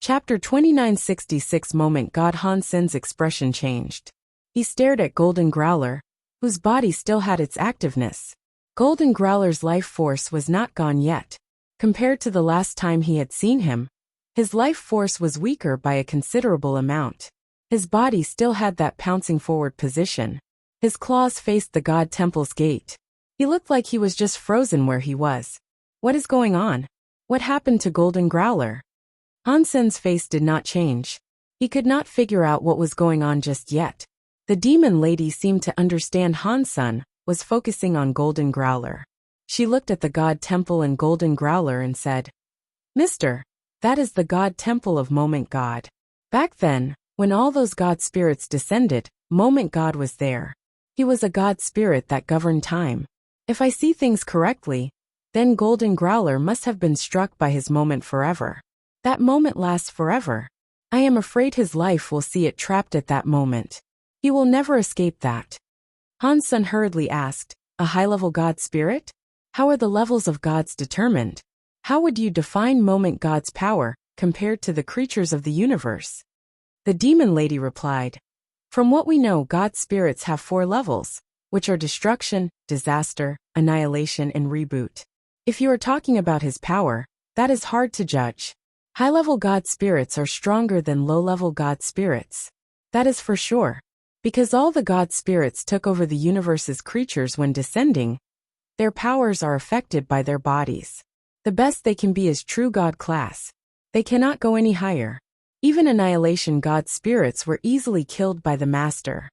Chapter 2966 Moment God Hansen's expression changed. He stared at Golden Growler, whose body still had its activeness. Golden Growler's life force was not gone yet. Compared to the last time he had seen him, his life force was weaker by a considerable amount. His body still had that pouncing forward position. His claws faced the God Temple's gate. He looked like he was just frozen where he was. What is going on? What happened to Golden Growler? Hansen's face did not change. He could not figure out what was going on just yet. The demon lady seemed to understand Hansen was focusing on Golden Growler. She looked at the God Temple and Golden Growler and said, "Mister, that is the God Temple of Moment God." Back then, when all those God spirits descended, Moment God was there. He was a God spirit that governed time. If I see things correctly, then Golden Growler must have been struck by his moment forever. That moment lasts forever. I am afraid his life will see it trapped at that moment. He will never escape that. Hansen hurriedly asked, "A high-level God spirit? How are the levels of gods determined? How would you define Moment God's power compared to the creatures of the universe?" The demon lady replied, "From what we know, God spirits have 4 levels, which are destruction, disaster, annihilation, and reboot. If you are talking about his power, that is hard to judge. High-level God spirits are stronger than low-level God spirits. That is for sure. Because all the God spirits took over the universe's creatures when descending, their powers are affected by their bodies. The best they can be is true God class. They cannot go any higher. Even annihilation God spirits were easily killed by the Master.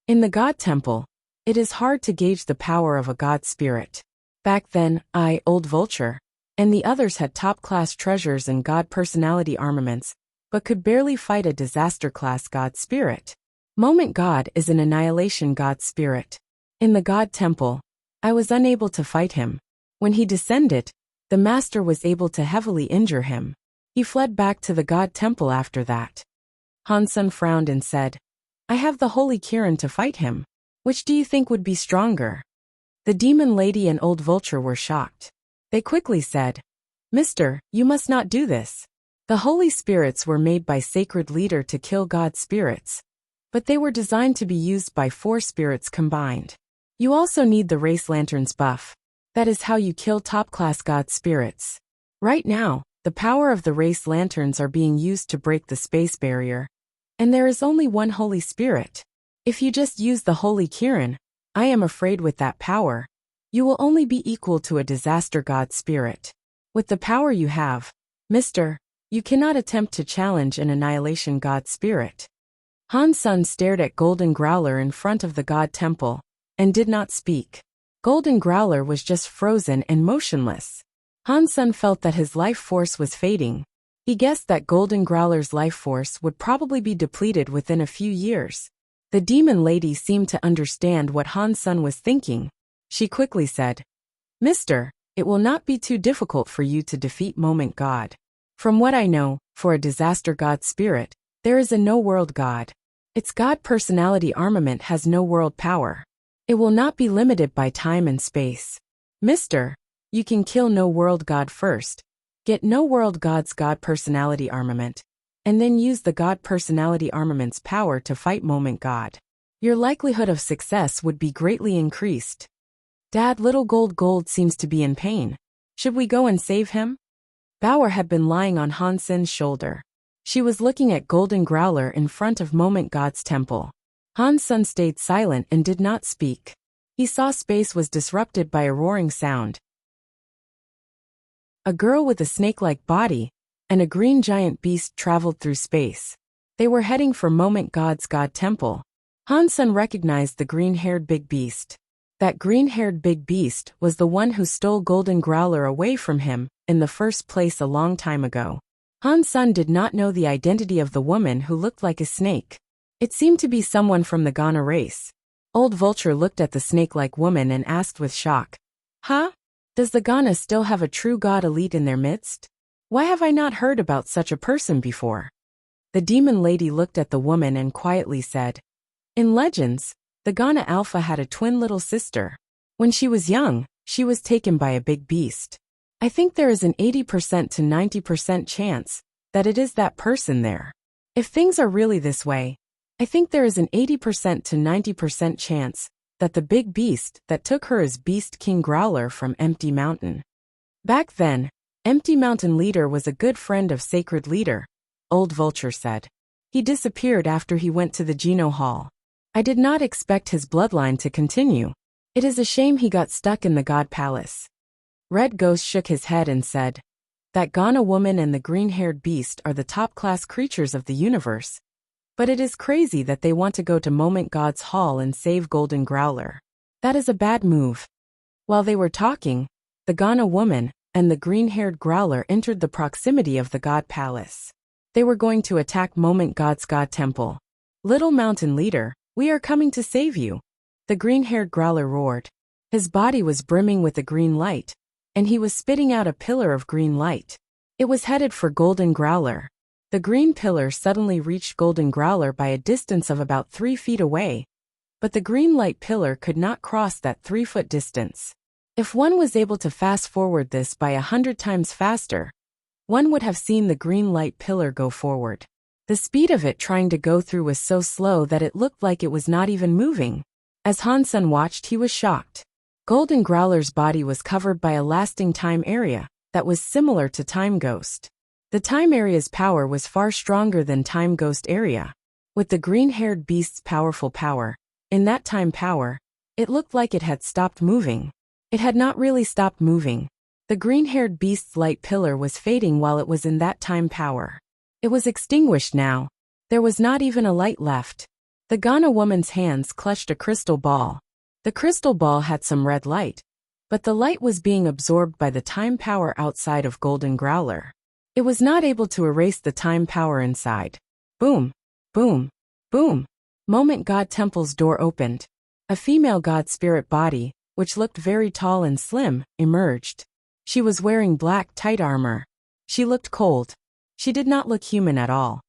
In the God Temple, it is hard to gauge the power of a God spirit. Back then, I, Old Vulture, and the others had top-class treasures and God personality armaments, but could barely fight a disaster-class God spirit. Moment God is an annihilation God spirit. In the God Temple, I was unable to fight him. When he descended, the Master was able to heavily injure him. He fled back to the God Temple after that." Hansen frowned and said, "I have the Holy Kirin to fight him. Which do you think would be stronger?" The demon lady and Old Vulture were shocked. They quickly said, "Mister, you must not do this. The Holy Spirits were made by Sacred Leader to kill God spirits, but they were designed to be used by 4 spirits combined. You also need the Race Lantern's buff. That is how you kill top-class God spirits. Right now, the power of the Race Lanterns are being used to break the space barrier, and there is only one Holy Spirit. If you just use the Holy Kirin, I am afraid with that power, you will only be equal to a disaster God spirit. With the power you have, Mister, you cannot attempt to challenge an annihilation God spirit." Hansen stared at Golden Growler in front of the God Temple, and did not speak. Golden Growler was just frozen and motionless. Hansen felt that his life force was fading. He guessed that Golden Growler's life force would probably be depleted within a few years. The demon lady seemed to understand what Hansen was thinking. She quickly said, "Mister, it will not be too difficult for you to defeat Moment God. From what I know, for a disaster God spirit, there is a no-world God. Its God personality armament has no world power. It will not be limited by time and space. Mister, you can kill no-world God first, get no-world God's God personality armament, and then use the God personality armament's power to fight Moment God. Your likelihood of success would be greatly increased." "Dad, little Gold seems to be in pain. Should we go and save him?" Bauer had been lying on Hansen's shoulder. She was looking at Golden Growler in front of Moment God's temple. Hansen stayed silent and did not speak. He saw space was disrupted by a roaring sound. A girl with a snake-like body and a green giant beast traveled through space. They were heading for Moment God's God Temple. Hansen recognized the green-haired big beast. That green-haired big beast was the one who stole Golden Growler away from him in the first place a long time ago. Hansen did not know the identity of the woman who looked like a snake. It seemed to be someone from the Ghana race. Old Vulture looked at the snake-like woman and asked with shock, "Huh? Does the Ghana still have a true god elite in their midst? Why have I not heard about such a person before?" The demon lady looked at the woman and quietly said, "In legends, the Ghana Alpha had a twin little sister. When she was young, she was taken by a big beast. I think there is an 80% to 90% chance that it is that person there. If things are really this way, I think there is an 80% to 90% chance that the big beast that took her is Beast King Growler from Empty Mountain. Back then, Empty Mountain Leader was a good friend of Sacred Leader, Old Vulture said. He disappeared after he went to the Geno Hall. I did not expect his bloodline to continue. It is a shame he got stuck in the God Palace. Red Ghost shook his head and said, that Ghana woman and the green-haired beast are the top-class creatures of the universe. But it is crazy that they want to go to Moment God's Hall and save Golden Growler. That is a bad move. While they were talking, the Ghana woman and the green-haired Growler entered the proximity of the God Palace. They were going to attack Moment God's God Temple. Little Mountain Leader, we are coming to save you. The green-haired Growler roared. His body was brimming with a green light, and he was spitting out a pillar of green light. It was headed for Golden Growler. The green pillar suddenly reached Golden Growler by a distance of about 3 feet away, but the green light pillar could not cross that 3-foot distance. If one was able to fast-forward this by 100 times faster, one would have seen the green light pillar go forward. The speed of it trying to go through was so slow that it looked like it was not even moving. As Hansen watched, he was shocked. Golden Growler's body was covered by a lasting time area that was similar to Time Ghost. The time area's power was far stronger than Time Ghost area. With the green-haired beast's powerful power, in that time power, it looked like it had stopped moving. It had not really stopped moving. The green-haired beast's light pillar was fading while it was in that time power. It was extinguished now. There was not even a light left. The Ghana woman's hands clutched a crystal ball. The crystal ball had some red light, but the light was being absorbed by the time power outside of Golden Growler. It was not able to erase the time power inside. Boom, boom, boom. Moment God Temple's door opened. A female god spirit body, which looked very tall and slim, emerged. She was wearing black tight armor. She looked cold. She did not look human at all.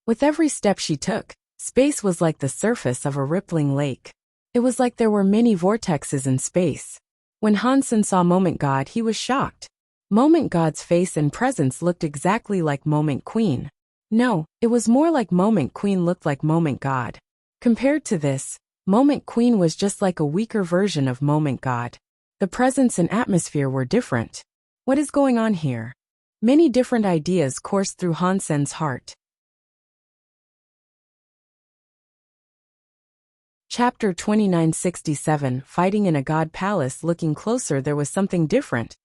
With every step she took, space was like the surface of a rippling lake. It was like there were many vortexes in space. When Hansen saw Moment God, he was shocked. Moment God's face and presence looked exactly like Moment Queen. No, it was more like Moment Queen looked like Moment God. Compared to this, Moment Queen was just like a weaker version of Moment God. The presence and atmosphere were different. What is going on here? Many different ideas coursed through Hansen's heart. Chapter 2967. Fighting in a God Palace. Looking closer, there was something different.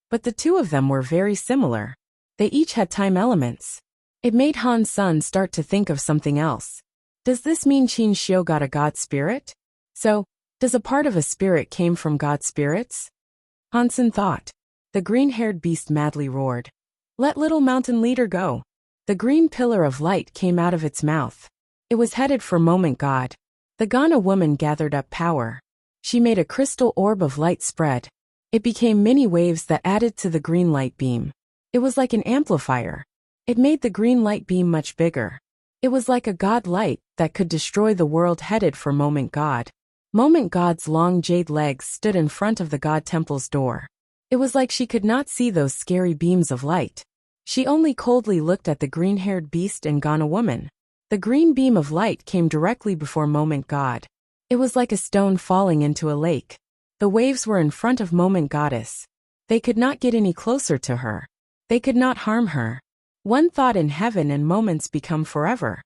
But the two of them were very similar. They each had time elements. It made Hansen start to think of something else. Does this mean Qin Xiu got a god spirit? So, does a part of a spirit came from god spirits? Hansen thought. The green-haired beast madly roared. Let Little Mountain Leader go. The green pillar of light came out of its mouth. It was headed for Moment God. The Ghana woman gathered up power. She made a crystal orb of light spread. It became many waves that added to the green light beam. It was like an amplifier. It made the green light beam much bigger. It was like a god light that could destroy the world, headed for Moment God. Moment God's long jade legs stood in front of the God Temple's door. It was like she could not see those scary beams of light. She only coldly looked at the green-haired beast and Ghana woman. The green beam of light came directly before Moment God. It was like a stone falling into a lake. The waves were in front of Moment Goddess. They could not get any closer to her. They could not harm her. One thought in heaven and moments become forever.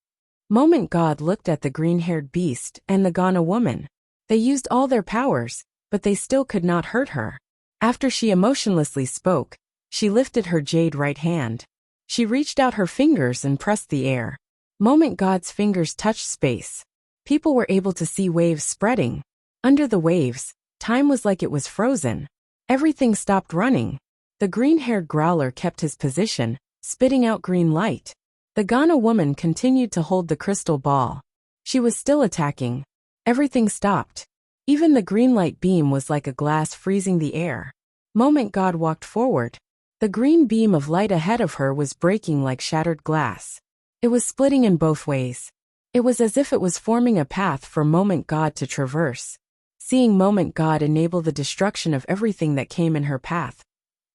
Moment God looked at the green-haired beast and the Ghana woman. They used all their powers, but they still could not hurt her. After she emotionlessly spoke, she lifted her jade right hand. She reached out her fingers and pressed the air. Moment God's fingers touched space. People were able to see waves spreading. Under the waves, time was like it was frozen. Everything stopped running. The green-haired Growler kept his position, spitting out green light. The Ghana woman continued to hold the crystal ball. She was still attacking. Everything stopped. Even the green light beam was like a glass freezing the air. Moment God walked forward. The green beam of light ahead of her was breaking like shattered glass. It was splitting in both ways. It was as if it was forming a path for Moment God to traverse. Seeing Moment God enable the destruction of everything that came in her path.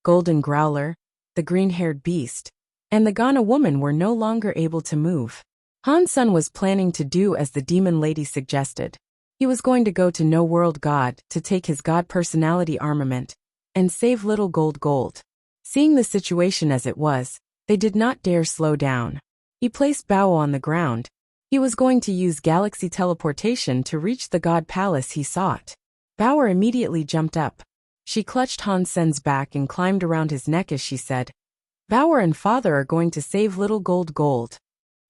Golden Growler, the green-haired beast, and the Ghana woman were no longer able to move. Han Sen was planning to do as the demon lady suggested. He was going to go to No World God to take his God personality armament and save little gold. Seeing the situation as it was, they did not dare slow down. He placed Bao on the ground. He was going to use galaxy teleportation to reach the God Palace he sought. Bauer immediately jumped up. She clutched Han Sen's back and climbed around his neck as she said, "Bauer and father are going to save little gold."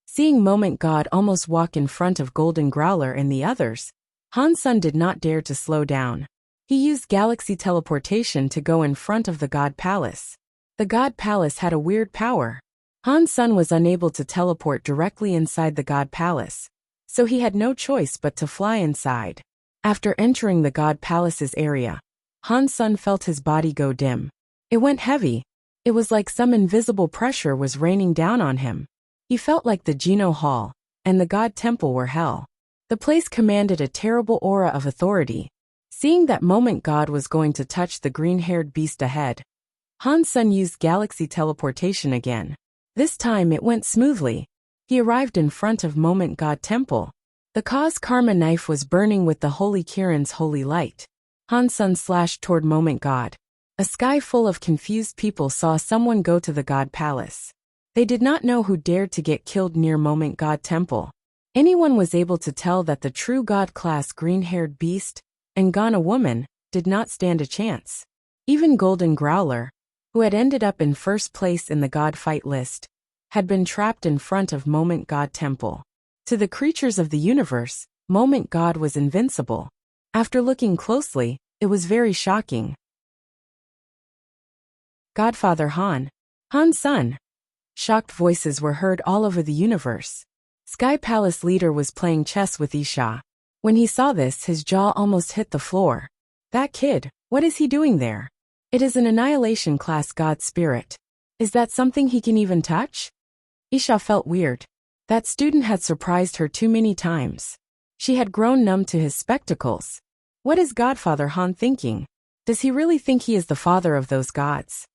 Seeing Moment God almost walk in front of Golden Growler and the others, Han Sen did not dare to slow down. He used galaxy teleportation to go in front of the God Palace. The God Palace had a weird power. Han Sen was unable to teleport directly inside the God Palace, so he had no choice but to fly inside. After entering the God Palace's area, Han Sen felt his body go dim. It went heavy. It was like some invisible pressure was raining down on him. He felt like the Geno Hall and the God Temple were hell. The place commanded a terrible aura of authority. Seeing that Moment God was going to touch the green-haired beast ahead, Han Sen used galaxy teleportation again. This time it went smoothly. He arrived in front of Moment God Temple. The Cause Karma knife was burning with the Holy Kirin's holy light. Han Sen slashed toward Moment God. A sky full of confused people saw someone go to the God Palace. They did not know who dared to get killed near Moment God Temple. Anyone was able to tell that the true God-class green-haired beast and Ghana woman did not stand a chance. Even Golden Growler, who had ended up in first place in the God fight list, had been trapped in front of Moment God Temple. To the creatures of the universe, Moment God was invincible. After looking closely, it was very shocking. Godfather Han Sen. Shocked voices were heard all over the universe. Sky Palace leader was playing chess with Isha. When he saw this, his jaw almost hit the floor. That kid, what is he doing there? It is an annihilation class God spirit. Is that something he can even touch? Isha felt weird. That student had surprised her too many times. She had grown numb to his spectacles. What is Godfather Han thinking? Does he really think he is the father of those gods?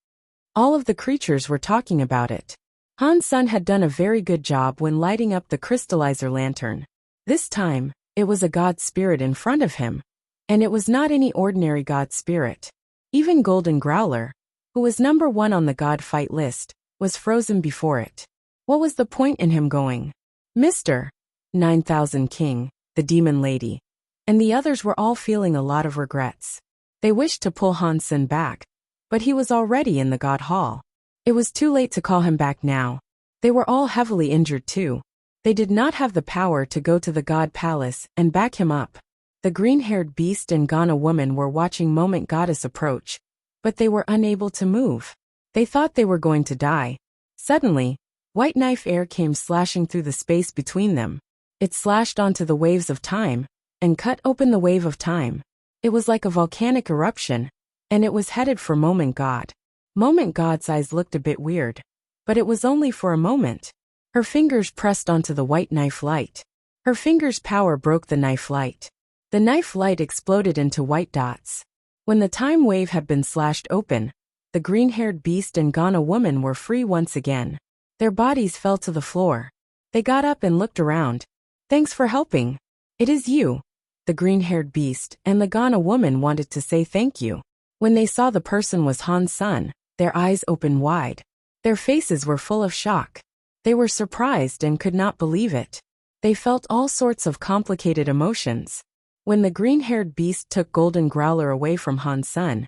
All of the creatures were talking about it. Han Sen had done a very good job when lighting up the crystallizer lantern. This time, it was a god spirit in front of him. And it was not any ordinary god spirit. Even Golden Growler, who was number 1 on the god fight list, was frozen before it. What was the point in him going? Mr. 9000 King, the demon lady, and the others were all feeling a lot of regrets. They wished to pull Han Sen back, but he was already in the God Hall. It was too late to call him back now. They were all heavily injured too. They did not have the power to go to the God Palace and back him up. The green-haired beast and Ghana woman were watching Moment Goddess approach, but they were unable to move. They thought they were going to die. Suddenly, white knife air came slashing through the space between them. It slashed onto the waves of time and cut open the wave of time. It was like a volcanic eruption, and it was headed for Moment God. Moment God's eyes looked a bit weird, but it was only for a moment. Her fingers pressed onto the white knife light. Her fingers' power broke the knife light. The knife light exploded into white dots. When the time wave had been slashed open, the green-haired beast and Ghana woman were free once again. Their bodies fell to the floor. They got up and looked around. Thanks for helping. It is you. The green-haired beast and the Ghana woman wanted to say thank you. When they saw the person was Han Sen, their eyes opened wide. Their faces were full of shock. They were surprised and could not believe it. They felt all sorts of complicated emotions. When the green-haired beast took Golden Growler away from Han Sen,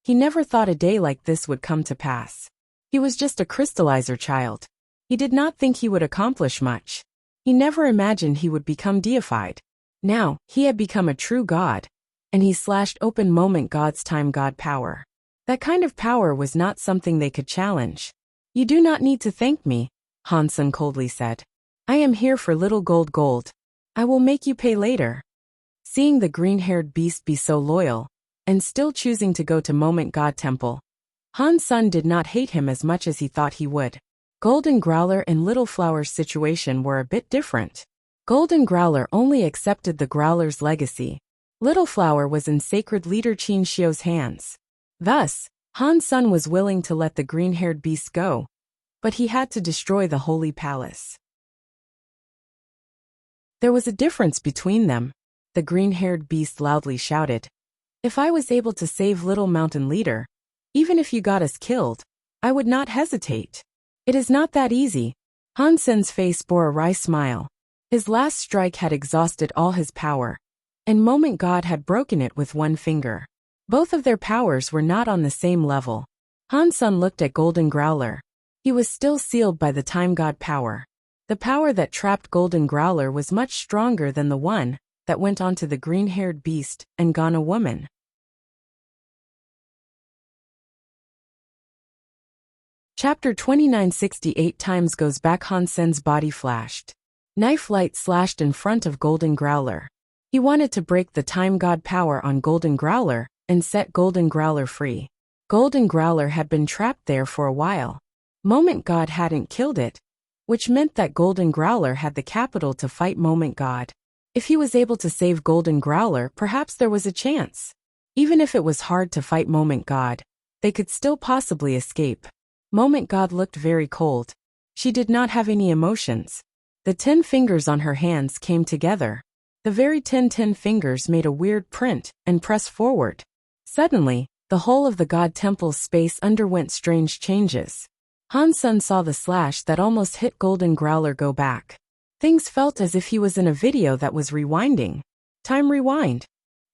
he never thought a day like this would come to pass. He was just a crystallizer child. He did not think he would accomplish much. He never imagined he would become deified. Now, he had become a true god, and he slashed open Moment God's time god power. That kind of power was not something they could challenge. You do not need to thank me, Han Sen coldly said. I am here for little gold. I will make you pay later. Seeing the green-haired beast be so loyal, and still choosing to go to Moment God Temple, Han Sen did not hate him as much as he thought he would. Golden Growler and Little Flower's situation were a bit different. Golden Growler only accepted the Growler's legacy. Little Flower was in sacred leader Qin Xiu's hands. Thus, Han Sun was willing to let the green-haired beast go, but he had to destroy the holy palace. There was a difference between them. The green-haired beast loudly shouted, "If I was able to save little mountain leader, even if you got us killed, I would not hesitate. It is not that easy." Han Sun's face bore a wry smile. His last strike had exhausted all his power, and Moment God had broken it with one finger. Both of their powers were not on the same level. Han Sun looked at Golden Growler. He was still sealed by the Time God power. The power that trapped Golden Growler was much stronger than the one that went onto the green-haired beast and Ghana woman. Chapter 2968 times goes back. Han Sun's body flashed. Knife light slashed in front of Golden Growler. He wanted to break the Time God power on Golden Growler and set Golden Growler free. Golden Growler had been trapped there for a while. Moment God hadn't killed it, which meant that Golden Growler had the capital to fight Moment God. If he was able to save Golden Growler, perhaps there was a chance. Even if it was hard to fight Moment God, they could still possibly escape. Moment God looked very cold. She did not have any emotions. The 10 fingers on her hands came together. The very 10 fingers made a weird print and pressed forward. Suddenly, the whole of the God Temple's space underwent strange changes. Han Sun saw the slash that almost hit Golden Growler go back. Things felt as if he was in a video that was rewinding. Time rewind.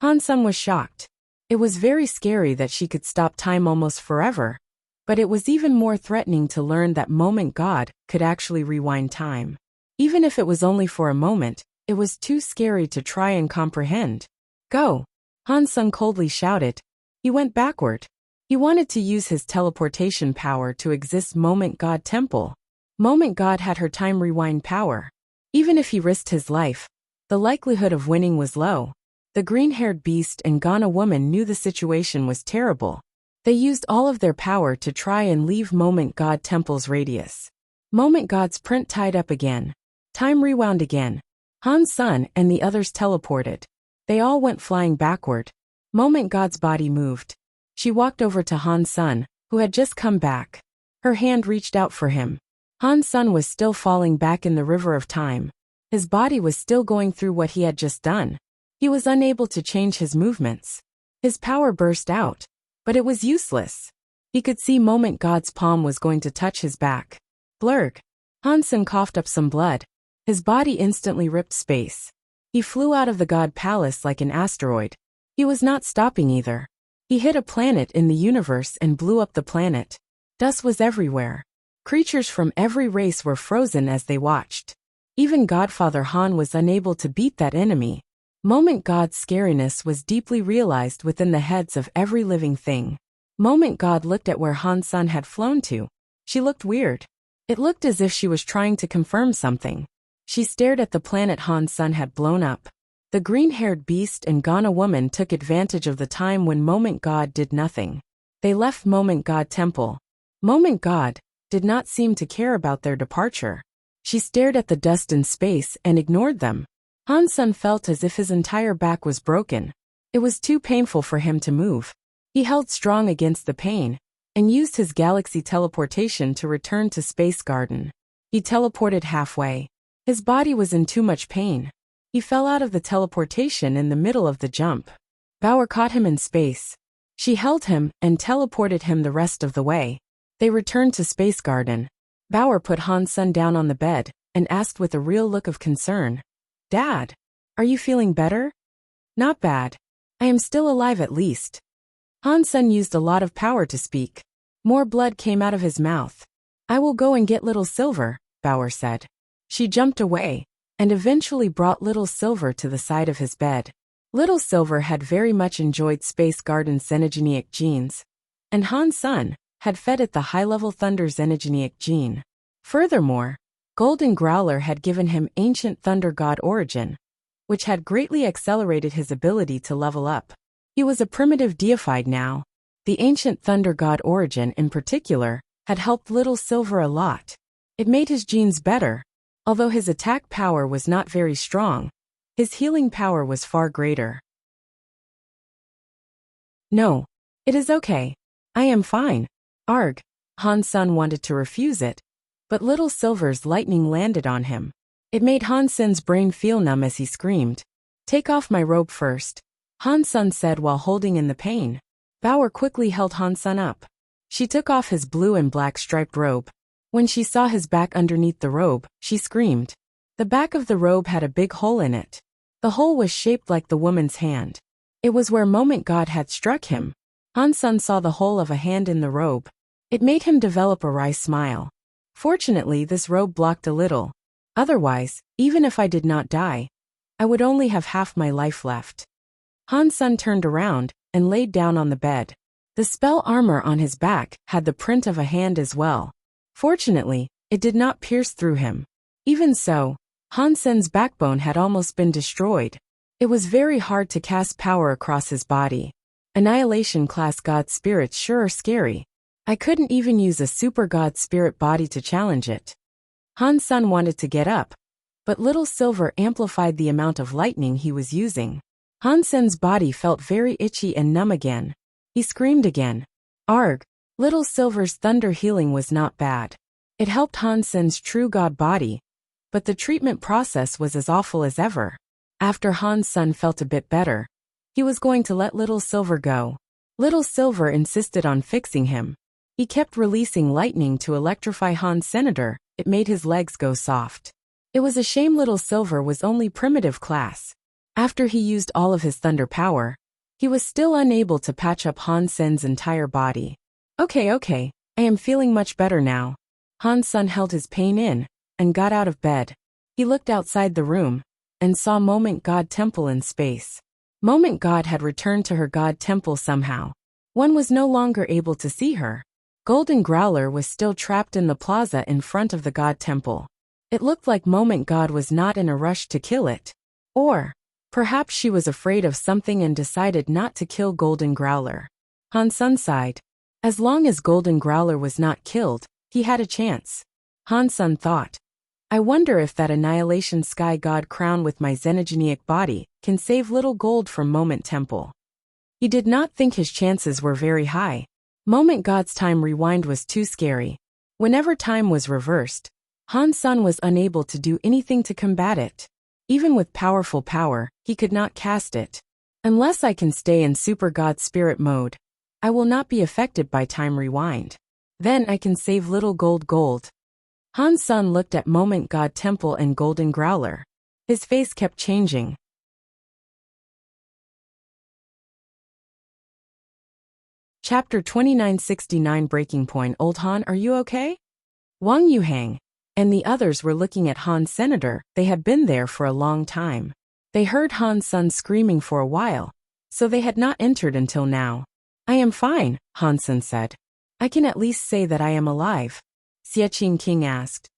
Han Sun was shocked. It was very scary that she could stop time almost forever, but it was even more threatening to learn that Moment God could actually rewind time. Even if it was only for a moment, it was too scary to try and comprehend. Go! Han Sun coldly shouted. He went backward. He wanted to use his teleportation power to exist Moment God Temple. Moment God had her time rewind power. Even if he risked his life, the likelihood of winning was low. The green-haired beast and Ghana woman knew the situation was terrible. They used all of their power to try and leave Moment God Temple's radius. Moment God's print tied up again. Time rewound again. Han Sun and the others teleported. They all went flying backward. Moment God's body moved. She walked over to Han Sun, who had just come back. Her hand reached out for him. Han Sun was still falling back in the river of time. His body was still going through what he had just done. He was unable to change his movements. His power burst out, but it was useless. He could see Moment God's palm was going to touch his back. Blurg. Han Sun coughed up some blood. His body instantly ripped space. He flew out of the God Palace like an asteroid. He was not stopping either. He hit a planet in the universe and blew up the planet. Dust was everywhere. Creatures from every race were frozen as they watched. Even Godfather Han was unable to beat that enemy. Moment God's scariness was deeply realized within the heads of every living thing. Moment God looked at where Han Sun had flown to. She looked weird. It looked as if she was trying to confirm something. She stared at the planet Han Sun had blown up. The green-haired beast and Ghana woman took advantage of the time when Moment God did nothing. They left Moment God Temple. Moment God did not seem to care about their departure. She stared at the dust in space and ignored them. Han Sun felt as if his entire back was broken. It was too painful for him to move. He held strong against the pain and used his galaxy teleportation to return to Space Garden. He teleported halfway. His body was in too much pain. He fell out of the teleportation in the middle of the jump. Bauer caught him in space. She held him and teleported him the rest of the way. They returned to Space Garden. Bauer put Han Sun down on the bed and asked with a real look of concern, "Dad, are you feeling better?" "Not bad. I am still alive at least." Han Sun used a lot of power to speak. More blood came out of his mouth. "I will go and get Little Silver," Bauer said. She jumped away and eventually brought Little Silver to the side of his bed. Little Silver had very much enjoyed Space Garden's xenogenic genes, and Han Sun had fed it the high-level Thunder xenogenic gene. Furthermore, Golden Growler had given him Ancient Thunder God Origin, which had greatly accelerated his ability to level up. He was a primitive deified now. The Ancient Thunder God Origin in particular had helped Little Silver a lot. It made his genes better. Although his attack power was not very strong, his healing power was far greater. "No. It is okay. I am fine. Arg. Han Sen wanted to refuse it, but little Silver's lightning landed on him. It made Han Sen's brain feel numb as he screamed. Take off my robe first, Han Sen said while holding in the pain. Bauer quickly held Han Sen up. She took off his blue and black striped robe. When she saw his back underneath the robe, she screamed. The back of the robe had a big hole in it. The hole was shaped like the woman's hand. It was where Moment God had struck him. Han Sen saw the hole of a hand in the robe. It made him develop a wry smile. Fortunately, this robe blocked a little. Otherwise, even if I did not die, I would only have half my life left. Han Sen turned around and laid down on the bed. The spell armor on his back had the print of a hand as well. Fortunately, it did not pierce through him. Even so, Han Sen's backbone had almost been destroyed. It was very hard to cast power across his body. Annihilation class god spirits sure are scary. I couldn't even use a super god spirit body to challenge it. Han Sen wanted to get up, but little Silver amplified the amount of lightning he was using. Han Sen's body felt very itchy and numb again. He screamed again. Arg! Little Silver's thunder healing was not bad. It helped Han Sen's true god body, but the treatment process was as awful as ever. After Han Sen felt a bit better, he was going to let Little Silver go. Little Silver insisted on fixing him. He kept releasing lightning to electrify Han's senator. It made his legs go soft. It was a shame Little Silver was only primitive class. After he used all of his thunder power, he was still unable to patch up Han Sen's entire body. Okay, I am feeling much better now. Han Sen held his pain in and got out of bed. He looked outside the room and saw Moment God Temple in space. Moment God had returned to her God Temple somehow. One was no longer able to see her. Golden Growler was still trapped in the plaza in front of the God Temple. It looked like Moment God was not in a rush to kill it. Or perhaps she was afraid of something and decided not to kill Golden Growler. Han Sen sighed. As long as Golden Growler was not killed, he had a chance. Han Sen thought. I wonder if that Annihilation Sky God crown with my xenogenic body can save Little Gold from Moment Temple. He did not think his chances were very high. Moment God's time rewind was too scary. Whenever time was reversed, Han Sen was unable to do anything to combat it. Even with powerful power, he could not cast it. Unless I can stay in Super God Spirit mode, I will not be affected by time rewind. Then I can save Little Gold. Han Sen looked at Moment God Temple and Golden Growler. His face kept changing. Chapter 2969 Breaking Point. Old Han, are you okay? Wang Yuhang and the others were looking at Han's senator. They had been there for a long time. They heard Han Sen screaming for a while, so they had not entered until now. I am fine, Han Sen said. I can at least say that I am alive. Xiaqing King asked.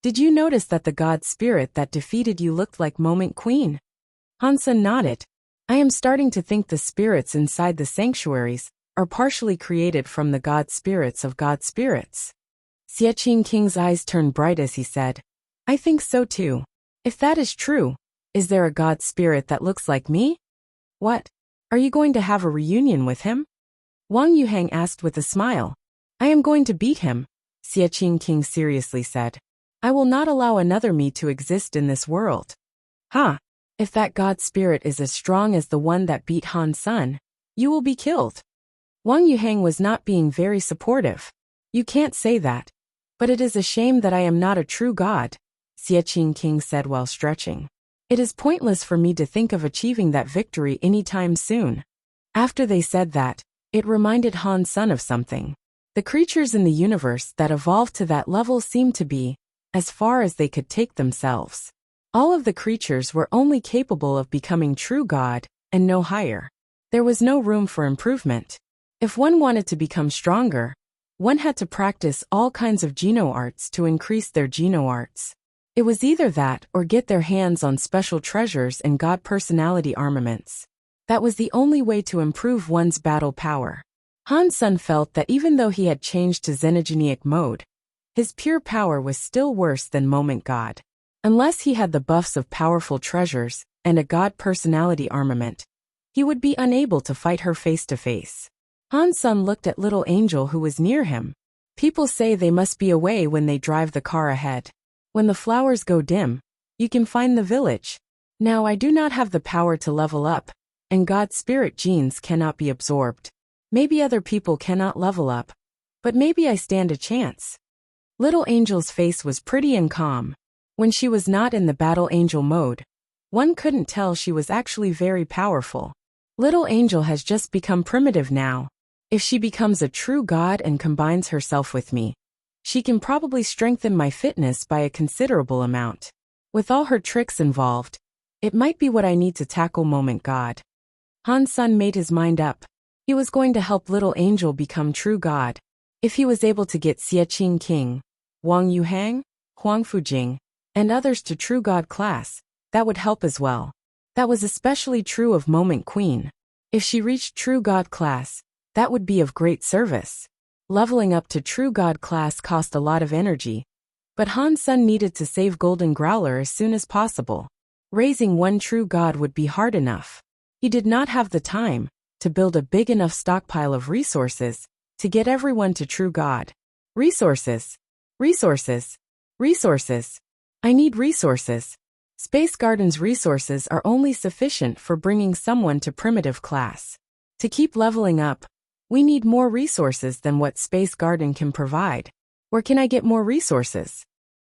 Did you notice that the god spirit that defeated you looked like Moment Queen? Han Sen nodded. I am starting to think the spirits inside the sanctuaries are partially created from the god spirits of god spirits. Xiaqing King's eyes turned bright as he said, I think so too. If that is true, is there a god spirit that looks like me? What? Are you going to have a reunion with him? Wang Yuhang asked with a smile. I am going to beat him, Xiaqing King seriously said. I will not allow another me to exist in this world. If that god spirit is as strong as the one that beat Han Sen, you will be killed. Wang Yuhang was not being very supportive. You can't say that. But it is a shame that I am not a true god, Xiaqing King said while stretching. It is pointless for me to think of achieving that victory anytime soon. After they said that, it reminded Han Sen of something. The creatures in the universe that evolved to that level seemed to be as far as they could take themselves. All of the creatures were only capable of becoming true god, and no higher. There was no room for improvement. If one wanted to become stronger, one had to practice all kinds of geno arts to increase their geno arts. It was either that or get their hands on special treasures and god personality armaments. That was the only way to improve one's battle power. Han Sen felt that even though he had changed to xenogenic mode, his pure power was still worse than Moment God. Unless he had the buffs of powerful treasures and a god personality armament, he would be unable to fight her face to face. Han-sun looked at little angel who was near him. People say they must be away when they drive the car ahead. When the flowers go dim, you can find the village. Now I do not have the power to level up, and God's spirit genes cannot be absorbed. Maybe other people cannot level up, but maybe I stand a chance. Little Angel's face was pretty and calm. When she was not in the battle angel mode, one couldn't tell she was actually very powerful. Little Angel has just become primitive now. If she becomes a true god and combines herself with me, she can probably strengthen my fitness by a considerable amount. With all her tricks involved, it might be what I need to tackle moment god. Han-sun made his mind up. He was going to help Little Angel become true god. If he was able to get Xie King, Wang Yuhang, Huang Fujing, and others to true god class, that would help as well. That was especially true of Moment Queen. If she reached true god class, that would be of great service. Leveling up to true god class cost a lot of energy, but Han-sun needed to save Golden Growler as soon as possible. Raising one true god would be hard enough. He did not have the time to build a big enough stockpile of resources to get everyone to true god. Resources. Resources. Resources. I need resources. Space Garden's resources are only sufficient for bringing someone to primitive class. To keep leveling up, we need more resources than what Space Garden can provide. Where can I get more resources?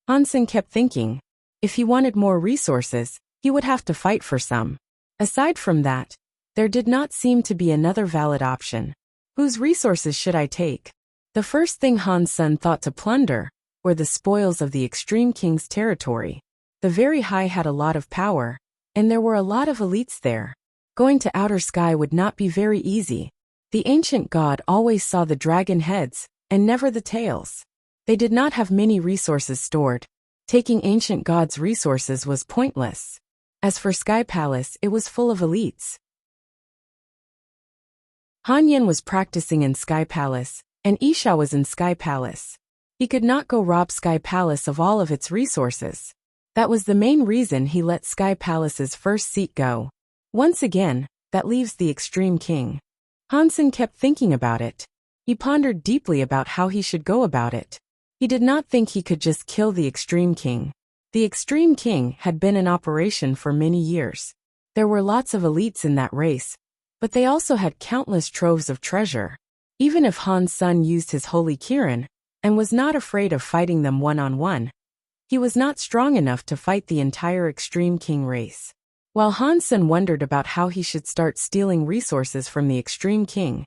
Han-sun kept thinking. If he wanted more resources, he would have to fight for some. Aside from that, there did not seem to be another valid option. Whose resources should I take? The first thing Han-sun thought to plunder were the spoils of the Extreme King's territory. The Very High had a lot of power, and there were a lot of elites there. Going to Outer Sky would not be very easy. The ancient god always saw the dragon heads, and never the tails. They did not have many resources stored. Taking ancient god's resources was pointless. As for Sky Palace, it was full of elites. Han Yin was practicing in Sky Palace, and Isha was in Sky Palace. He could not go rob Sky Palace of all of its resources. That was the main reason he let Sky Palace's first seat go. Once again, that leaves the Extreme King. Han-sun kept thinking about it. He pondered deeply about how he should go about it. He did not think he could just kill the Extreme King. The Extreme King had been in operation for many years. There were lots of elites in that race, but they also had countless troves of treasure. Even if Han-sun used his Holy Kirin, and was not afraid of fighting them one-on-one, he was not strong enough to fight the entire Extreme King race. While Han-sun wondered about how he should start stealing resources from the Extreme King,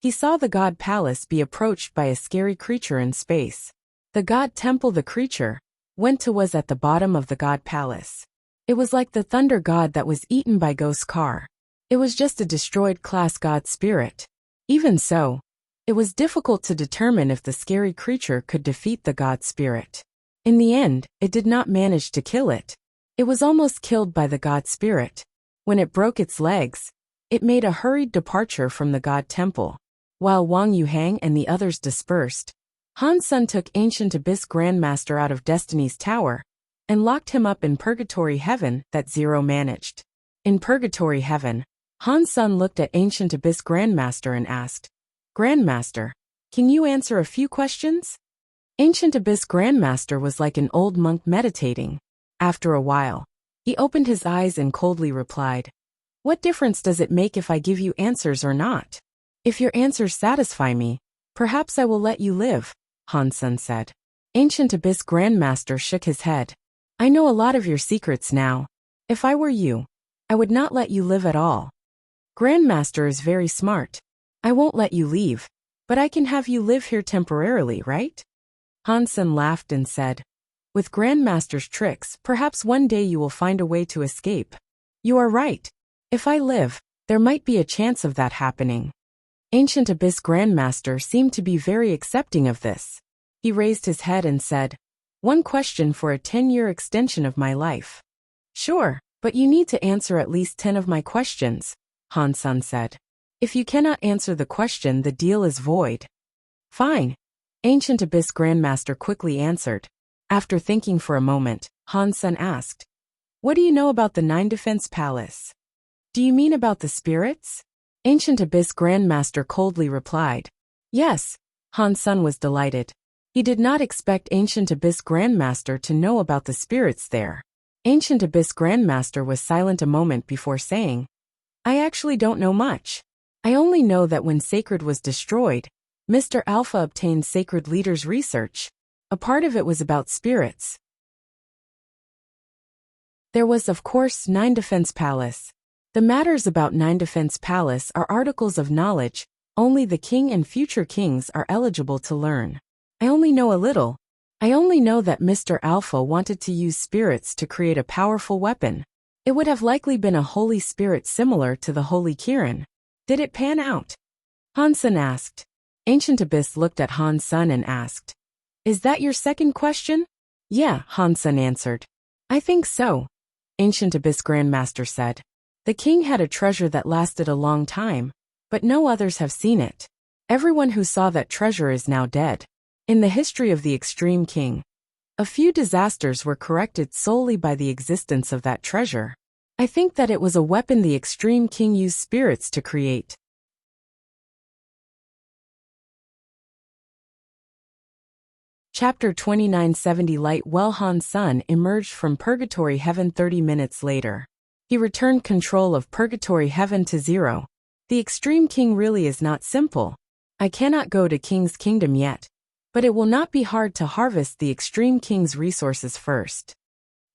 he saw the God Palace be approached by a scary creature in space. The God Temple the creature was at the bottom of the God Palace. It was like the thunder god that was eaten by Ghost Car. It was just a destroyed class god spirit. Even so, it was difficult to determine if the scary creature could defeat the god spirit. In the end, it did not manage to kill it. It was almost killed by the god spirit. When it broke its legs, it made a hurried departure from the god temple. While Wang Yuhang and the others dispersed, Han-sun took Ancient Abyss Grandmaster out of Destiny's Tower and locked him up in Purgatory Heaven that Zero managed. In Purgatory Heaven, Han-sun looked at Ancient Abyss Grandmaster and asked, "Grandmaster, can you answer a few questions?" Ancient Abyss Grandmaster was like an old monk meditating. After a while, he opened his eyes and coldly replied, "What difference does it make if I give you answers or not? If your answers satisfy me, perhaps I will let you live," Han-sun said. Ancient Abyss Grandmaster shook his head. "I know a lot of your secrets now. If I were you, I would not let you live at all. Grandmaster is very smart. I won't let you leave, but I can have you live here temporarily, right?" Han-sun laughed and said, "With Grandmaster's tricks, perhaps one day you will find a way to escape." "You are right. If I live, there might be a chance of that happening." Ancient Abyss Grandmaster seemed to be very accepting of this. He raised his head and said, "One question for a 10-year extension of my life." "Sure, but you need to answer at least 10 of my questions," Han-sun said. "If you cannot answer the question, the deal is void." "Fine," Ancient Abyss Grandmaster quickly answered. After thinking for a moment, Han-sun asked, "What do you know about the Nine Defense Palace?" "Do you mean about the spirits?" Ancient Abyss Grandmaster coldly replied. Yes, Han Sen was delighted. He did not expect Ancient Abyss Grandmaster to know about the spirits there. Ancient Abyss Grandmaster was silent a moment before saying, I actually don't know much. I only know that when Sacred was destroyed, Mr. Alpha obtained Sacred Leader's research. A part of it was about spirits. There was, of course, Nine Defense Palace. The matters about Nine Defense Palace are articles of knowledge. Only the king and future kings are eligible to learn. I only know a little. I only know that Mr. Alpha wanted to use spirits to create a powerful weapon. It would have likely been a holy spirit similar to the Holy Kirin. Did it pan out? Han Sen asked. Ancient Abyss looked at Han Sen and asked, Is that your second question? Yeah, Han Sen answered. I think so. Ancient Abyss Grandmaster said. The king had a treasure that lasted a long time, but no others have seen it. Everyone who saw that treasure is now dead. In the history of the Extreme King, a few disasters were corrected solely by the existence of that treasure. I think that it was a weapon the Extreme King used spirits to create. Chapter 2970 Light Well Han Sen emerged from Purgatory Heaven 30 minutes later. He returned control of Purgatory Heaven to 0. The Extreme King really is not simple. I cannot go to King's Kingdom yet, but it will not be hard to harvest the Extreme King's resources first.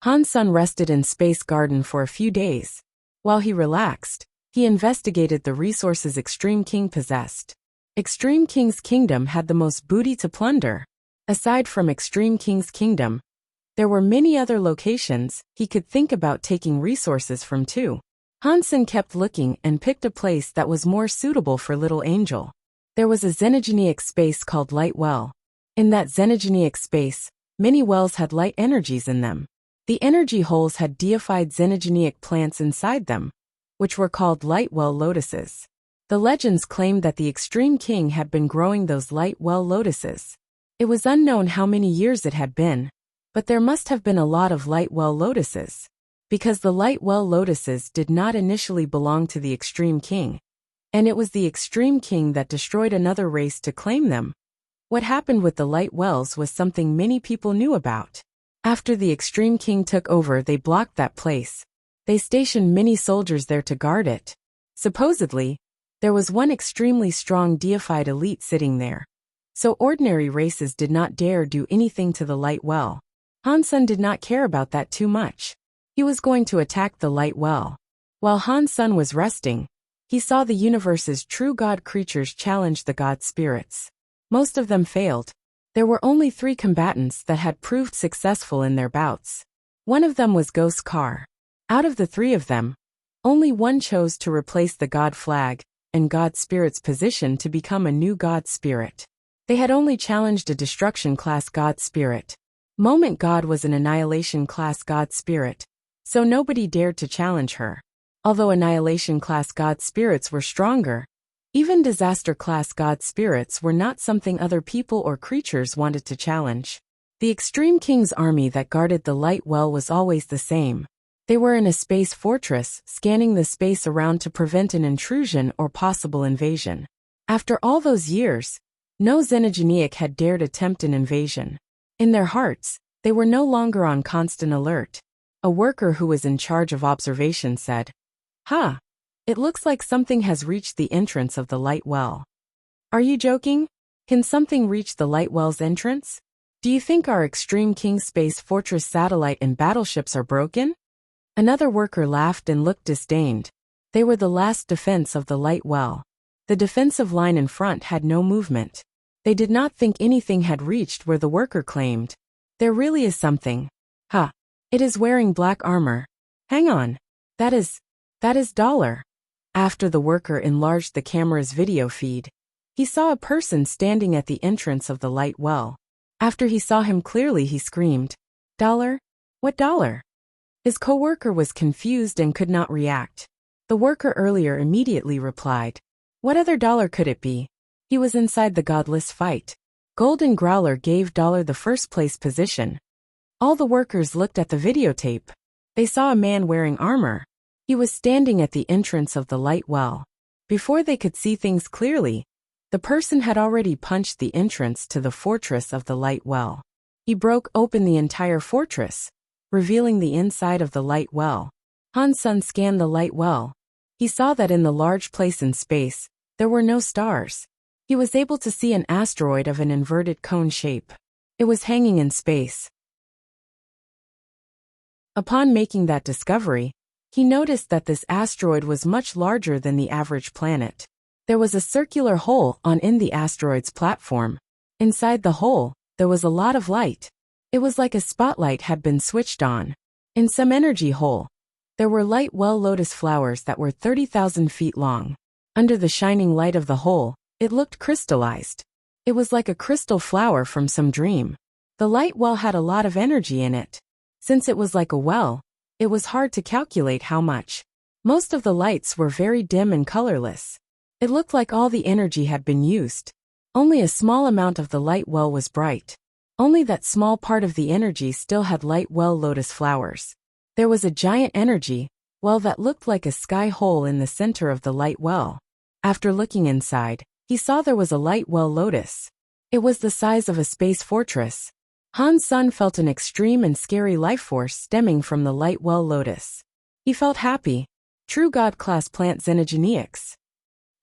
Han Sen rested in Space Garden for a few days. While he relaxed, he investigated the resources Extreme King possessed. Extreme King's kingdom had the most booty to plunder. Aside from Extreme King's kingdom, there were many other locations he could think about taking resources from too. Han Sen kept looking and picked a place that was more suitable for Little Angel. There was a xenogenic space called Light Well. In that xenogenic space, many wells had light energies in them. The energy holes had deified xenogenic plants inside them, which were called light well lotuses. The legends claimed that the Extreme King had been growing those light well lotuses. It was unknown how many years it had been, but there must have been a lot of light well lotuses. Because the light well lotuses did not initially belong to the Extreme King, and it was the Extreme King that destroyed another race to claim them. What happened with the light wells was something many people knew about. After the Extreme King took over, they blocked that place. They stationed many soldiers there to guard it. Supposedly, there was one extremely strong deified elite sitting there. So ordinary races did not dare do anything to the light well. Han Sen did not care about that too much. He was going to attack the light well. While Han Sen was resting, he saw the universe's true god creatures challenge the god spirits. Most of them failed. There were only 3 combatants that had proved successful in their bouts. One of them was Ghost Car. Out of the 3 of them, only one chose to replace the god flag and god spirit's position to become a new god spirit. They had only challenged a destruction class god spirit. Moment God was an annihilation class god spirit, so nobody dared to challenge her. Although annihilation class god spirits were stronger, even disaster class god spirits were not something other people or creatures wanted to challenge. The Extreme King's army that guarded the light well was always the same. They were in a space fortress, scanning the space around to prevent an intrusion or possible invasion. After all those years, no xenogenic had dared attempt an invasion. In their hearts, they were no longer on constant alert. A worker who was in charge of observation said, It looks like something has reached the entrance of the light well. Are you joking? Can something reach the light well's entrance? Do you think our Extreme King Space Fortress satellite and battleships are broken? Another worker laughed and looked disdained. They were the last defense of the light well. The defensive line in front had no movement. They did not think anything had reached where the worker claimed. There really is something. It is wearing black armor. Hang on. That is Dollar. After the worker enlarged the camera's video feed, he saw a person standing at the entrance of the light well. After he saw him clearly, he screamed, "Dollar? What dollar?" His co-worker was confused and could not react. The worker earlier immediately replied, "What other dollar could it be?" He was inside the godless fight. Golden Growler gave Dollar the first place position. All the workers looked at the videotape. They saw a man wearing armor. He was standing at the entrance of the light well. Before they could see things clearly, the person had already punched the entrance to the fortress of the light well. He broke open the entire fortress, revealing the inside of the light well. Han Sen scanned the light well. He saw that in the large place in space, there were no stars. He was able to see an asteroid of an inverted cone shape. It was hanging in space. Upon making that discovery, he noticed that this asteroid was much larger than the average planet. There was a circular hole in the asteroid's platform. Inside the hole, there was a lot of light. It was like a spotlight had been switched on. In some energy hole, there were light well lotus flowers that were 30,000 feet long. Under the shining light of the hole, it looked crystallized. It was like a crystal flower from some dream. The light well had a lot of energy in it. Since it was like a well, it was hard to calculate how much. Most of the lights were very dim and colorless. It looked like all the energy had been used. Only a small amount of the light well was bright. Only that small part of the energy still had light well lotus flowers. There was a giant energy well that looked like a sky hole in the center of the light well. After looking inside, he saw there was a light well lotus. It was the size of a space fortress. Han Sen felt an extreme and scary life force stemming from the light well lotus. He felt happy. True God-class plant xenogeneics.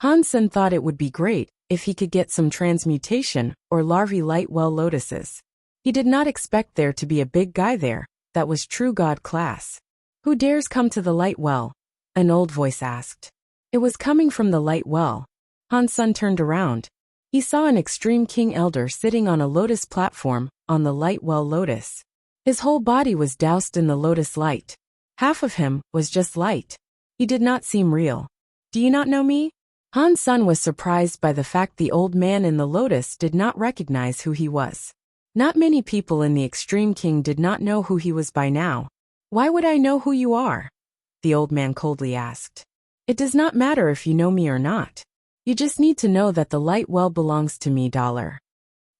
Han Sen thought it would be great if he could get some transmutation or larvae light well lotuses. He did not expect there to be a big guy there that was true God class. Who dares come to the light well? An old voice asked. It was coming from the light well. Han Sen turned around. He saw an extreme king elder sitting on a lotus platform on the light well lotus. His whole body was doused in the lotus light. Half of him was just light. He did not seem real. Do you not know me? Han Sen was surprised by the fact the old man in the lotus did not recognize who he was. Not many people in the extreme king did not know who he was by now. Why would I know who you are? The old man coldly asked. It does not matter if you know me or not. You just need to know that the light well belongs to me.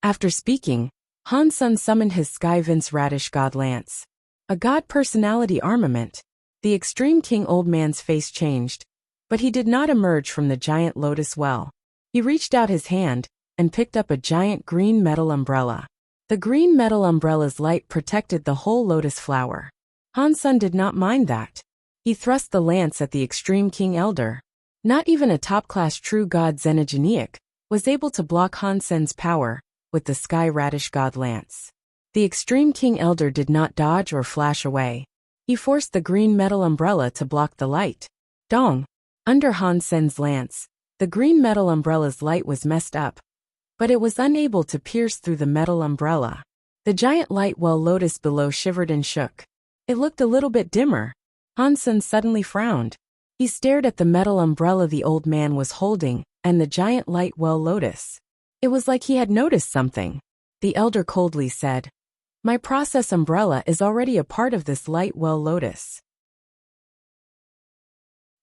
After speaking, Han Sen summoned his Sky Vince Radish God Lance. A god personality armament. The extreme king old man's face changed, but he did not emerge from the giant lotus well. He reached out his hand and picked up a giant green metal umbrella. The green metal umbrella's light protected the whole lotus flower. Han Sen did not mind that. He thrust the lance at the extreme king elder. Not even a top-class true god xenogeneic was able to block Han Sen's power with the Sky Radish God Lance. The extreme king elder did not dodge or flash away. He forced the green metal umbrella to block the light. Dong! Under Han Sen's lance, the green metal umbrella's light was messed up, but it was unable to pierce through the metal umbrella. The giant light well lotus below shivered and shook. It looked a little bit dimmer. Han Sen suddenly frowned. He stared at the metal umbrella the old man was holding and the giant light well lotus. It was like he had noticed something. The elder coldly said, "My process umbrella is already a part of this light well lotus.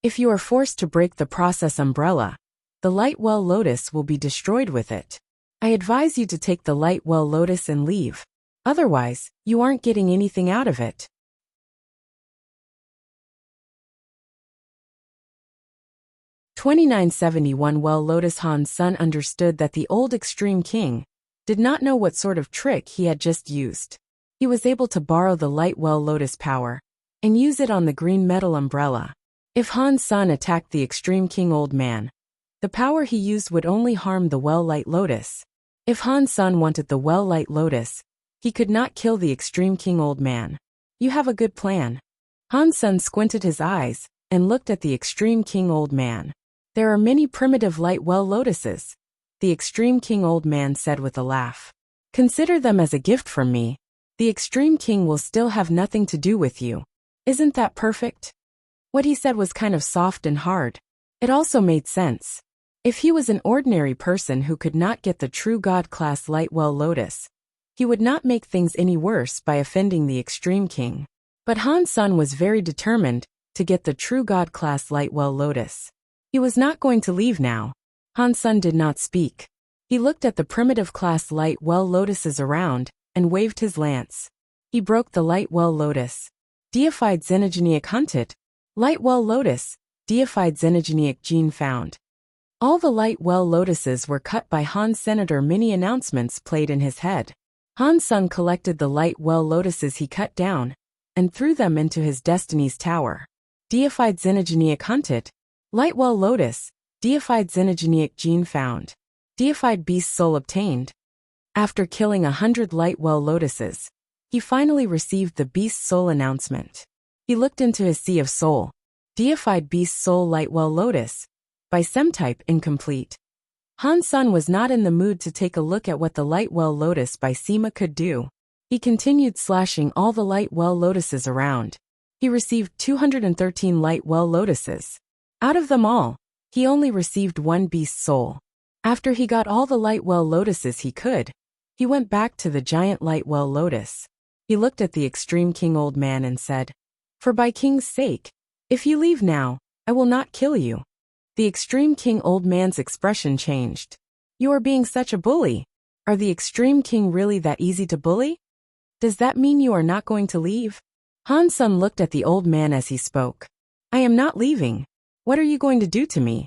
If you are forced to break the process umbrella, the light well lotus will be destroyed with it. I advise you to take the light well lotus and leave. Otherwise, you aren't getting anything out of it." 2971 Well Lotus Han Sen understood that the old extreme king did not know what sort of trick he had just used. He was able to borrow the light well lotus power and use it on the green metal umbrella. If Han Sen attacked the extreme king old man, the power he used would only harm the well light lotus. If Han Sen wanted the well light lotus, he could not kill the extreme king old man. You have a good plan. Han Sen squinted his eyes and looked at the extreme king old man. There are many primitive light well lotuses, the extreme king old man said with a laugh. Consider them as a gift from me. The extreme king will still have nothing to do with you. Isn't that perfect? What he said was kind of soft and hard. It also made sense. If he was an ordinary person who could not get the true God class light well lotus, he would not make things any worse by offending the extreme king. But Han Sen was very determined to get the true God class light well lotus. He was not going to leave now. Han Sen did not speak. He looked at the primitive class light well lotuses around and waved his lance. He broke the light well lotus. Deified xenogeneic hunted. Light well lotus. Deified xenogeneic gene found. All the light well lotuses were cut by Han Senator. Many announcements played in his head. Han Sun collected the light well lotuses he cut down and threw them into his destiny's tower. Deified xenogenic hunted. Light well lotus. Deified xenogenic gene found. Deified beast soul obtained. After killing 100 light well lotuses, he finally received the beast soul announcement. He looked into his sea of soul. Deified beast soul light well lotus. By type incomplete. Han Sun was not in the mood to take a look at what the light well lotus by Sima could do. He continued slashing all the light well lotuses around. He received 213 light well lotuses. Out of them all, he only received one beast soul. After he got all the light well lotuses he could, he went back to the giant light well lotus. He looked at the extreme king old man and said, "For by king's sake, if you leave now, I will not kill you." The extreme king old man's expression changed. "You are being such a bully. Are the extreme king really that easy to bully? Does that mean you are not going to leave?" Han Sun looked at the old man as he spoke. "I am not leaving. What are you going to do to me?"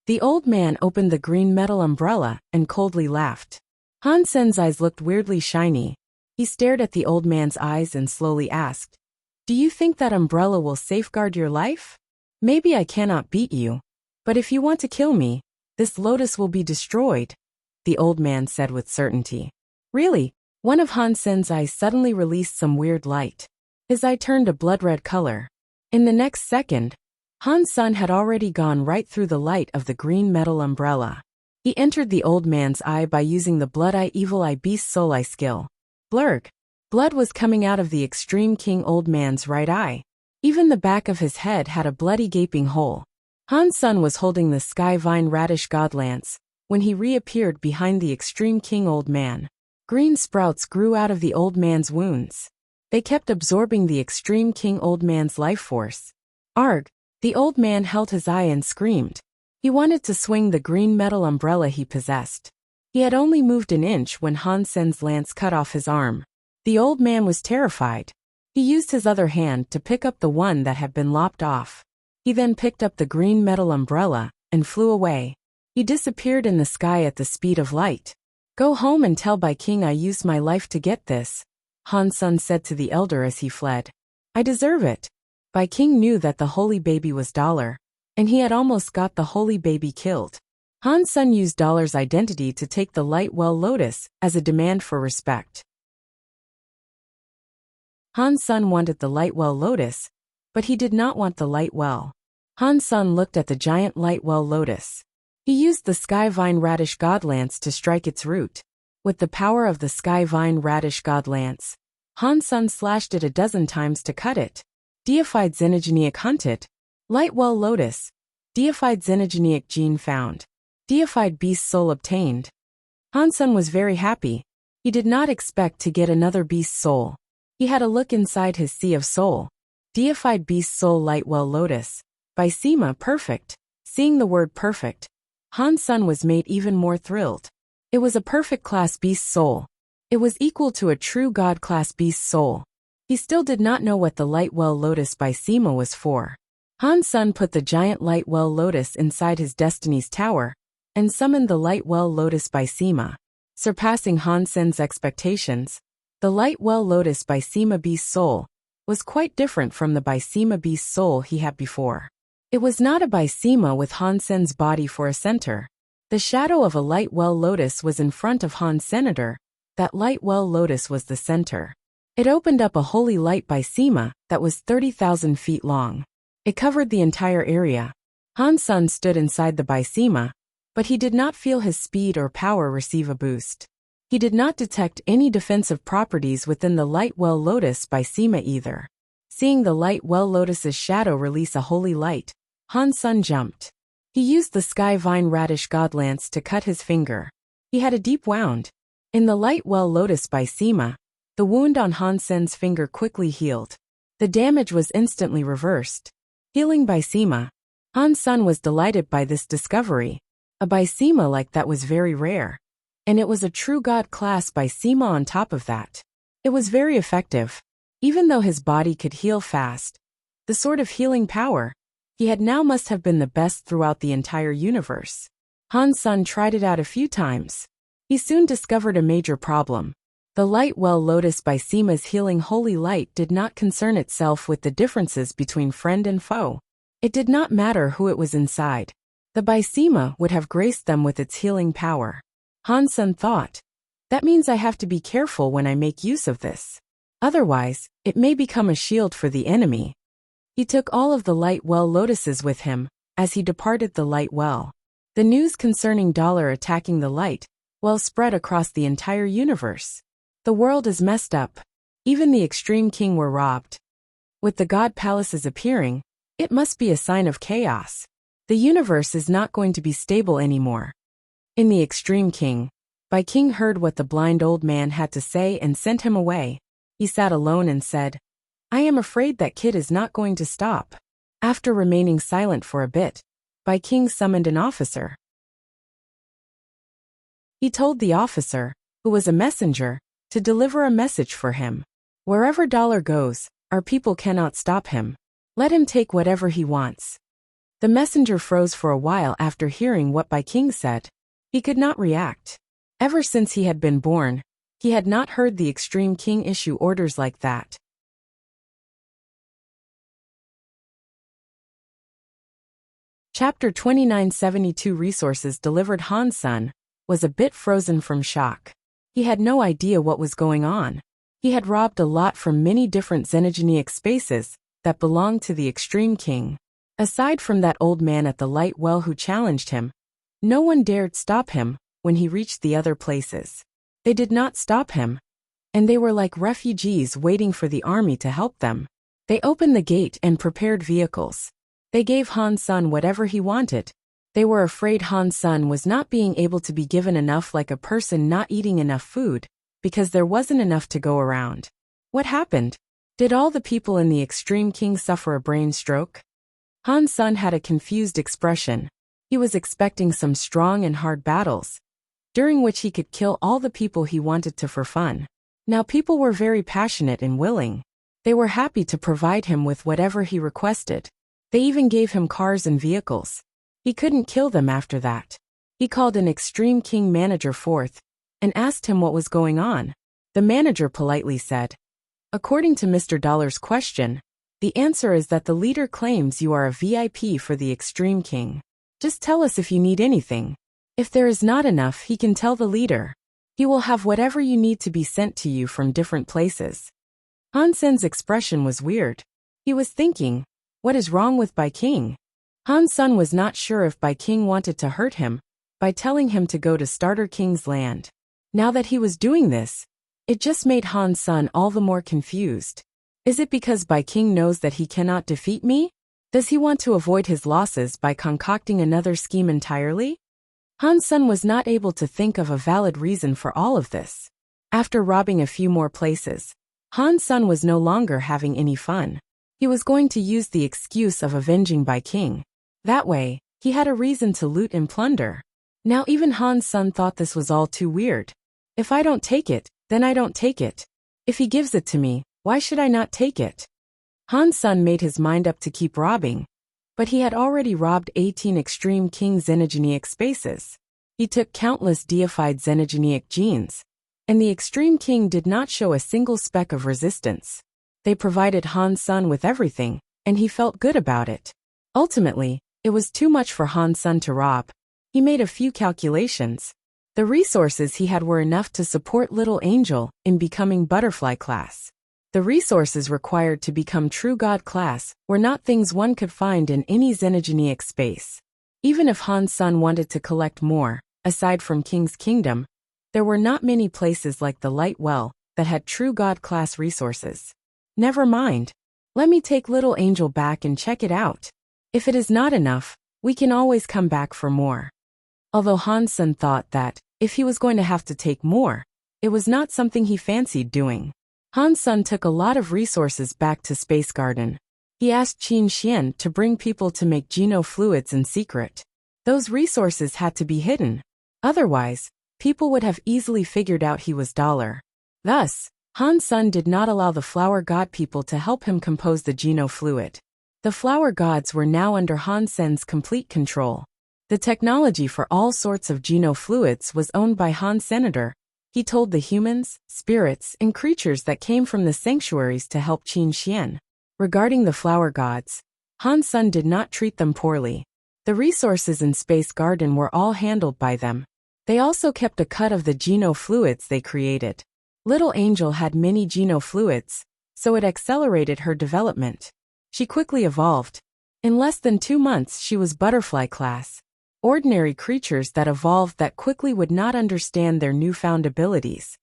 The old man opened the green metal umbrella and coldly laughed. Han Sen's eyes looked weirdly shiny. He stared at the old man's eyes and slowly asked, "Do you think that umbrella will safeguard your life? Maybe I cannot beat you. But if you want to kill me, this lotus will be destroyed," the old man said with certainty. "Really?" One of Han Sen's eyes suddenly released some weird light. His eye turned a blood-red color. In the next second, Han Sun had already gone right through the light of the green metal umbrella. He entered the old man's eye by using the Blood Eye Evil Eye Beast Soul Eye skill. Blurg. Blood was coming out of the extreme king old man's right eye. Even the back of his head had a bloody gaping hole. Han Sun was holding the Sky Vine Radish Godlance when he reappeared behind the extreme king old man. Green sprouts grew out of the old man's wounds. They kept absorbing the extreme king old man's life force. Arg! The old man held his eye and screamed. He wanted to swing the green metal umbrella he possessed. He had only moved an inch when Han Sen's lance cut off his arm. The old man was terrified. He used his other hand to pick up the one that had been lopped off. He then picked up the green metal umbrella and flew away. He disappeared in the sky at the speed of light. "Go home and tell Bai King I used my life to get this," Han Sun said to the elder as he fled. "I deserve it." Bai King knew that the holy baby was Dollar, and he had almost got the holy baby killed. Han Sun used Dollar's identity to take the light well lotus as a demand for respect. Han Sun wanted the light well lotus, but he did not want the light well. Han Sun looked at the giant light well lotus. He used the Sky Vine Radish Godlance to strike its root. With the power of the Sky Vine Radish Godlance, Han Sun slashed it a dozen times to cut it. Deified xenogenic hunted. Light well lotus. Deified xenogenic gene found. Deified beast soul obtained. Han Sun was very happy. He did not expect to get another beast soul. He had a look inside his sea of soul. Deified beast soul light well lotus. By Sima perfect. Seeing the word perfect, Han Sun was made even more thrilled. It was a perfect class beast soul. It was equal to a true god class beast soul. He still did not know what the light well lotus by Sima was for. Han Sun put the giant light well lotus inside his destiny's tower and summoned the light well lotus by Sima. Surpassing Han Sen's expectations, the light well lotus by Sima beast soul was quite different from the by Sima beast soul he had before. It was not a by Sima with Han Sen's body for a center. The shadow of a light well lotus was in front of Han Senator. That light well lotus was the center. It opened up a holy light by Sima that was 30,000 feet long. It covered the entire area. Han Sun stood inside the by Sima, but he did not feel his speed or power receive a boost. He did not detect any defensive properties within the light well lotus by Sima either. Seeing the light well lotus's shadow release a holy light, Han Sun jumped. He used the Sky Vine Radish Godlance to cut his finger. He had a deep wound. In the light well lotus by Sima, the wound on Han Sen's finger quickly healed. The damage was instantly reversed. Healing by Sima. Han Sun was delighted by this discovery. A by Sima like that was very rare. And it was a true god class by Sima on top of that. It was very effective. Even though his body could heal fast, the sort of healing power he had now must have been the best throughout the entire universe. Han Sen tried it out a few times. He soon discovered a major problem. The light well Lotus Bysema's healing holy light did not concern itself with the differences between friend and foe. It did not matter who it was inside. The Bysema would have graced them with its healing power. Han Sen thought, that means I have to be careful when I make use of this. Otherwise, it may become a shield for the enemy. He took all of the light well lotuses with him, as he departed the light well. The news concerning Dollar attacking the light well spread across the entire universe. The world is messed up. Even the extreme king were robbed. With the god palaces appearing, it must be a sign of chaos. The universe is not going to be stable anymore. In the extreme king, King heard what the blind old man had to say and sent him away. He sat alone and said, I am afraid that kid is not going to stop. After remaining silent for a bit, King summoned an officer. He told the officer, who was a messenger, to deliver a message for him. Wherever Dollar goes, our people cannot stop him. Let him take whatever he wants. The messenger froze for a while after hearing what King said. He could not react. Ever since he had been born, he had not heard the extreme king issue orders like that. Chapter 2972 Resources delivered. Han Sen was a bit frozen from shock. He had no idea what was going on. He had robbed a lot from many different xenogenic spaces that belonged to the extreme king. Aside from that old man at the light well who challenged him, no one dared stop him when he reached the other places. They did not stop him, and they were like refugees waiting for the army to help them. They opened the gate and prepared vehicles. They gave Han Sen whatever he wanted. They were afraid Han Sen was not being able to be given enough, like a person not eating enough food, because there wasn't enough to go around. What happened? Did all the people in the extreme king suffer a brain stroke? Han Sen had a confused expression. He was expecting some strong and hard battles, during which he could kill all the people he wanted to for fun. Now people were very passionate and willing. They were happy to provide him with whatever he requested. They even gave him cars and vehicles. He couldn't kill them after that. He called an extreme king manager forth and asked him what was going on. The manager politely said, according to Mr. Dollar's question, the answer is that the leader claims you are a VIP for the extreme king. Just tell us if you need anything. If there is not enough, he can tell the leader. He will have whatever you need to be sent to you from different places. Han Sen's expression was weird. He was thinking, what is wrong with King? Han Sen was not sure if King wanted to hurt him by telling him to go to Starter King's land. Now that he was doing this, it just made Han Sen all the more confused. Is it because King knows that he cannot defeat me? Does he want to avoid his losses by concocting another scheme entirely? Han Sen was not able to think of a valid reason for all of this. After robbing a few more places, Han Sen was no longer having any fun. He was going to use the excuse of avenging King. That way, he had a reason to loot and plunder. Now even Han Sen thought this was all too weird. If I don't take it, then I don't take it. If he gives it to me, why should I not take it? Han Sen made his mind up to keep robbing, but he had already robbed 18 extreme king xenogenic spaces. He took countless deified xenogenic genes, and the extreme king did not show a single speck of resistance. They provided Han Sen with everything, and he felt good about it. Ultimately, it was too much for Han Sen to rob. He made a few calculations. The resources he had were enough to support Little Angel in becoming butterfly class. The resources required to become true god class were not things one could find in any xenogenic space. Even if Han Sen wanted to collect more, aside from King's Kingdom, there were not many places like the Light Well that had true god class resources. Never mind. Let me take Little Angel back and check it out. If it is not enough, we can always come back for more. Although Han Sen thought that, if he was going to have to take more, it was not something he fancied doing. Han Sen took a lot of resources back to Space Garden. He asked Qin Xian to bring people to make genofluids in secret. Those resources had to be hidden. Otherwise, people would have easily figured out he was Dollar. Thus, Han Sen did not allow the flower god people to help him compose the genofluid. The flower gods were now under Han Sen's complete control. The technology for all sorts of genofluids was owned by Han Senator. He told the humans, spirits, and creatures that came from the sanctuaries to help Qin Xian. Regarding the flower gods, Han Sun did not treat them poorly. The resources in Space Garden were all handled by them. They also kept a cut of the genofluids they created. Little Angel had many genofluids, so it accelerated her development. She quickly evolved. In less than 2 months she was butterfly class. Ordinary creatures that evolved that quickly would not understand their newfound abilities.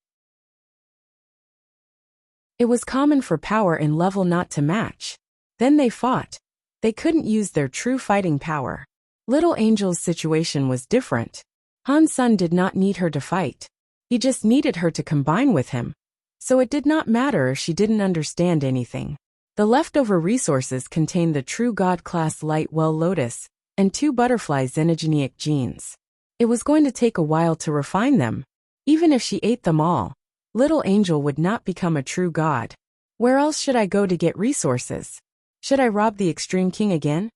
It was common for power and level not to match. Then they fought. They couldn't use their true fighting power. Little Angel's situation was different. Han Sun did not need her to fight. He just needed her to combine with him. So it did not matter if she didn't understand anything. The leftover resources contained the true God-class Light Well Lotus and 2 butterfly xenogenic genes. It was going to take a while to refine them. Even if she ate them all, Little Angel would not become a true god. Where else should I go to get resources? Should I rob the Extreme King again?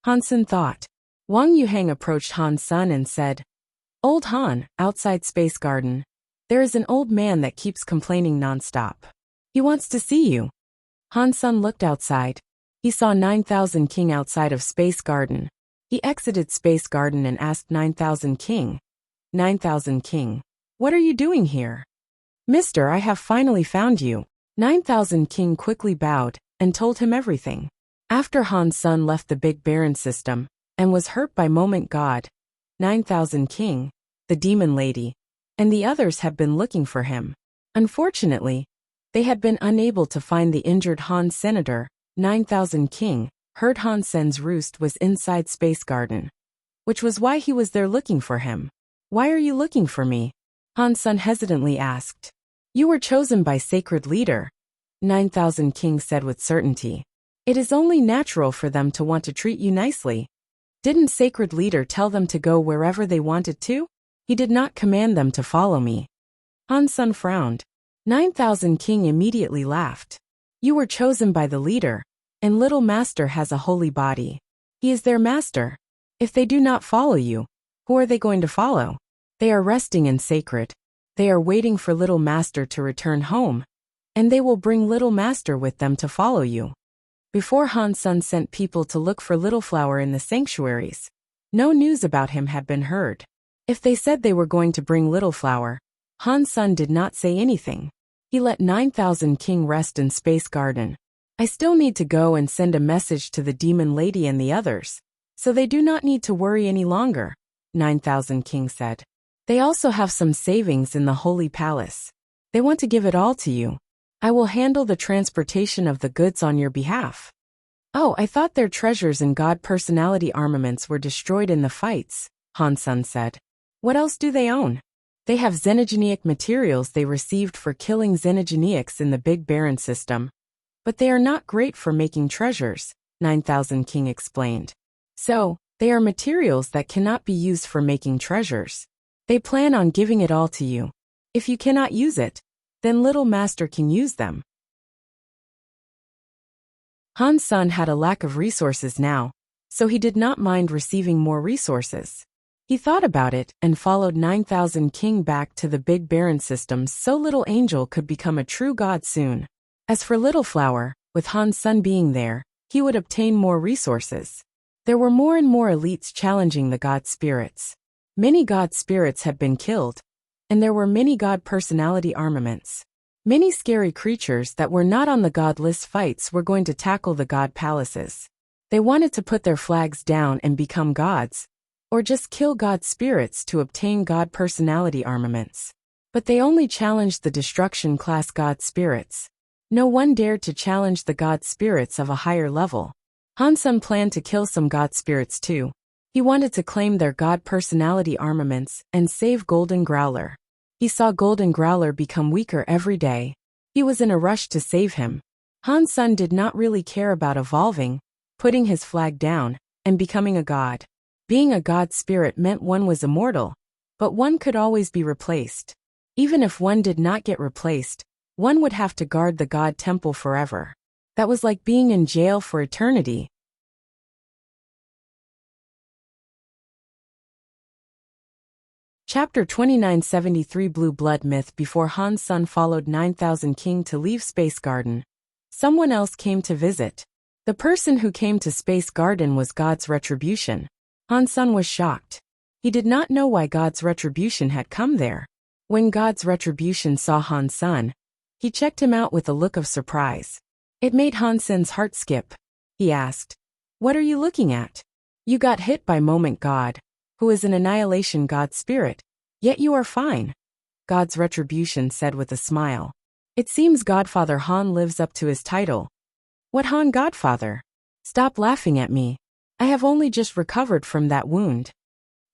Han Sun thought. Wang Yuhang approached Han Sun and said, Old Han, outside Space Garden. There is an old man that keeps complaining nonstop. He wants to see you. Han Sun looked outside. He saw 9000 King outside of Space Garden. He exited Space Garden and asked 9000 King. 9000 King. What are you doing here? Mister, I have finally found you. 9000 King quickly bowed and told him everything. After Han Sun left the Big Baron system and was hurt by Moment God, 9000 King, the Demon Lady, and the others have been looking for him. Unfortunately, they had been unable to find the injured Han Senator. 9000 King heard Han Sen's roost was inside Space Garden, which was why he was there looking for him. Why are you looking for me? Han Sun hesitantly asked. You were chosen by Sacred Leader, 9000 King said with certainty. It is only natural for them to want to treat you nicely. Didn't Sacred Leader tell them to go wherever they wanted to? He did not command them to follow me. Han Sun frowned. 9000 King immediately laughed. You were chosen by the leader, and Little Master has a holy body. He is their master. If they do not follow you, who are they going to follow? They are resting in sacred. They are waiting for Little Master to return home, and they will bring Little Master with them to follow you. Before Han Sun sent people to look for Little Flower in the sanctuaries, no news about him had been heard. If they said they were going to bring Little Flower, Han Sun did not say anything. He let 9000 King rest in Space Garden. I still need to go and send a message to the Demon Lady and the others, so they do not need to worry any longer, 9000 King said. They also have some savings in the Holy Palace. They want to give it all to you. I will handle the transportation of the goods on your behalf. Oh, I thought their treasures and God personality armaments were destroyed in the fights, Han Sun said. What else do they own? They have xenogenic materials they received for killing xenogenics in the Big Baron system. But they are not great for making treasures, 9000 King explained. So, they are materials that cannot be used for making treasures. They plan on giving it all to you. If you cannot use it, then Little Master can use them. Han Sun had a lack of resources now, so he did not mind receiving more resources. He thought about it and followed 9000 King back to the Big Baron system so Little Angel could become a true god soon. As for Little Flower, with Han Sun being there, he would obtain more resources. There were more and more elites challenging the god spirits. Many god spirits had been killed, and there were many god personality armaments. Many scary creatures that were not on the god list fights were going to tackle the god palaces. They wanted to put their flags down and become gods, or just kill god spirits to obtain god personality armaments. But they only challenged the destruction class god spirits. No one dared to challenge the god spirits of a higher level. Han Sun planned to kill some god spirits too. He wanted to claim their god personality armaments and save Golden Growler. He saw Golden Growler become weaker every day. He was in a rush to save him. Han Sun did not really care about evolving, putting his flag down, and becoming a god. Being a god spirit meant one was immortal, but one could always be replaced. Even if one did not get replaced, one would have to guard the god temple forever. That was like being in jail for eternity. Chapter 2973 Blue Blood Myth. Before Han's son followed 9,000 King to leave Space Garden, someone else came to visit. The person who came to Space Garden was God's retribution. Han's son was shocked. He did not know why God's retribution had come there. When God's retribution saw Han's son, he checked him out with a look of surprise. It made Han's son's heart skip. He asked, "What are you looking at? You got hit by Moment God, who is an annihilation god spirit, yet you are fine," God's retribution said with a smile. "It seems Godfather Han lives up to his title." "What Han Godfather? Stop laughing at me. I have only just recovered from that wound."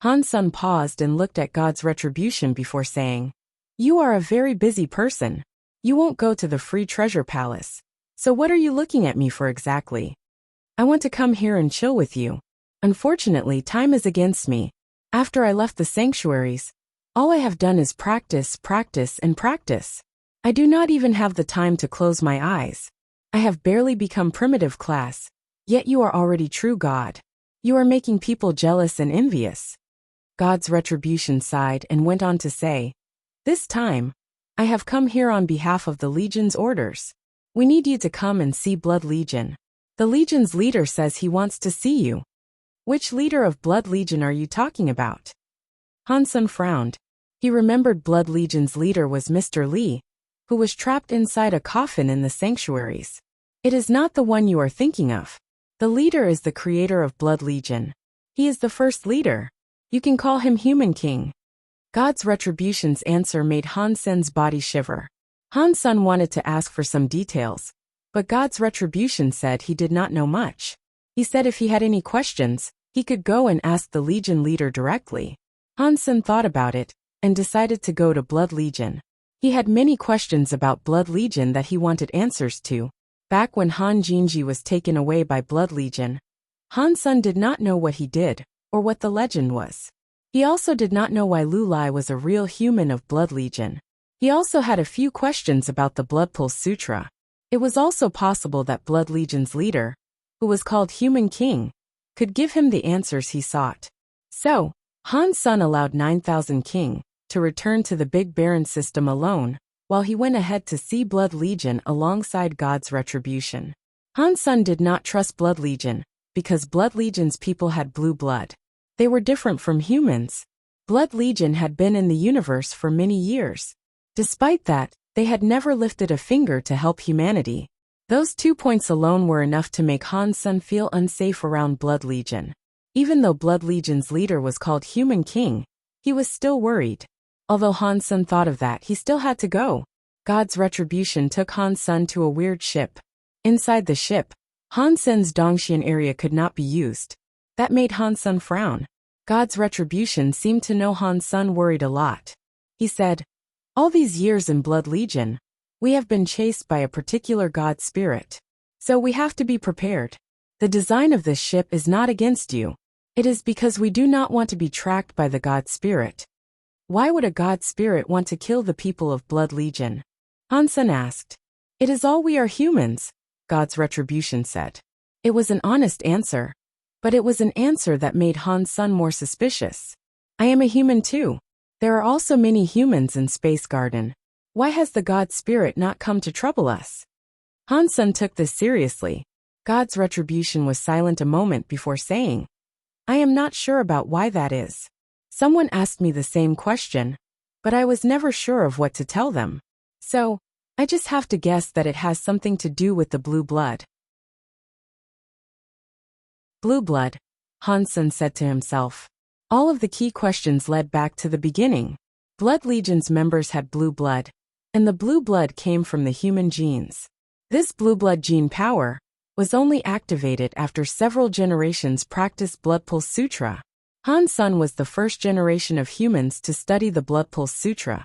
Han's son paused and looked at God's retribution before saying, "You are a very busy person. You won't go to the free treasure palace. So what are you looking at me for exactly?" "I want to come here and chill with you. Unfortunately, time is against me. After I left the sanctuaries, all I have done is practice, and practice. I do not even have the time to close my eyes. I have barely become primitive class, yet you are already true God. You are making people jealous and envious." God's retribution sighed and went on to say, "This time, I have come here on behalf of the Legion's orders. We need you to come and see Blood Legion. The Legion's leader says he wants to see you." "Which leader of Blood Legion are you talking about?" Han's son frowned. He remembered Blood Legion's leader was Mr. Lee, who was trapped inside a coffin in the sanctuaries. "It is not the one you are thinking of. The leader is the creator of Blood Legion. He is the first leader. You can call him Human King." God's retribution's answer made Han's son's body shiver. Han's son wanted to ask for some details, but God's retribution said he did not know much. He said if he had any questions, he could go and ask the Legion leader directly. Han's son thought about it and decided to go to Blood Legion. He had many questions about Blood Legion that he wanted answers to. Back when Han Jinji was taken away by Blood Legion, Han's son did not know what he did or what the legend was. He also did not know why Lu Lai was a real human of Blood Legion. He also had a few questions about the Blood Pulse Sutra. It was also possible that Blood Legion's leader, who was called Human King, could give him the answers he sought. So, Han's son allowed 9,000 King to return to the Big Baron system alone, while he went ahead to see Blood Legion alongside God's retribution. Han's son did not trust Blood Legion, because Blood Legion's people had blue blood. They were different from humans. Blood Legion had been in the universe for many years. Despite that, they had never lifted a finger to help humanity. Those 2 points alone were enough to make Han's son feel unsafe around Blood Legion. Even though Blood Legion's leader was called Human King, he was still worried. Although Han's son thought of that, he still had to go. God's retribution took Han's son to a weird ship. Inside the ship, Han's son's Dongxian area could not be used. That made Han's son frown. God's retribution seemed to know Han's son worried a lot. He said, "All these years in Blood Legion, we have been chased by a particular god spirit. So we have to be prepared. The design of this ship is not against you. It is because we do not want to be tracked by the god spirit." "Why would a god spirit want to kill the people of Blood Legion?" Han's son asked. "It is all we are humans," God's retribution said. It was an honest answer, but it was an answer that made Han's son more suspicious. "I am a human too. There are also many humans in Space Garden. Why has the god spirit not come to trouble us?" Han's son took this seriously. God's retribution was silent a moment before saying, "I am not sure about why that is. Someone asked me the same question, but I was never sure of what to tell them. So, I just have to guess that it has something to do with the blue blood." Blue blood, Han's son said to himself. All of the key questions led back to the beginning. Blood Legion's members had blue blood, and the blue blood came from the human genes. This blue blood gene power was only activated after several generations practiced Blood Pulse Sutra. Han's son was the first generation of humans to study the Blood Pulse Sutra,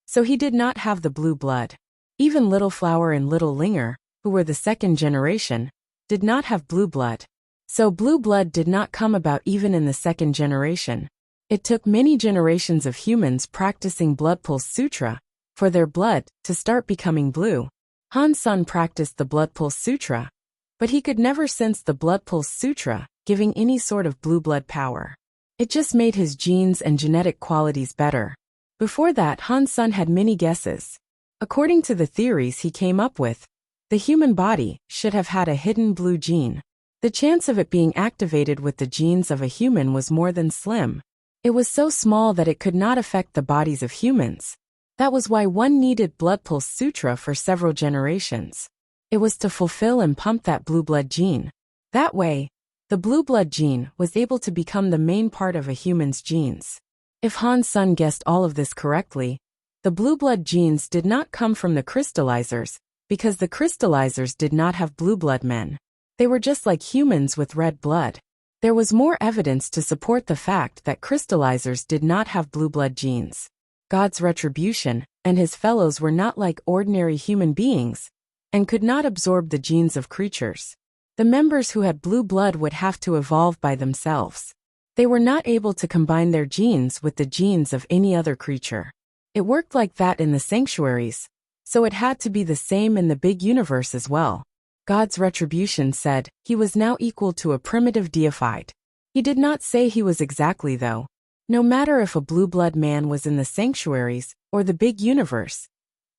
so he did not have the blue blood. Even Little Flower and Little Linger, who were the second generation, did not have blue blood. So blue blood did not come about even in the second generation. It took many generations of humans practicing Blood Pulse Sutra for their blood to start becoming blue. Han's son practiced the Blood Pulse Sutra, but he could never sense the Blood Pulse Sutra giving any sort of blue blood power. It just made his genes and genetic qualities better. Before that, Han's son had many guesses. According to the theories he came up with, the human body should have had a hidden blue gene. The chance of it being activated with the genes of a human was more than slim. It was so small that it could not affect the bodies of humans. That was why one needed blood pulse sutra for several generations. It was to fulfill and pump that blue blood gene. That way, the blue blood gene was able to become the main part of a human's genes. If Han's son guessed all of this correctly, the blue blood genes did not come from the crystallizers, because the crystallizers did not have blue blood men. They were just like humans with red blood. There was more evidence to support the fact that crystallizers did not have blue blood genes. God's retribution and his fellows were not like ordinary human beings, and could not absorb the genes of creatures. The members who had blue blood would have to evolve by themselves. They were not able to combine their genes with the genes of any other creature. It worked like that in the sanctuaries, so it had to be the same in the big universe as well. God's retribution said he was now equal to a primitive deified. He did not say he was exactly though. No matter if a blue blood man was in the sanctuaries or the big universe,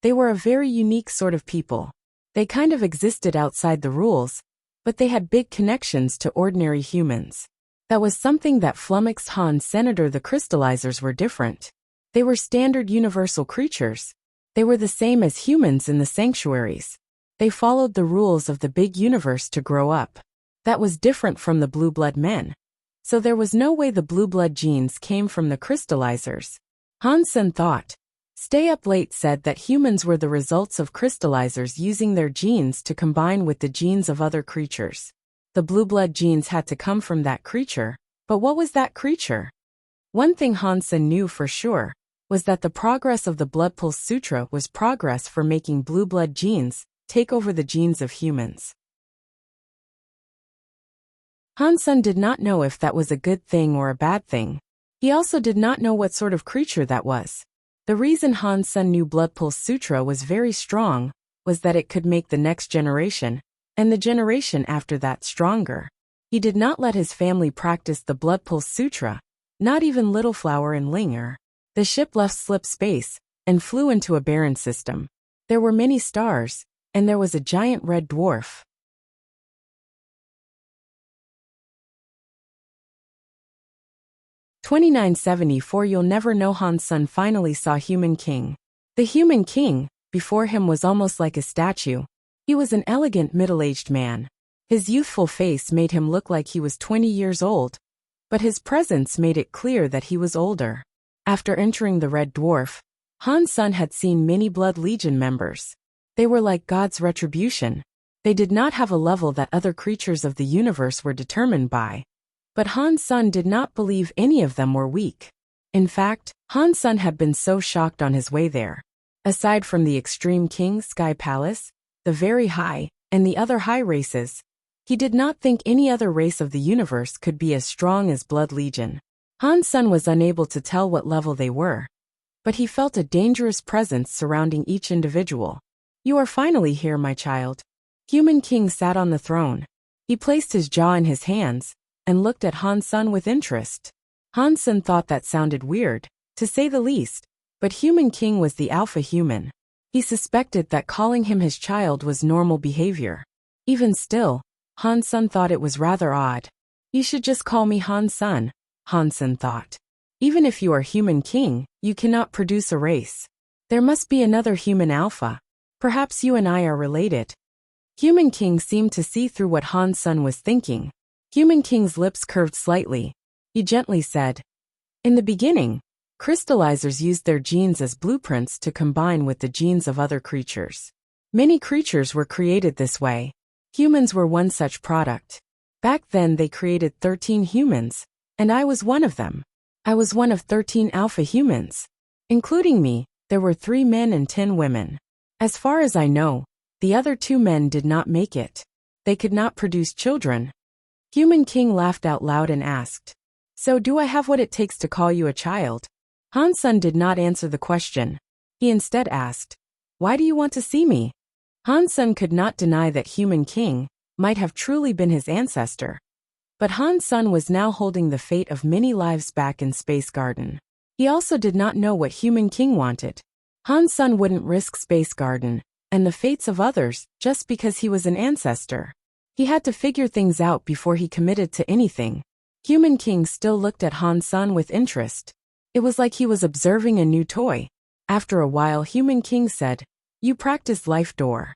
they were a very unique sort of people. They kind of existed outside the rules, but they had big connections to ordinary humans. That was something that flummoxed Han's senator. The crystallizers were different. They were standard universal creatures. They were the same as humans in the sanctuaries. They followed the rules of the big universe to grow up. That was different from the blue blood men. So there was no way the blue blood genes came from the crystallizers. Han's son thought. Stay Up Late said that humans were the results of crystallizers using their genes to combine with the genes of other creatures. The blue blood genes had to come from that creature, but what was that creature? One thing Han's son knew for sure was that the progress of the Blood Pulse Sutra was progress for making blue blood genes take over the genes of humans. Han's son did not know if that was a good thing or a bad thing. He also did not know what sort of creature that was. The reason Han's son knew Blood Pulse Sutra was very strong was that it could make the next generation, and the generation after that, stronger. He did not let his family practice the Blood Pulse Sutra, not even Little Flower and Linger. The ship left slip space and flew into a barren system. There were many stars, and there was a giant red dwarf. (2974) You'll never know. Han's son finally saw Human King. The Human King, before him, was almost like a statue. He was an elegant middle-aged man. His youthful face made him look like he was 20 years old, but his presence made it clear that he was older. After entering the Red Dwarf, Han's son had seen many Blood Legion members. They were like God's retribution. They did not have a level that other creatures of the universe were determined by. But Han's son did not believe any of them were weak. In fact, Han's son had been so shocked on his way there. Aside from the Extreme King Sky Palace, the Very High, and the other high races, he did not think any other race of the universe could be as strong as Blood Legion. Han's son was unable to tell what level they were, but he felt a dangerous presence surrounding each individual. You are finally here, my child. Human King sat on the throne. He placed his jaw in his hands and looked at Han's son with interest. Han's son thought that sounded weird, to say the least, but Human King was the alpha human. He suspected that calling him his child was normal behavior. Even still, Han's son thought it was rather odd. You should just call me Han's son, Han's son thought. Even if you are Human King, you cannot produce a race. There must be another human alpha. Perhaps you and I are related. Human King seemed to see through what Han's son was thinking. Human King's lips curved slightly. He gently said, in the beginning, crystallizers used their genes as blueprints to combine with the genes of other creatures. Many creatures were created this way. Humans were one such product. Back then they created 13 humans, and I was one of them. I was one of 13 alpha humans. Including me, there were 3 men and 10 women. As far as I know, the other 2 men did not make it. They could not produce children. Human King laughed out loud and asked, so do I have what it takes to call you a child? Han's son did not answer the question. He instead asked, why do you want to see me? Han's son could not deny that Human King might have truly been his ancestor. But Han Sun was now holding the fate of many lives back in Space Garden. He also did not know what Human King wanted. Han Sun wouldn't risk Space Garden and the fates of others just because he was an ancestor. He had to figure things out before he committed to anything. Human King still looked at Han Sun with interest. It was like he was observing a new toy. After a while, Human King said, "You practice Life Door."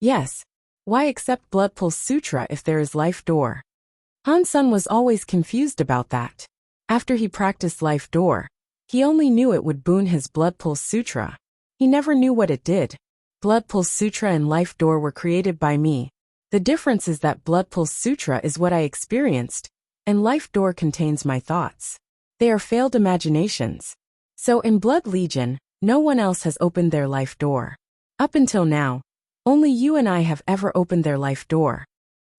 "Yes. Why accept Blood Pulse Sutra if there is Life Door?" Han Sun was always confused about that. After he practiced Life Door, he only knew it would boon his Blood Pulse Sutra. He never knew what it did. Blood Pulse Sutra and Life Door were created by me. The difference is that Blood Pulse Sutra is what I experienced, and Life Door contains my thoughts. They are failed imaginations. So in Blood Legion, no one else has opened their Life Door. Up until now, only you and I have ever opened their Life Door.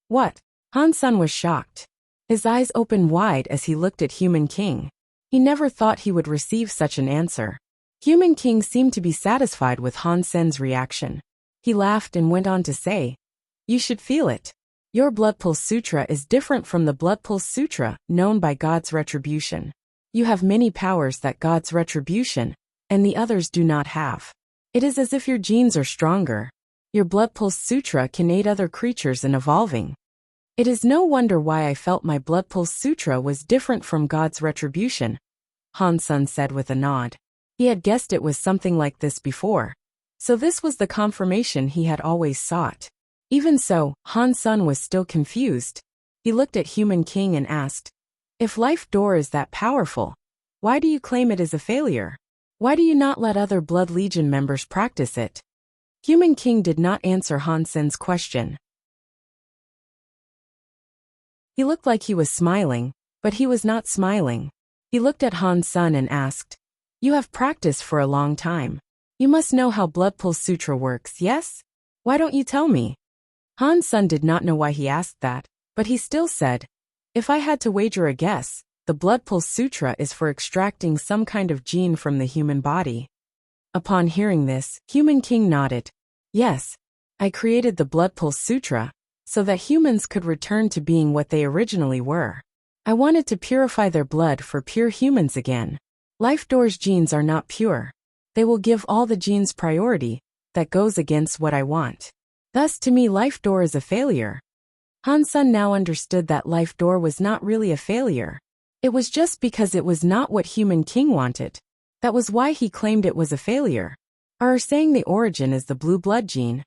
What? Han Sun was shocked. His eyes opened wide as he looked at Human King. He never thought he would receive such an answer. Human King seemed to be satisfied with Han Sen's reaction. He laughed and went on to say, "You should feel it. Your Blood Pulse Sutra is different from the Blood Pulse Sutra known by God's Retribution. You have many powers that God's Retribution and the others do not have. It is as if your genes are stronger. Your Blood Pulse Sutra can aid other creatures in evolving. It is no wonder why I felt my Blood Pulse Sutra was different from God's Retribution," Han Sun said with a nod. He had guessed it was something like this before. So this was the confirmation he had always sought. Even so, Han Sun was still confused. He looked at Human King and asked, "If Life Door is that powerful, why do you claim it is a failure? Why do you not let other Blood Legion members practice it?" Human King did not answer Han Sun's question. He looked like he was smiling, but he was not smiling. He looked at Han Sun and asked, "You have practiced for a long time. You must know how Blood Pulse Sutra works, yes? Why don't you tell me?" Han Sun did not know why he asked that, but he still said, "If I had to wager a guess, the Blood Pulse Sutra is for extracting some kind of gene from the human body." Upon hearing this, Human King nodded. "Yes, I created the Blood Pulse Sutra so that humans could return to being what they originally were. I wanted to purify their blood for pure humans again. Life Door's genes are not pure. They will give all the genes priority. That goes against what I want. Thus to me Life Door is a failure." Han Sun now understood that Life Door was not really a failure. It was just because it was not what Human King wanted. That was why he claimed it was a failure. Are saying the origin is the blue blood gene?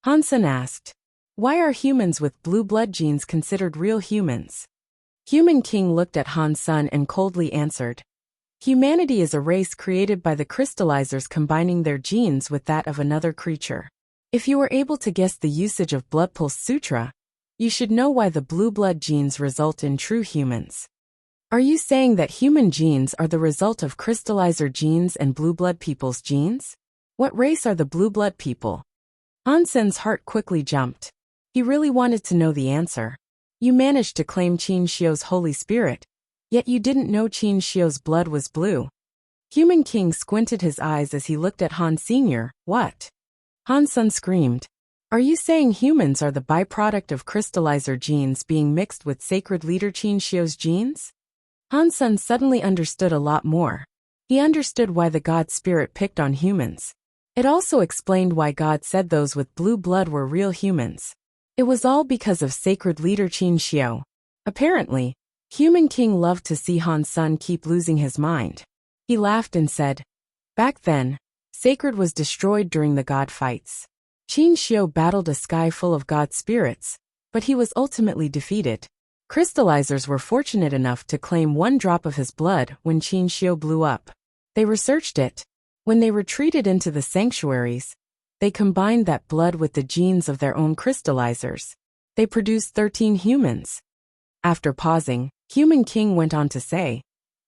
Han Sun asked. Why are humans with blue blood genes considered real humans? Human King looked at Han Sun and coldly answered. Humanity is a race created by the crystallizers combining their genes with that of another creature. If you were able to guess the usage of Blood Pulse Sutra, you should know why the blue blood genes result in true humans. Are you saying that human genes are the result of crystallizer genes and blue blood people's genes? What race are the blue blood people? Han Sun's heart quickly jumped. He really wanted to know the answer. You managed to claim Qin Xiu's Holy Spirit, yet you didn't know Qin Xiu's blood was blue. Human King squinted his eyes as he looked at Han Sr. What? Han Sun screamed. Are you saying humans are the byproduct of crystallizer genes being mixed with sacred leader Qin Xiu's genes? Han Sun suddenly understood a lot more. He understood why the God Spirit picked on humans. It also explained why God said those with blue blood were real humans. It was all because of sacred leader Qin Xiu. Apparently, Human King loved to see Han Sun keep losing his mind. He laughed and said, back then, sacred was destroyed during the God fights. Qin Xiu battled a sky full of God spirits, but he was ultimately defeated. Crystallizers were fortunate enough to claim one drop of his blood when Qin Xiu blew up. They researched it. When they retreated into the sanctuaries, they combined that blood with the genes of their own crystallizers. They produced 13 humans. After pausing, Human King went on to say,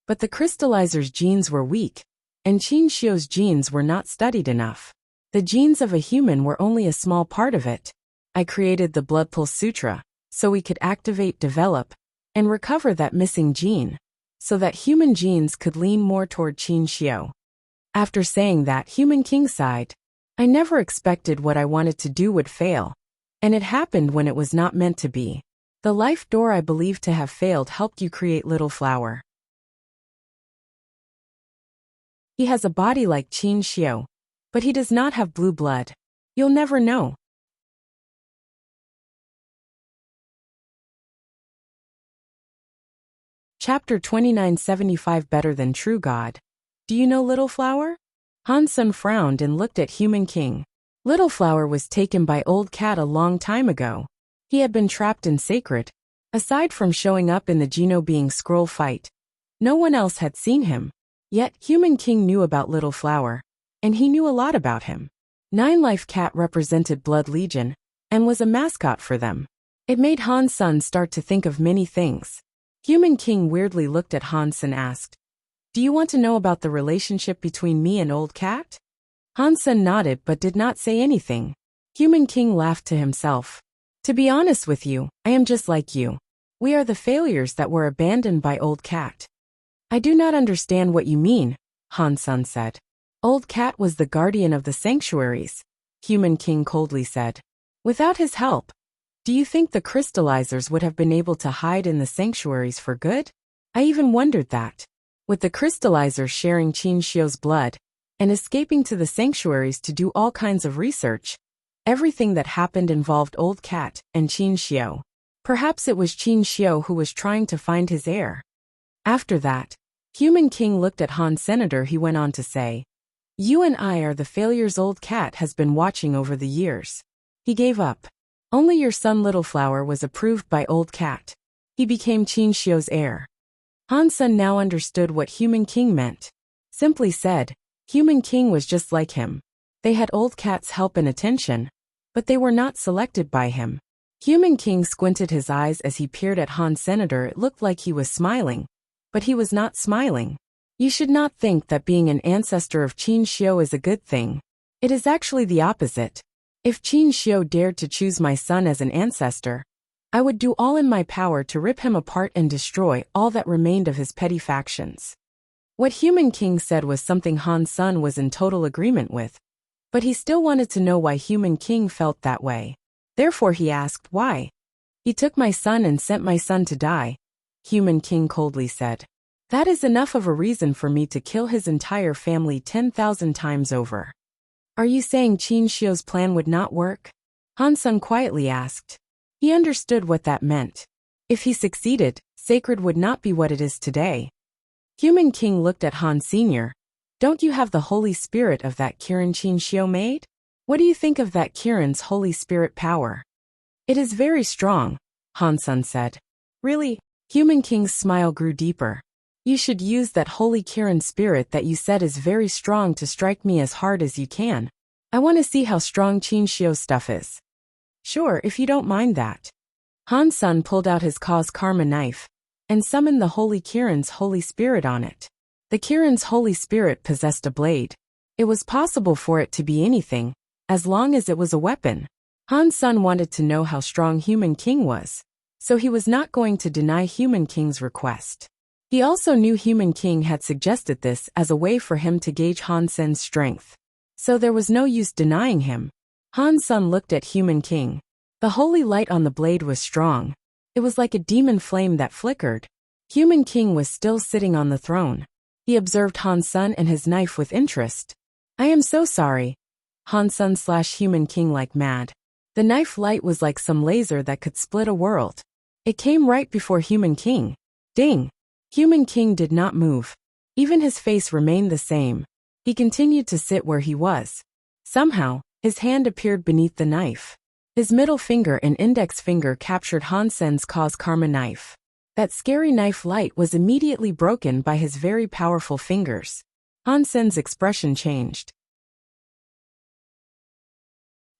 but the crystallizers' genes were weak, and Qin Xiu's genes were not studied enough. The genes of a human were only a small part of it. I created the Blood Pulse Sutra, so we could activate, develop, and recover that missing gene, so that human genes could lean more toward Qin Xiu. After saying that, Human King sighed. I never expected what I wanted to do would fail, and it happened when it was not meant to be. The life door I believed to have failed helped you create Little Flower. He has a body like Qin Xiu, but he does not have blue blood. You'll never know. Chapter 2975 Better Than True God. Do you know Little Flower? Han Sen frowned and looked at Human King. Little Flower was taken by Old Cat a long time ago. He had been trapped in sacred. Aside from showing up in the Geno Being Scroll fight, no one else had seen him. Yet, Human King knew about Little Flower, and he knew a lot about him. Nine Life Cat represented Blood Legion, and was a mascot for them. It made Han Sen start to think of many things. Human King weirdly looked at Hans and asked, "Do you want to know about the relationship between me and Old Cat?" Hansen nodded but did not say anything. Human King laughed to himself. "To be honest with you, I am just like you. We are the failures that were abandoned by Old Cat." "I do not understand what you mean," Hansen said. "Old Cat was the guardian of the sanctuaries," Human King coldly said. "Without his help, do you think the crystallizers would have been able to hide in the sanctuaries for good? I even wondered that. With the crystallizers sharing Qin Xiu's blood, and escaping to the sanctuaries to do all kinds of research, everything that happened involved Old Cat and Qin Xiu. Perhaps it was Qin Xiu who was trying to find his heir." After that, Human King looked at Han Senator. He went on to say, "You and I are the failures Old Cat has been watching over the years. He gave up. Only your son Little Flower was approved by Old Cat. He became Qin Xiu's heir." Han Sen now understood what Human King meant. Simply said, Human King was just like him. They had Old Cat's help and attention, but they were not selected by him. Human King squinted his eyes as he peered at Han Senator. It looked like he was smiling, but he was not smiling. You should not think that being an ancestor of Qin Xiu is a good thing. It is actually the opposite. If Qin Xiu dared to choose my son as an ancestor, I would do all in my power to rip him apart and destroy all that remained of his petty factions. What Human King said was something Han Sen was in total agreement with, but he still wanted to know why Human King felt that way. Therefore he asked, "Why?" "He took my son and sent my son to die," Human King coldly said. "That is enough of a reason for me to kill his entire family 10,000 times over." "Are you saying Qin Xiu's plan would not work?" Han Sen quietly asked. He understood what that meant. If he succeeded, Sacred would not be what it is today. Human King looked at Han Sr. "Don't you have the Holy Spirit of that Kirin Qin Xiu made? What do you think of that Kirin's Holy Spirit power?" "It is very strong," Han Sen said. "Really?" Human King's smile grew deeper. "You should use that Holy Kirin spirit that you said is very strong to strike me as hard as you can. I want to see how strong Qin Xiu's stuff is." "Sure, if you don't mind that." Han Sen pulled out his cause karma knife and summoned the Holy Kirin's Holy Spirit on it. The Kirin's Holy Spirit possessed a blade. It was possible for it to be anything, as long as it was a weapon. Han Sen wanted to know how strong Human King was, so he was not going to deny Human King's request. He also knew Human King had suggested this as a way for him to gauge Han Sen's strength, so there was no use denying him. Han Sen looked at Human King. The holy light on the blade was strong. It was like a demon flame that flickered. Human King was still sitting on the throne. He observed Han Sen and his knife with interest. "I am so sorry." Han Sen slashed Human King like mad. The knife light was like some laser that could split a world. It came right before Human King. Ding! Human King did not move. Even his face remained the same. He continued to sit where he was. Somehow, his hand appeared beneath the knife. His middle finger and index finger captured Han Sen's cause karma knife. That scary knife light was immediately broken by his very powerful fingers. Han Sen's expression changed.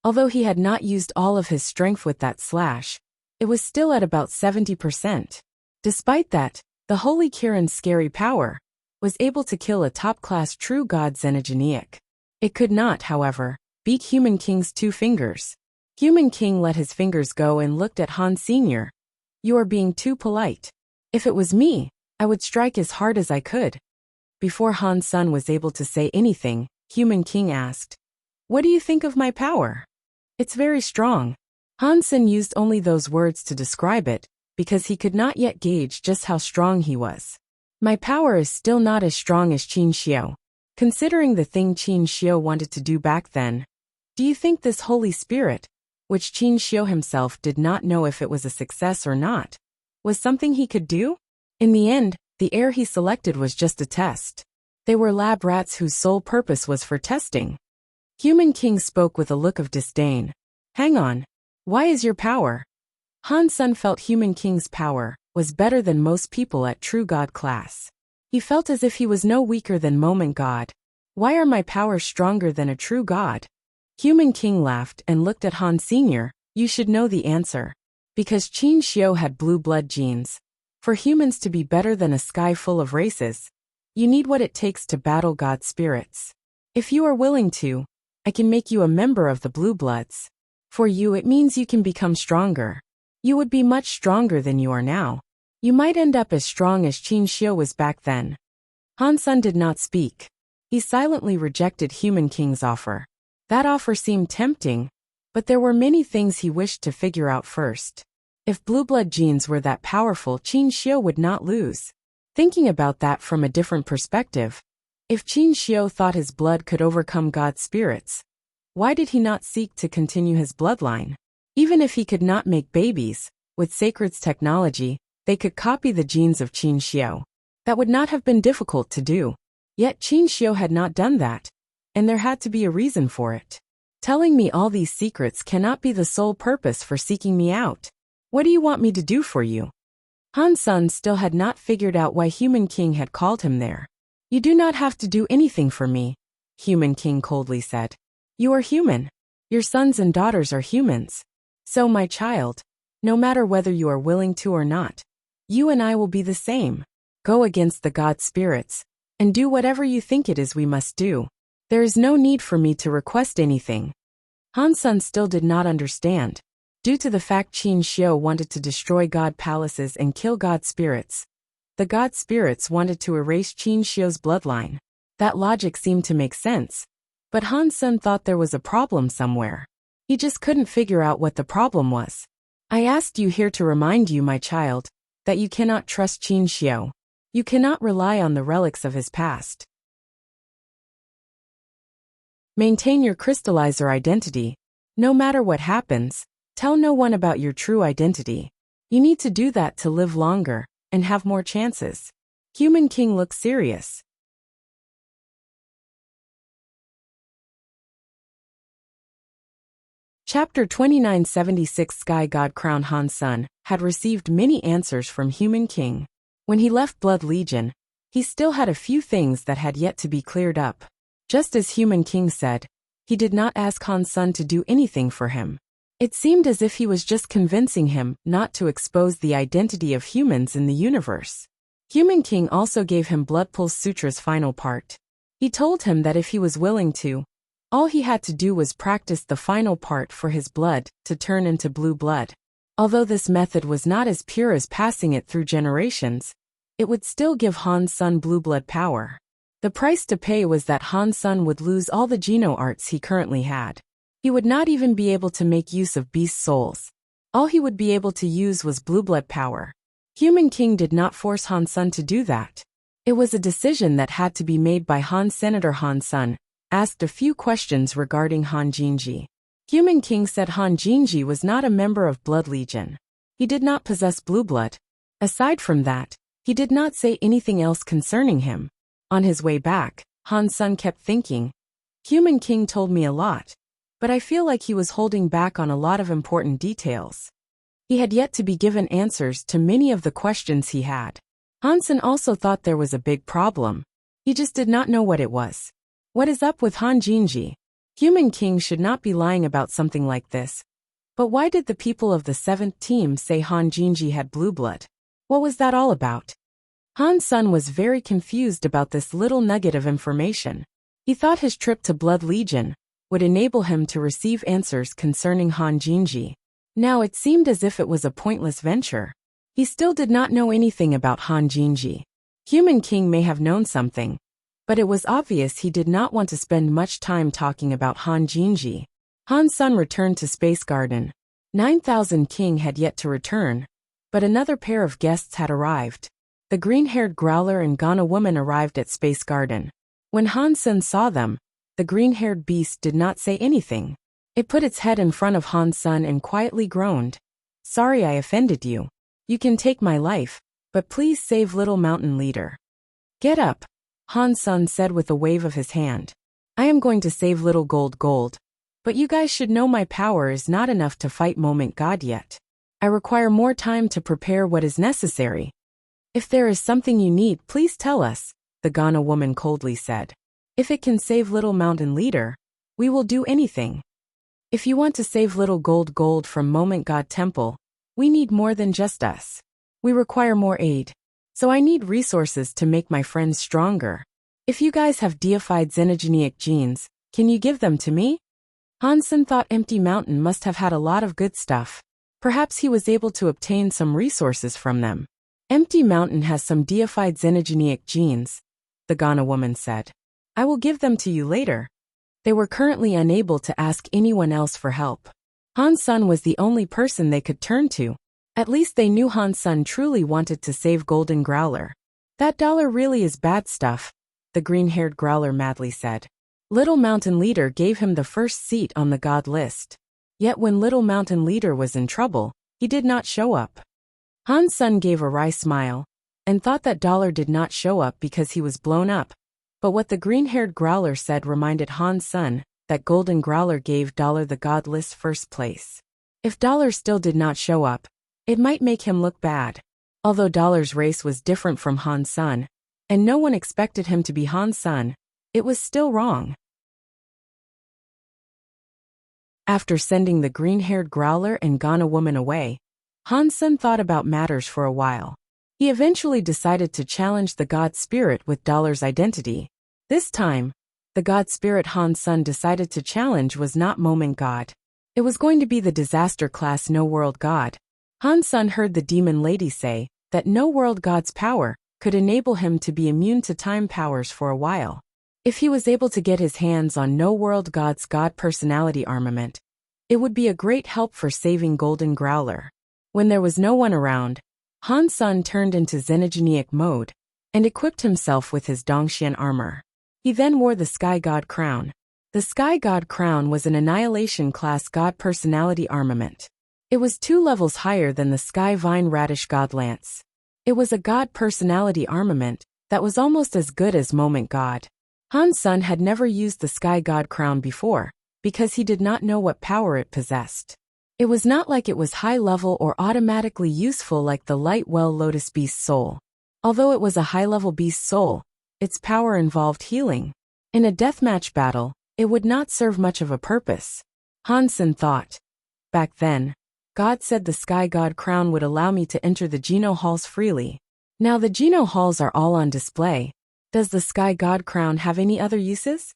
Although he had not used all of his strength with that slash, it was still at about 70%. Despite that, the Holy Kirin's scary power was able to kill a top-class true god Xenogeniac. It could not, however, beat Human King's 2 fingers. Human King let his fingers go and looked at Han Sr. "You are being too polite. If it was me, I would strike as hard as I could." Before Han Sen was able to say anything, Human King asked, "What do you think of my power?" "It's very strong." Hansen used only those words to describe it, because he could not yet gauge just how strong he was. My power is still not as strong as Qin Xiu. Considering the thing Qin Xiu wanted to do back then, do you think this Holy Spirit, which Qin Xiu himself did not know if it was a success or not, was something he could do? In the end, the heir he selected was just a test. They were lab rats whose sole purpose was for testing. Human King spoke with a look of disdain. Hang on. Why is your power? Han Sun felt Human King's power was better than most people at True God class. He felt as if he was no weaker than Moment God. Why are my powers stronger than a true God? Human King laughed and looked at Han Sr. You should know the answer. Because Qin Xiu had blue blood genes. For humans to be better than a sky full of races, you need what it takes to battle God spirits. If you are willing to, I can make you a member of the Blue Bloods. For you it means you can become stronger. You would be much stronger than you are now. You might end up as strong as Qin Xiu was back then. Han Sun did not speak. He silently rejected Human King's offer. That offer seemed tempting, but there were many things he wished to figure out first. If blue blood genes were that powerful, Qin Xiu would not lose. Thinking about that from a different perspective, if Qin Xiu thought his blood could overcome God's spirits, why did he not seek to continue his bloodline? Even if he could not make babies, with Sacred's technology, they could copy the genes of Qin Xiu. That would not have been difficult to do. Yet Qin Xiu had not done that, and there had to be a reason for it. Telling me all these secrets cannot be the sole purpose for seeking me out. What do you want me to do for you? Han Sun still had not figured out why Human King had called him there. You do not have to do anything for me, Human King coldly said. You are human. Your sons and daughters are humans. So my child, no matter whether you are willing to or not, you and I will be the same. Go against the God spirits, and do whatever you think it is we must do. There is no need for me to request anything. Han Sun still did not understand. Due to the fact Qin Xiu wanted to destroy God palaces and kill God spirits, the God spirits wanted to erase Qin Xiu's bloodline. That logic seemed to make sense, but Han Sun thought there was a problem somewhere. He just couldn't figure out what the problem was. I asked you here to remind you, my child, that you cannot trust Qin Xiu. You cannot rely on the relics of his past. Maintain your crystallizer identity. No matter what happens, tell no one about your true identity. You need to do that to live longer and have more chances. Human King looked serious. Chapter 2976 Sky God Crown. Han Sun had received many answers from Human King. When he left Blood Legion, he still had a few things that had yet to be cleared up. Just as Human King said, he did not ask Han Sun to do anything for him. It seemed as if he was just convincing him not to expose the identity of humans in the universe. Human King also gave him Blood Pulse Sutra's final part. He told him that if he was willing to, all he had to do was practice the final part for his blood to turn into blue blood. Although this method was not as pure as passing it through generations, it would still give Han Sun blue blood power. The price to pay was that Han Sun would lose all the Geno arts he currently had. He would not even be able to make use of beast souls. All he would be able to use was blue blood power. Human King did not force Han Sun to do that. It was a decision that had to be made by Han. Senator Han Sun asked a few questions regarding Han Jinji. Human King said Han Jinji was not a member of Blood Legion. He did not possess blue blood. Aside from that, he did not say anything else concerning him. On his way back, Han Sun kept thinking, Human King told me a lot, but I feel like he was holding back on a lot of important details. He had yet to be given answers to many of the questions he had. Han Sun also thought there was a big problem. He just did not know what it was. What is up with Han Jinji? Human King should not be lying about something like this. But why did the people of the 7th team say Han Jinji had blue blood? What was that all about? Han Sun was very confused about this little nugget of information. He thought his trip to Blood Legion would enable him to receive answers concerning Han Jinji. Now it seemed as if it was a pointless venture. He still did not know anything about Han Jinji. Human King may have known something, but it was obvious he did not want to spend much time talking about Han Jinji. Han Sun returned to Space Garden. 9,000 King had yet to return, but another pair of guests had arrived. The green-haired growler and Ghana woman arrived at Space Garden. When Han Sen saw them, the green-haired beast did not say anything. It put its head in front of Han Sen and quietly groaned. "Sorry I offended you. You can take my life, but please save Little Mountain Leader." "Get up," Han Sen said with a wave of his hand. "I am going to save Little Gold, but you guys should know my power is not enough to fight Moment God yet. I require more time to prepare what is necessary. If there is something you need, please tell us," the Ghana woman coldly said. "If it can save Little Mountain Leader, we will do anything. If you want to save Little Gold from Moment God Temple, we need more than just us. We require more aid. So I need resources to make my friends stronger. If you guys have deified xenogenic genes, can you give them to me?" Han Sen thought Empty Mountain must have had a lot of good stuff. Perhaps he was able to obtain some resources from them. "Empty Mountain has some deified xenogenic genes," the Ghana woman said. "I will give them to you later." They were currently unable to ask anyone else for help. Han Sen was the only person they could turn to. At least they knew Han Sen truly wanted to save Golden Growler. "That dollar really is bad stuff," the green-haired growler madly said. Little Mountain Leader gave him the first seat on the God list. Yet when Little Mountain Leader was in trouble, he did not show up. Han Sen gave a wry smile, and thought that dollar did not show up because he was blown up. But what the green-haired growler said reminded Han Sen that Golden Growler gave dollar the God list first place. If dollar still did not show up, it might make him look bad. Although dollar's race was different from Han Sen, and no one expected him to be Han Sen, it was still wrong. After sending the green-haired growler and Ghana woman away, Han Sen thought about matters for a while. He eventually decided to challenge the God Spirit with dollar's identity. This time, the God Spirit Han Sen decided to challenge was not Moment God. It was going to be the disaster class No World God. Han Sen heard the demon lady say that No World God's power could enable him to be immune to time powers for a while. If he was able to get his hands on No World God's God personality armament, it would be a great help for saving Golden Growler. When there was no one around, Han Sen turned into xenogenic mode and equipped himself with his Dongxian armor. He then wore the Sky God crown. The Sky God crown was an Annihilation class God personality armament. It was 2 levels higher than the Sky Vine Radish God lance. It was a God personality armament that was almost as good as Moment God. Han Sen had never used the Sky God crown before, because he did not know what power it possessed. It was not like it was high-level or automatically useful like the Light Well Lotus Beast Soul. Although it was a high-level beast soul, its power involved healing. In a deathmatch battle, it would not serve much of a purpose. Han Sen thought. Back then, God said the Sky God crown would allow me to enter the Geno Halls freely. Now the Geno Halls are all on display. Does the Sky God crown have any other uses?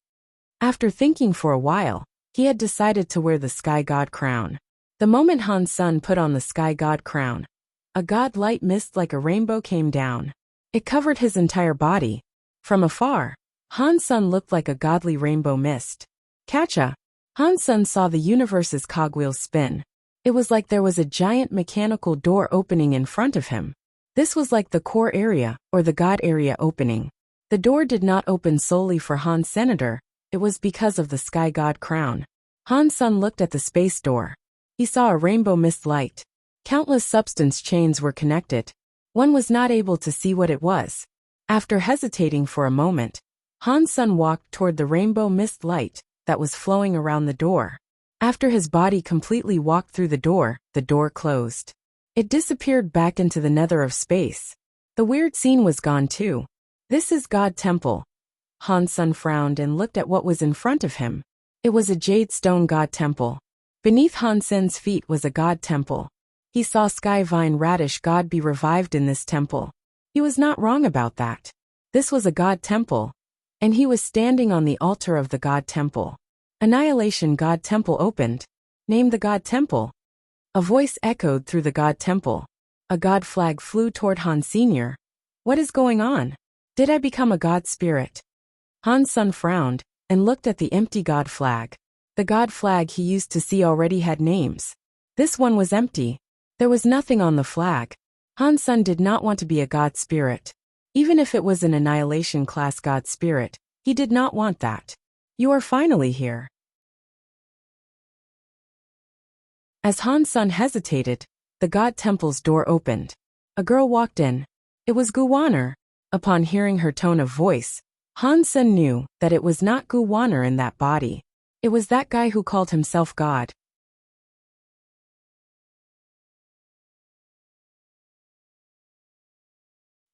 After thinking for a while, he had decided to wear the Sky God crown. The moment Han Sen put on the Sky God crown, a god light mist like a rainbow came down. It covered his entire body. From afar, Han Sen looked like a godly rainbow mist. Catcha! Han Sen saw the universe's cogwheels spin. It was like there was a giant mechanical door opening in front of him. This was like the core area, or the god area opening. The door did not open solely for Han Senator, it was because of the Sky God crown. Han Sen looked at the space door. He saw a rainbow mist light. Countless substance chains were connected. One was not able to see what it was. After hesitating for a moment, Han Sen walked toward the rainbow mist light that was flowing around the door. After his body completely walked through the door closed. It disappeared back into the nether of space. The weird scene was gone too. This is God Temple. Han Sen frowned and looked at what was in front of him. It was a jade stone God Temple. Beneath Han Sen's feet was a God Temple. He saw Sky Vine Radish God be revived in this temple. He was not wrong about that. This was a God Temple, and he was standing on the altar of the God Temple. Annihilation God Temple opened. Name the God Temple. A voice echoed through the God Temple. A God flag flew toward Han Sr. What is going on? Did I become a God spirit? Han Sen frowned and looked at the empty God flag. The God flag he used to see already had names. This one was empty. There was nothing on the flag. Han-sun did not want to be a god spirit. Even if it was an annihilation class god spirit, he did not want that. You are finally here. As Han-sun hesitated, the god temple's door opened. A girl walked in. It was Gu-waner. Upon hearing her tone of voice, Han-sun knew that it was not Gu-waner in that body. It was that guy who called himself God.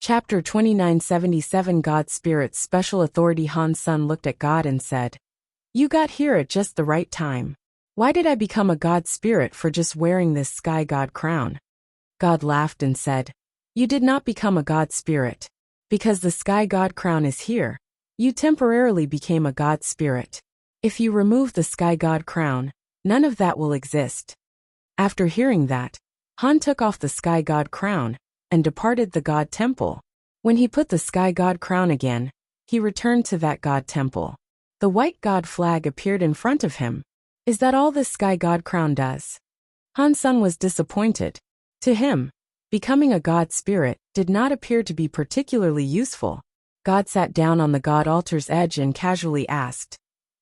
Chapter 2977 God Spirit's Special Authority. Han-sun looked at God and said, "You got here at just the right time. Why did I become a god spirit for just wearing this sky god crown?" God laughed and said, "You did not become a god spirit. Because the sky god crown is here, you temporarily became a god spirit. If you remove the sky god crown, none of that will exist." After hearing that, Han took off the sky god crown and departed the god temple. When he put the sky god crown again, he returned to that god temple. The white god flag appeared in front of him. Is that all the sky god crown does? Han-sun was disappointed. To him, becoming a god spirit did not appear to be particularly useful. God sat down on the god altar's edge and casually asked,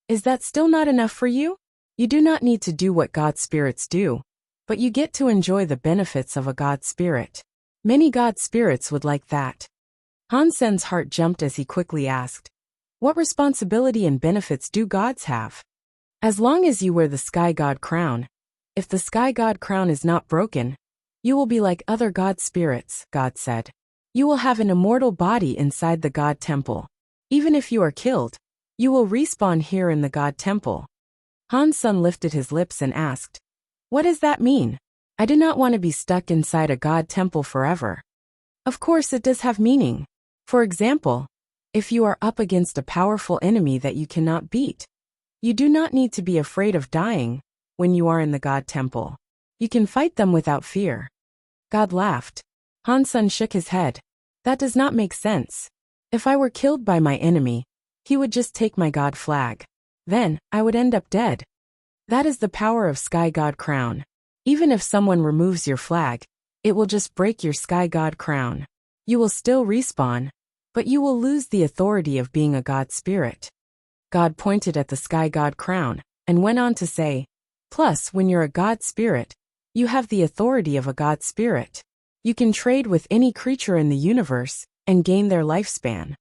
"Is that still not enough for you? You do not need to do what god spirits do, but you get to enjoy the benefits of a god spirit. Many god spirits would like that." Han-sun's heart jumped as he quickly asked, "What responsibility and benefits do gods have?" "As long as you wear the sky god crown. If the sky god crown is not broken, you will be like other god spirits," God said. "You will have an immortal body inside the god temple. Even if you are killed, you will respawn here in the god temple." Han-sun lifted his lips and asked, "What does that mean? I do not want to be stuck inside a god temple forever." Of course it does have meaning. For example, if you are up against a powerful enemy that you cannot beat, you do not need to be afraid of dying when you are in the god temple. You can fight them without fear. God laughed. Han-sun shook his head. "That does not make sense. If I were killed by my enemy, he would just take my god flag. Then, I would end up dead. That is the power of sky god crown. Even if someone removes your flag, it will just break your sky god crown. You will still respawn, but you will lose the authority of being a god spirit." God pointed at the sky god crown and went on to say, "Plus, when you're a god spirit, you have the authority of a god spirit. You can trade with any creature in the universe and gain their lifespan."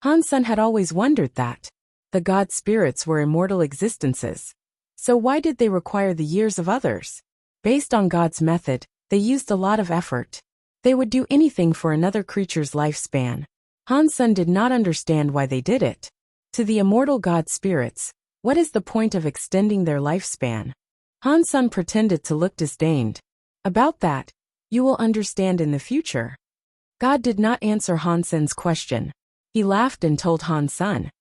Han-sun had always wondered that. The god spirits were immortal existences. So why did they require the years of others? Based on God's method, they used a lot of effort. They would do anything for another creature's lifespan. Han-sun did not understand why they did it. To the immortal god spirits, what is the point of extending their lifespan? Han-sun pretended to look disdained. About that, you will understand in the future. God did not answer Han-sun's question. He laughed and told Han-sun,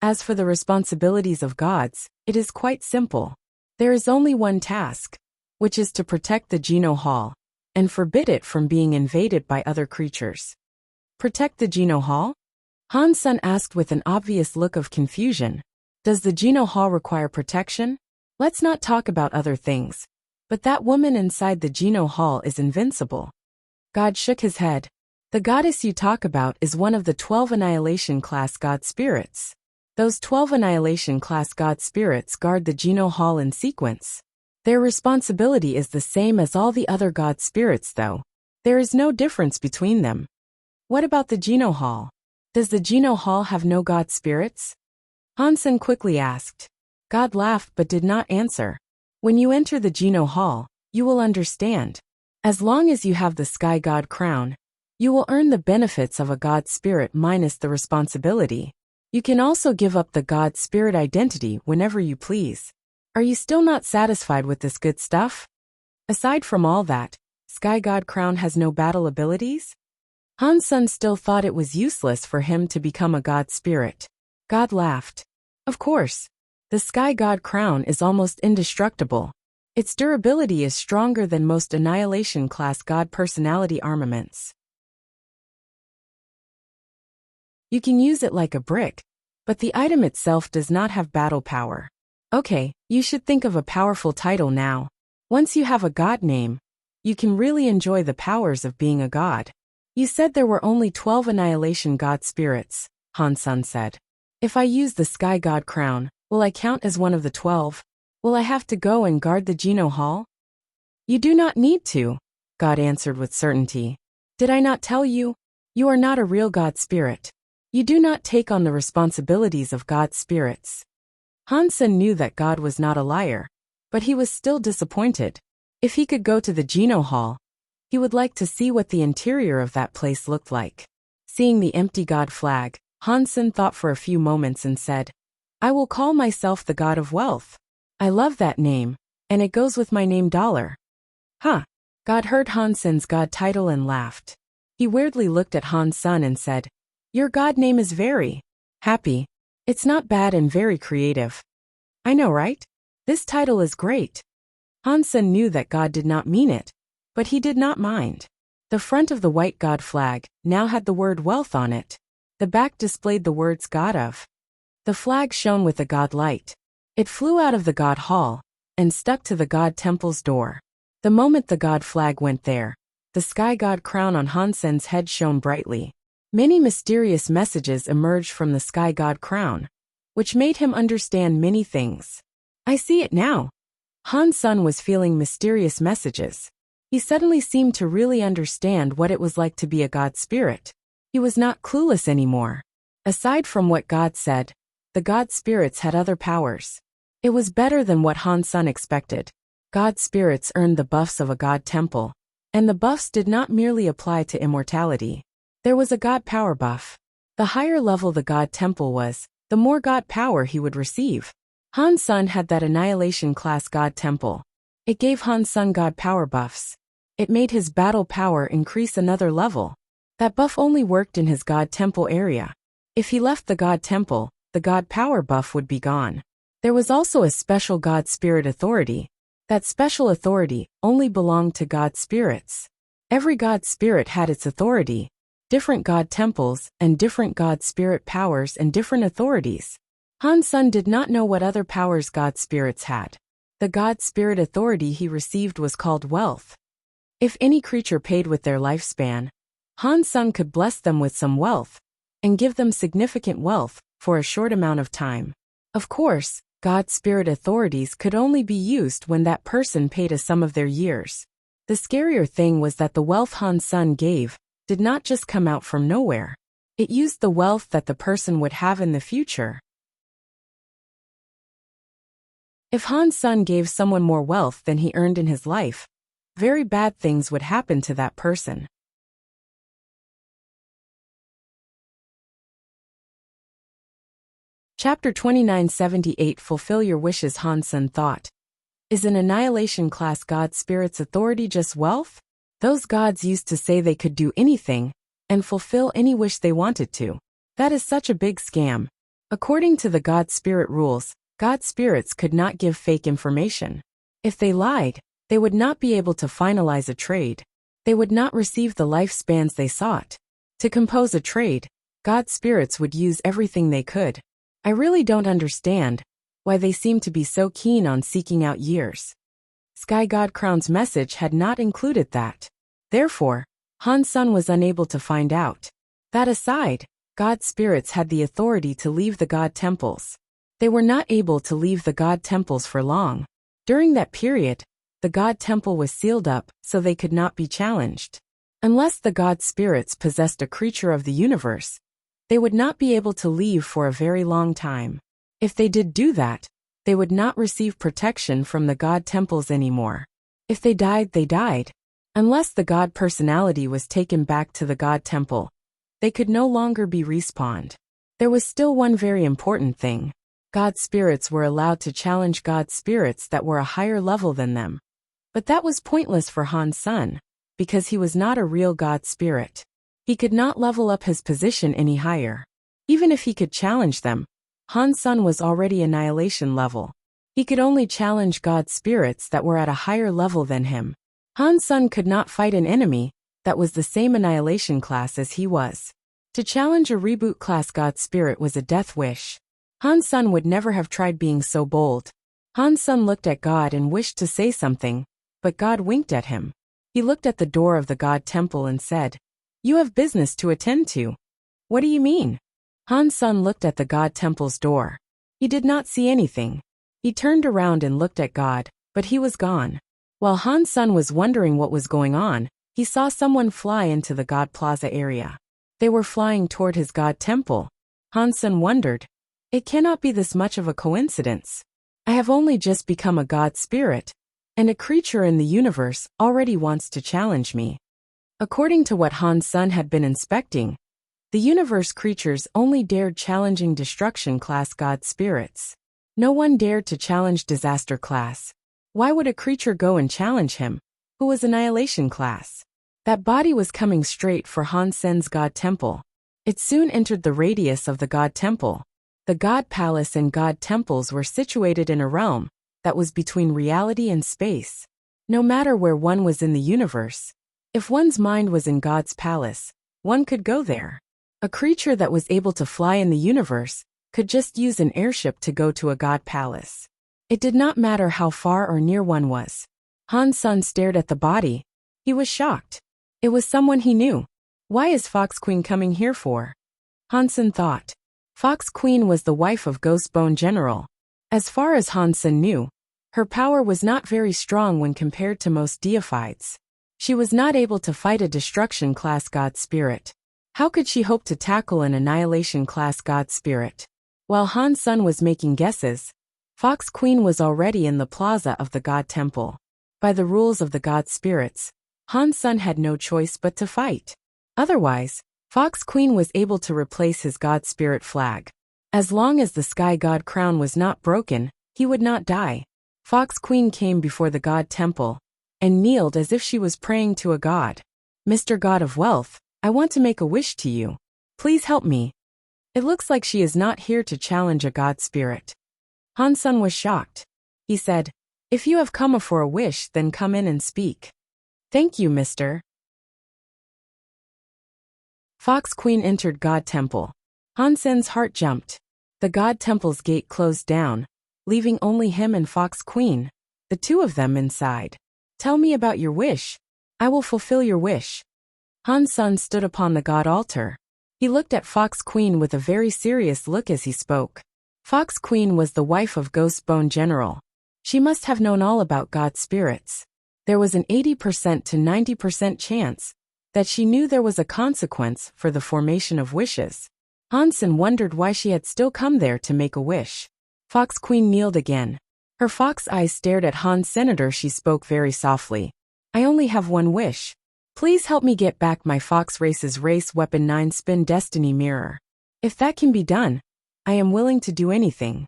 "As for the responsibilities of gods, it is quite simple. There is only one task, which is to protect the Geno Hall, and forbid it from being invaded by other creatures." "Protect the Geno Hall?" Han-sun asked with an obvious look of confusion. "Does the Geno Hall require protection? Let's not talk about other things. But that woman inside the Geno Hall is invincible." God shook his head. "The goddess you talk about is one of the 12 Annihilation class god spirits. Those 12 Annihilation class god spirits guard the Geno Hall in sequence. Their responsibility is the same as all the other god spirits though. There is no difference between them." "What about the Geno Hall? Does the Geno Hall have no god spirits?" Han-sun quickly asked. God laughed but did not answer. "When you enter the Geno Hall, you will understand. As long as you have the sky god crown, you will earn the benefits of a god spirit minus the responsibility. You can also give up the god spirit identity whenever you please. Are you still not satisfied with this good stuff? Aside from all that, sky god crown has no battle abilities?" Han-sun still thought it was useless for him to become a god spirit. God laughed. "Of course. The sky god crown is almost indestructible. Its durability is stronger than most annihilation class god personality armaments. You can use it like a brick, but the item itself does not have battle power. Okay, you should think of a powerful title now. Once you have a god name, you can really enjoy the powers of being a god. You said there were only 12 annihilation god spirits, Han Sen said. If I use the sky god crown, will I count as one of the 12? Will I have to go and guard the Geno Hall? You do not need to, God answered with certainty. Did I not tell you? You are not a real god spirit. You do not take on the responsibilities of god spirits. Han Sen knew that God was not a liar, but he was still disappointed. If he could go to the Geno Hall, he would like to see what the interior of that place looked like. Seeing the empty god flag, Han Sen thought for a few moments and said, I will call myself the god of wealth. I love that name, and it goes with my name Dollar. Huh. God heard Han Sen's god title and laughed. He weirdly looked at Han Sen and said, Your god name is very happy. It's not bad and very creative. I know, right? This title is great. Han Sen knew that God did not mean it, but he did not mind. The front of the white god flag now had the word wealth on it. The back displayed the words God of. The flag shone with a god light. It flew out of the god hall and stuck to the god temple's door. The moment the god flag went there, the sky god crown on Han Sen's head shone brightly. Many mysterious messages emerged from the sky god crown, which made him understand many things. I see it now. Han Sen was feeling mysterious messages. He suddenly seemed to really understand what it was like to be a god spirit. He was not clueless anymore. Aside from what God said, the god spirits had other powers. It was better than what Han Sen expected. God spirits earned the buffs of a god temple, and the buffs did not merely apply to immortality. There was a god power buff. The higher level the god temple was, the more god power he would receive. Han Sen had that annihilation class god temple. It gave Han Sen god power buffs. It made his battle power increase another level. That buff only worked in his god temple area. If he left the god temple, the god power buff would be gone. There was also a special god spirit authority. That special authority only belonged to god spirits. Every god spirit had its authority, different god temples and different god spirit powers and different authorities. Han Sen did not know what other powers god spirits had. The god spirit authority he received was called wealth. If any creature paid with their lifespan, Han Sen could bless them with some wealth and give them significant wealth for a short amount of time. Of course, god spirit authorities could only be used when that person paid a sum of their years. The scarier thing was that the wealth Han Sen gave did not just come out from nowhere. It used the wealth that the person would have in the future. If Han Sen gave someone more wealth than he earned in his life, very bad things would happen to that person. Chapter 2978 Fulfill Your Wishes. Han Sen thought. Is an annihilation class god spirit's authority just wealth? Those gods used to say they could do anything and fulfill any wish they wanted to. That is such a big scam. According to the god spirit rules, god spirits could not give fake information. If they lied, they would not be able to finalize a trade. They would not receive the lifespans they sought. To compose a trade, god spirits would use everything they could. I really don't understand why they seem to be so keen on seeking out years. Sky God Crown's message had not included that. Therefore, Han Sen was unable to find out. That aside, god spirits had the authority to leave the god temples. They were not able to leave the god temples for long. During that period, the god temple was sealed up so they could not be challenged. Unless the god spirits possessed a creature of the universe, they would not be able to leave for a very long time. If they did do that, they would not receive protection from the god temples anymore. If they died, they died. Unless the god personality was taken back to the god temple, they could no longer be respawned. There was still one very important thing. God spirits were allowed to challenge god spirits that were a higher level than them. But that was pointless for Han Sen, because he was not a real god spirit. He could not level up his position any higher. Even if he could challenge them, Han Sen was already annihilation level. He could only challenge god spirits that were at a higher level than him. Han Sen could not fight an enemy that was the same annihilation class as he was. To challenge a reboot class god spirit was a death wish. Han Sen would never have tried being so bold. Han Sen looked at God and wished to say something, but God winked at him. He looked at the door of the God temple and said, "You have business to attend to." "What do you mean?" Han Sen looked at the God temple's door. He did not see anything. He turned around and looked at God, but he was gone. While Han Sen was wondering what was going on, he saw someone fly into the God Plaza area. They were flying toward his God temple. Han Sen wondered, "It cannot be this much of a coincidence. I have only just become a God spirit, and a creature in the universe already wants to challenge me." According to what Han Sen had been inspecting, the universe creatures only dared challenging destruction class God spirits. No one dared to challenge disaster class. Why would a creature go and challenge him, who was annihilation class? That body was coming straight for Han Sen's God temple. It soon entered the radius of the God temple. The God palace and God temples were situated in a realm that was between reality and space. No matter where one was in the universe, if one's mind was in God's palace, one could go there. A creature that was able to fly in the universe could just use an airship to go to a God palace. It did not matter how far or near one was. Han Sen stared at the body. He was shocked. It was someone he knew. Why is Fox Queen coming here for? Han Sen thought. Fox Queen was the wife of Ghostbone General. As far as Han Sen knew, her power was not very strong when compared to most deifieds. She was not able to fight a destruction class God spirit. How could she hope to tackle an annihilation class God spirit? While Han Sen was making guesses, Fox Queen was already in the plaza of the God temple. By the rules of the God spirits, Han Sen had no choice but to fight. Otherwise, Fox Queen was able to replace his God spirit flag. As long as the Sky God crown was not broken, he would not die. Fox Queen came before the God temple and kneeled as if she was praying to a god. "Mr. God of Wealth, I want to make a wish to you. Please help me." It looks like she is not here to challenge a God spirit. Han Sen was shocked. He said, "If you have come for a wish, then come in and speak." "Thank you, Mr." Fox Queen entered God temple. Han Sen's heart jumped. The God temple's gate closed down, leaving only him and Fox Queen, the two of them inside. "Tell me about your wish. I will fulfill your wish." Han Sen stood upon the God altar. He looked at Fox Queen with a very serious look as he spoke. Fox Queen was the wife of Ghostbone General. She must have known all about God spirits. There was an 80% to 90% chance that she knew there was a consequence for the formation of wishes. Han Sen wondered why she had still come there to make a wish. Fox Queen kneeled again. Her fox eyes stared at Han Senator. She spoke very softly. "I only have one wish. Please help me get back my Fox Race's race weapon 9-spin destiny mirror. If that can be done, I am willing to do anything."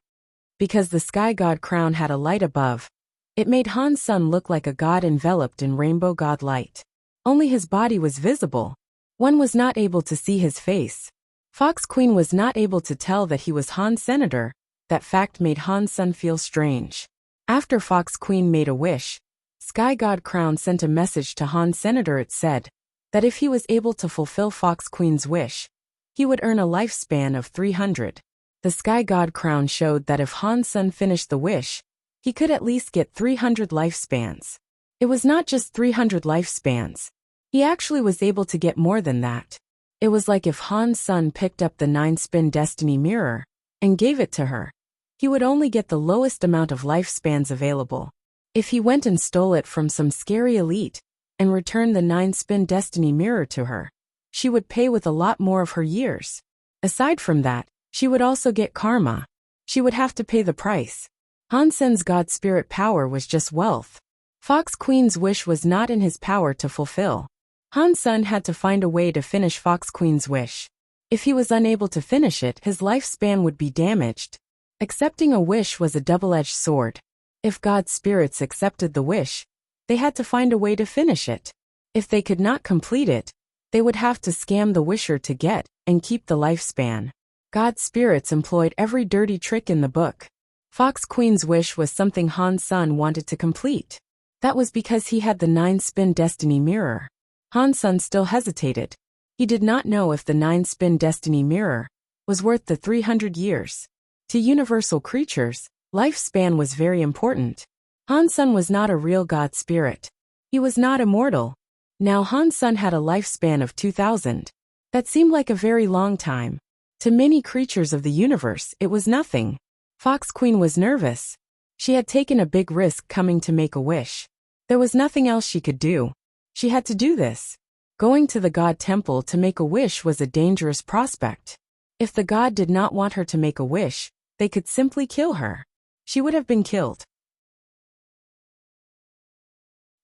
Because the Sky God crown had a light above, it made Han Sen look like a god enveloped in rainbow god light. Only his body was visible. One was not able to see his face. Fox Queen was not able to tell that he was Han Senator. That fact made Han Sen feel strange. After Fox Queen made a wish, Sky God Crown sent a message to Han Senator. It said that if he was able to fulfill Fox Queen's wish, he would earn a lifespan of 300. The Sky God Crown showed that if Han Sen finished the wish, he could at least get 300 lifespans. It was not just 300 lifespans. He actually was able to get more than that. It was like if Han Sen picked up the 9-spin destiny mirror and gave it to her, he would only get the lowest amount of lifespans available. If he went and stole it from some scary elite and returned the 9-spin destiny mirror to her, she would pay with a lot more of her years. Aside from that, she would also get karma. She would have to pay the price. Han Sen's God spirit power was just wealth. Fox Queen's wish was not in his power to fulfill. Han Sen had to find a way to finish Fox Queen's wish. If he was unable to finish it, his lifespan would be damaged. Accepting a wish was a double-edged sword. If God spirits accepted the wish, they had to find a way to finish it. If they could not complete it, they would have to scam the wisher to get and keep the lifespan. God spirits employed every dirty trick in the book. Fox Queen's wish was something Han Sen wanted to complete. That was because he had the 9-spin destiny mirror. Han Sen still hesitated. He did not know if the 9-spin destiny mirror was worth the 300 years. To universal creatures, lifespan was very important. Han Sun was not a real god spirit. He was not immortal. Now Han Sun had a lifespan of 2000. That seemed like a very long time. To many creatures of the universe, it was nothing. Fox Queen was nervous. She had taken a big risk coming to make a wish. There was nothing else she could do. She had to do this. Going to the god temple to make a wish was a dangerous prospect. If the god did not want her to make a wish, they could simply kill her. She would have been killed.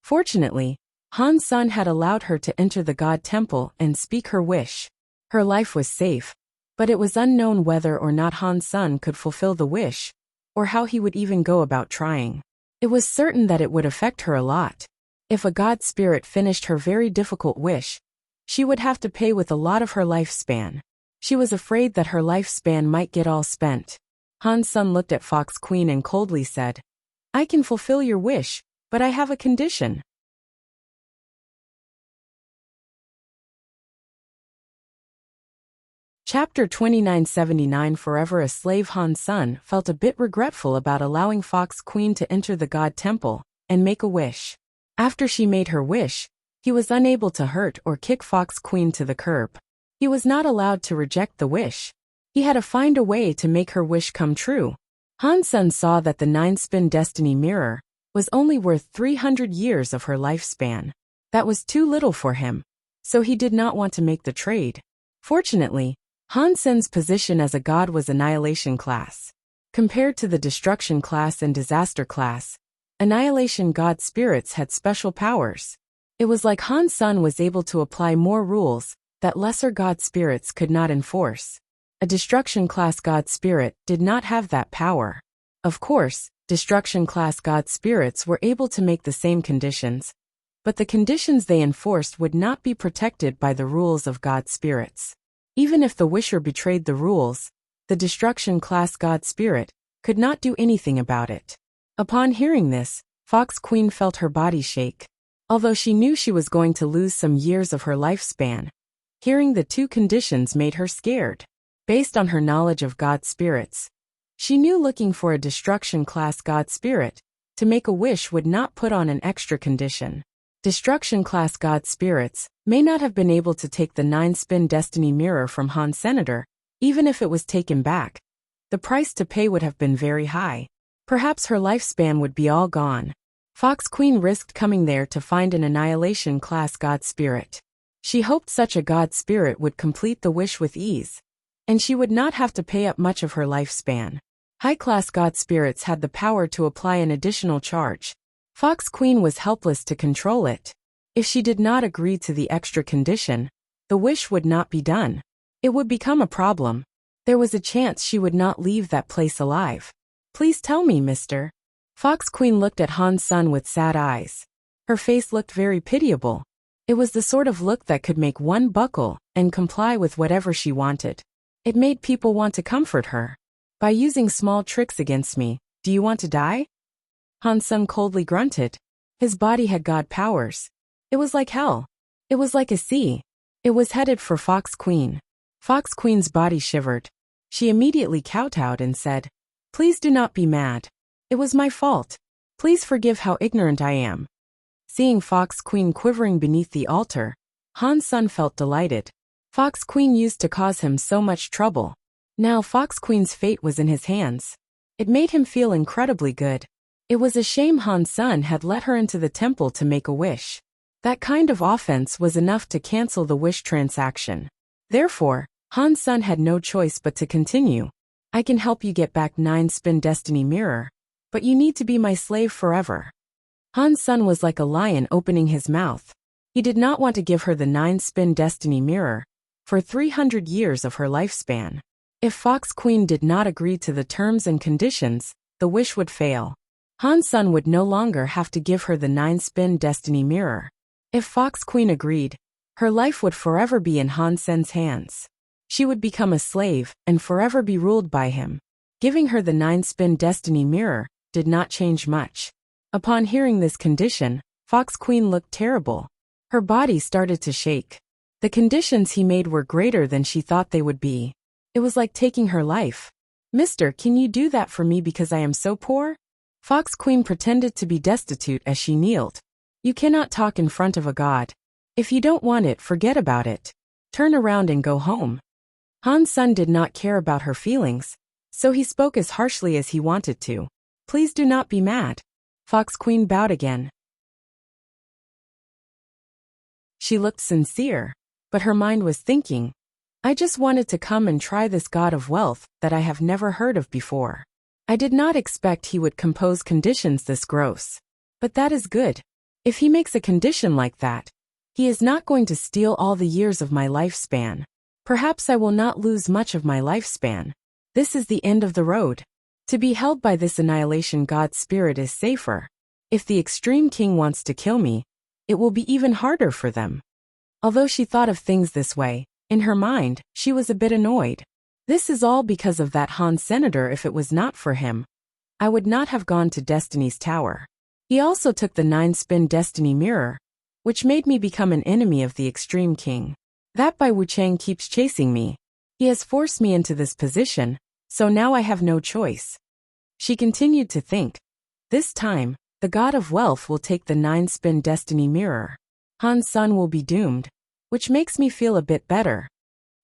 Fortunately, Han Sun had allowed her to enter the god temple and speak her wish. Her life was safe, but it was unknown whether or not Han Sun could fulfill the wish, or how he would even go about trying. It was certain that it would affect her a lot. If a god spirit finished her very difficult wish, she would have to pay with a lot of her lifespan. She was afraid that her lifespan might get all spent. Han Sun looked at Fox Queen and coldly said, "I can fulfill your wish, but I have a condition." Chapter 2979. Forever a slave. Han Sun felt a bit regretful about allowing Fox Queen to enter the god temple and make a wish. After she made her wish, he was unable to hurt or kick Fox Queen to the curb. He was not allowed to reject the wish. He had to find a way to make her wish come true. Han Sun saw that the 9-spin destiny mirror was only worth 300 years of her lifespan. That was too little for him, so he did not want to make the trade. Fortunately, Han Sun's position as a god was annihilation class. Compared to the destruction class and disaster class, annihilation god spirits had special powers. It was like Han Sun was able to apply more rules that lesser god spirits could not enforce. A destruction class god spirit did not have that power. Of course, destruction class god spirits were able to make the same conditions, but the conditions they enforced would not be protected by the rules of god spirits. Even if the wisher betrayed the rules, the destruction class god spirit could not do anything about it. Upon hearing this, Fox Queen felt her body shake. Although she knew she was going to lose some years of her lifespan, hearing the two conditions made her scared. Based on her knowledge of god spirits, she knew looking for a destruction class god spirit to make a wish would not put on an extra condition. Destruction class god spirits may not have been able to take the 9-spin destiny mirror from Han Senator. Even if it was taken back, the price to pay would have been very high. Perhaps her lifespan would be all gone. Fox Queen risked coming there to find an annihilation class god spirit. She hoped such a god spirit would complete the wish with ease, and she would not have to pay up much of her lifespan. High-class god spirits had the power to apply an additional charge. Fox Queen was helpless to control it. If she did not agree to the extra condition, the wish would not be done. It would become a problem. There was a chance she would not leave that place alive. "Please tell me, mister." Fox Queen looked at Han Sun with sad eyes. Her face looked very pitiable. It was the sort of look that could make one buckle and comply with whatever she wanted. It made people want to comfort her. "By using small tricks against me, do you want to die?" Han Sun coldly grunted. His body had god powers. It was like hell. It was like a sea. It was headed for Fox Queen. Fox Queen's body shivered. She immediately kowtowed and said, "Please do not be mad. It was my fault. Please forgive how ignorant I am." Seeing Fox Queen quivering beneath the altar, Han Sun felt delighted. Fox Queen used to cause him so much trouble. Now Fox Queen's fate was in his hands. It made him feel incredibly good. It was a shame Han Sun had let her into the temple to make a wish. That kind of offense was enough to cancel the wish transaction. Therefore, Han Sun had no choice but to continue. "I can help you get back 9-spin destiny mirror, but you need to be my slave forever." Han Sun was like a lion opening his mouth. He did not want to give her the 9-spin destiny mirror for 300 years of her lifespan. If Fox Queen did not agree to the terms and conditions, the wish would fail. Han Sun would no longer have to give her the 9-spin destiny mirror. If Fox Queen agreed, her life would forever be in Han Sun's hands. She would become a slave and forever be ruled by him. Giving her the 9-spin destiny mirror did not change much. Upon hearing this condition, Fox Queen looked terrible. Her body started to shake. The conditions he made were greater than she thought they would be. It was like taking her life. "Mister, can you do that for me because I am so poor?" Fox Queen pretended to be destitute as she kneeled. You cannot talk in front of a god. If you don't want it, forget about it. Turn around and go home. Han Sen did not care about her feelings, so he spoke as harshly as he wanted to. Please do not be mad. Fox Queen bowed again. She looked sincere, but her mind was thinking, I just wanted to come and try this god of wealth that I have never heard of before. I did not expect he would compose conditions this gross. But that is good. If he makes a condition like that, he is not going to steal all the years of my lifespan. Perhaps I will not lose much of my lifespan. This is the end of the road. To be held by this annihilation god spirit is safer. If the extreme king wants to kill me, it will be even harder for them. Although she thought of things this way, in her mind, she was a bit annoyed. This is all because of that Han Senator. If it was not for him, I would not have gone to Destiny's Tower. He also took the 9-spin Destiny Mirror, which made me become an enemy of the Extreme King. That Bai Wuchang keeps chasing me. He has forced me into this position, so now I have no choice. She continued to think. This time, the god of wealth will take the 9-spin Destiny Mirror. Han Sen will be doomed, which makes me feel a bit better.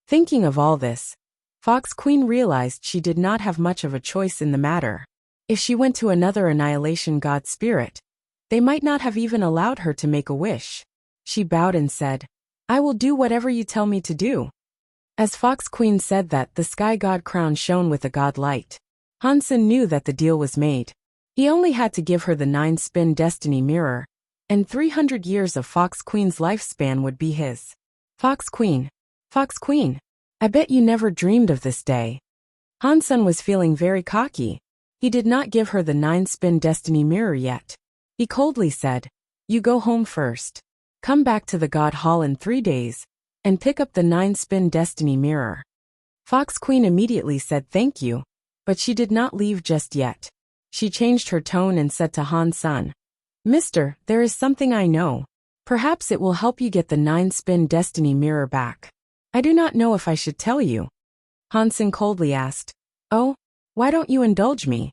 Thinking of all this, Fox Queen realized she did not have much of a choice in the matter. If she went to another annihilation god spirit, they might not have even allowed her to make a wish. She bowed and said, I will do whatever you tell me to do. As Fox Queen said that, the sky god crown shone with a god light. Han Sen knew that the deal was made. He only had to give her the 9-spin Destiny Mirror, and 300 years of Fox Queen's lifespan would be his. Fox Queen, I bet you never dreamed of this day. Han Sen was feeling very cocky. He did not give her the 9-spin Destiny Mirror yet. He coldly said, You go home first. Come back to the God Hall in 3 days, and pick up the 9-spin Destiny Mirror. Fox Queen immediately said thank you, but she did not leave just yet. She changed her tone and said to Han Sen, Mister, there is something I know. Perhaps it will help you get the 9-spin Destiny Mirror back. I do not know if I should tell you. Han Sen coldly asked, Oh, why don't you indulge me?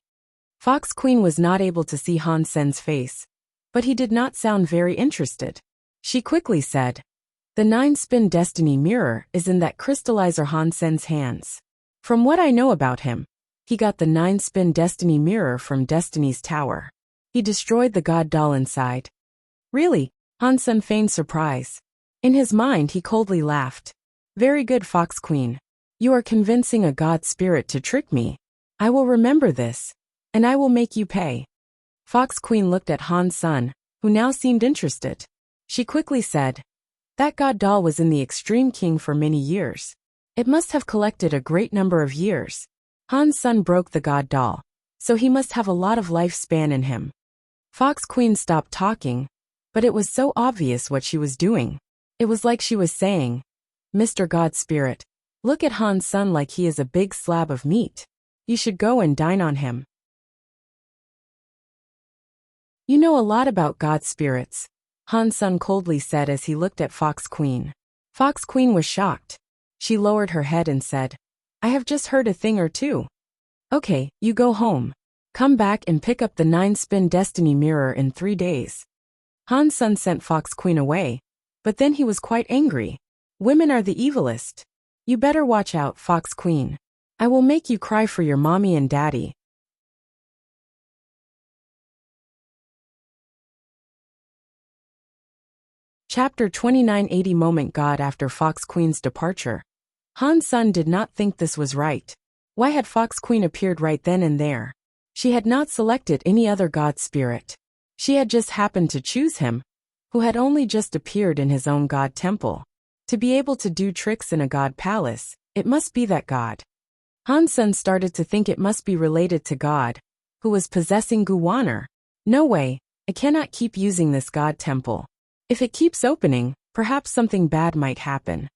Fox Queen was not able to see Han Sen's face, but he did not sound very interested. She quickly said, The 9-spin Destiny Mirror is in that crystallizer Han Sen's hands. From what I know about him, he got the 9-spin Destiny Mirror from Destiny's Tower. He destroyed the god doll inside. Really? Han Sen feigned surprise. In his mind he coldly laughed. Very good, Fox Queen. You are convincing a god spirit to trick me. I will remember this, and I will make you pay. Fox Queen looked at Han Sen, who now seemed interested. She quickly said, That god doll was in the Extreme King for many years. It must have collected a great number of years. Han Sen broke the god doll, so he must have a lot of lifespan in him. Fox Queen stopped talking, but it was so obvious what she was doing. It was like she was saying, Mr. God Spirit, look at Han Sen like he is a big slab of meat. You should go and dine on him. You know a lot about god spirits, Han Sen coldly said as he looked at Fox Queen. Fox Queen was shocked. She lowered her head and said, I have just heard a thing or two. Okay, you go home. Come back and pick up the 9-spin Destiny Mirror in 3 days. Han Sen sent Fox Queen away, but then he was quite angry. Women are the evilest. You better watch out, Fox Queen. I will make you cry for your mommy and daddy. Chapter 29. Moment God. After Fox Queen's departure, Han Sen did not think this was right. Why had Fox Queen appeared right then and there? She had not selected any other god spirit. She had just happened to choose him, who had only just appeared in his own god temple. To be able to do tricks in a god palace, it must be that god. Han Sen started to think it must be related to God, who was possessing Guwaner. No way, I cannot keep using this god temple. If it keeps opening, perhaps something bad might happen.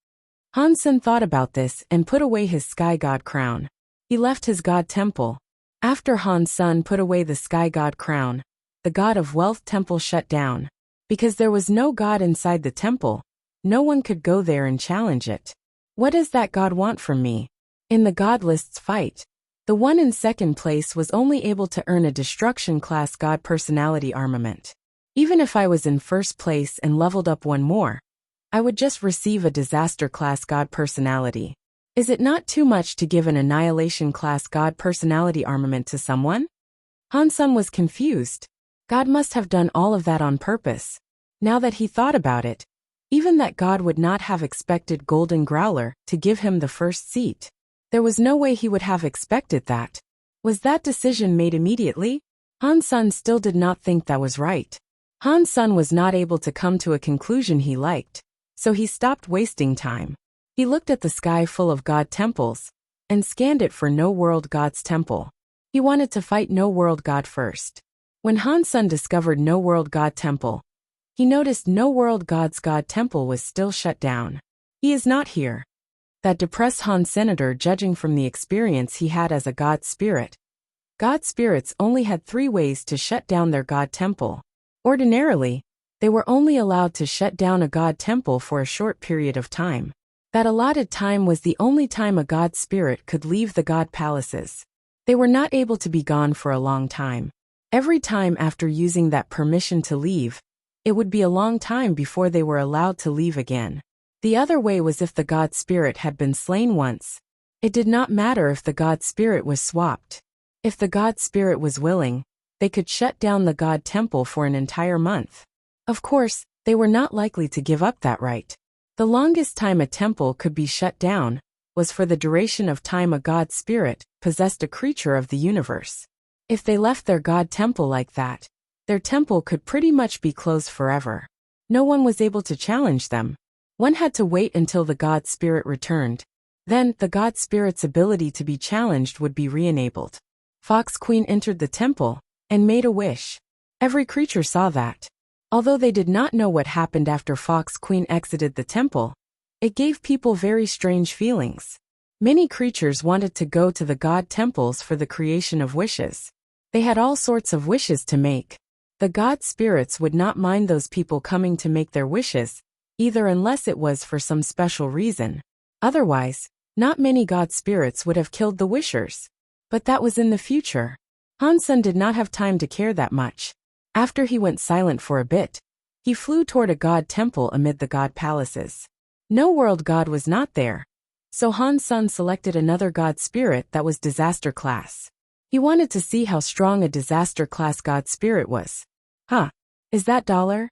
Han Sen thought about this and put away his sky god crown. He left his god temple. After Han Sen put away the sky god crown, the god of wealth temple shut down. Because there was no god inside the temple, no one could go there and challenge it. What does that god want from me? In the god list's fight, The one in second place was only able to earn a Destruction-class God personality armament. Even if I was in first place and leveled up one more, I would just receive a Disaster-class God personality. Is it not too much to give an Annihilation-class God personality armament to someone? Han Sen was confused. God must have done all of that on purpose. Now that he thought about it, even that God would not have expected Golden Growler to give him the first seat. There was no way he would have expected that. Was that decision made immediately? Han Sen still did not think that was right. Han Sen was not able to come to a conclusion he liked, so he stopped wasting time. He looked at the sky full of God temples and scanned it for No World God's temple. He wanted to fight No World God first. When Han Sen discovered No World God temple, he noticed No World God's God temple was still shut down. He is not here. That depressed Han Senator, judging from the experience he had as a God spirit. God spirits only had 3 ways to shut down their God temple. Ordinarily, they were only allowed to shut down a God temple for a short period of time. That allotted time was the only time a God spirit could leave the God palaces. They were not able to be gone for a long time. Every time after using that permission to leave, it would be a long time before they were allowed to leave again. The other way was if the God spirit had been slain once. It did not matter if the God spirit was swapped. If the God spirit was willing, they could shut down the God temple for an entire month. Of course, they were not likely to give up that right. The longest time a temple could be shut down was for the duration of time a God spirit possessed a creature of the universe. If they left their God temple like that, their temple could pretty much be closed forever. No one was able to challenge them. One had to wait until the God spirit returned. Then, the God spirit's ability to be challenged would be re-enabled. Fox Queen entered the temple and made a wish. Every creature saw that. Although they did not know what happened after Fox Queen exited the temple, it gave people very strange feelings. Many creatures wanted to go to the God temples for the creation of wishes. They had all sorts of wishes to make. The God spirits would not mind those people coming to make their wishes, either unless it was for some special reason. Otherwise, not many God spirits would have killed the wishers. But that was in the future. Han Sen did not have time to care that much. After he went silent for a bit, he flew toward a God temple amid the God palaces. No World God was not there. So Han Sen selected another God spirit that was Disaster class. He wanted to see how strong a Disaster class God spirit was. Is that $?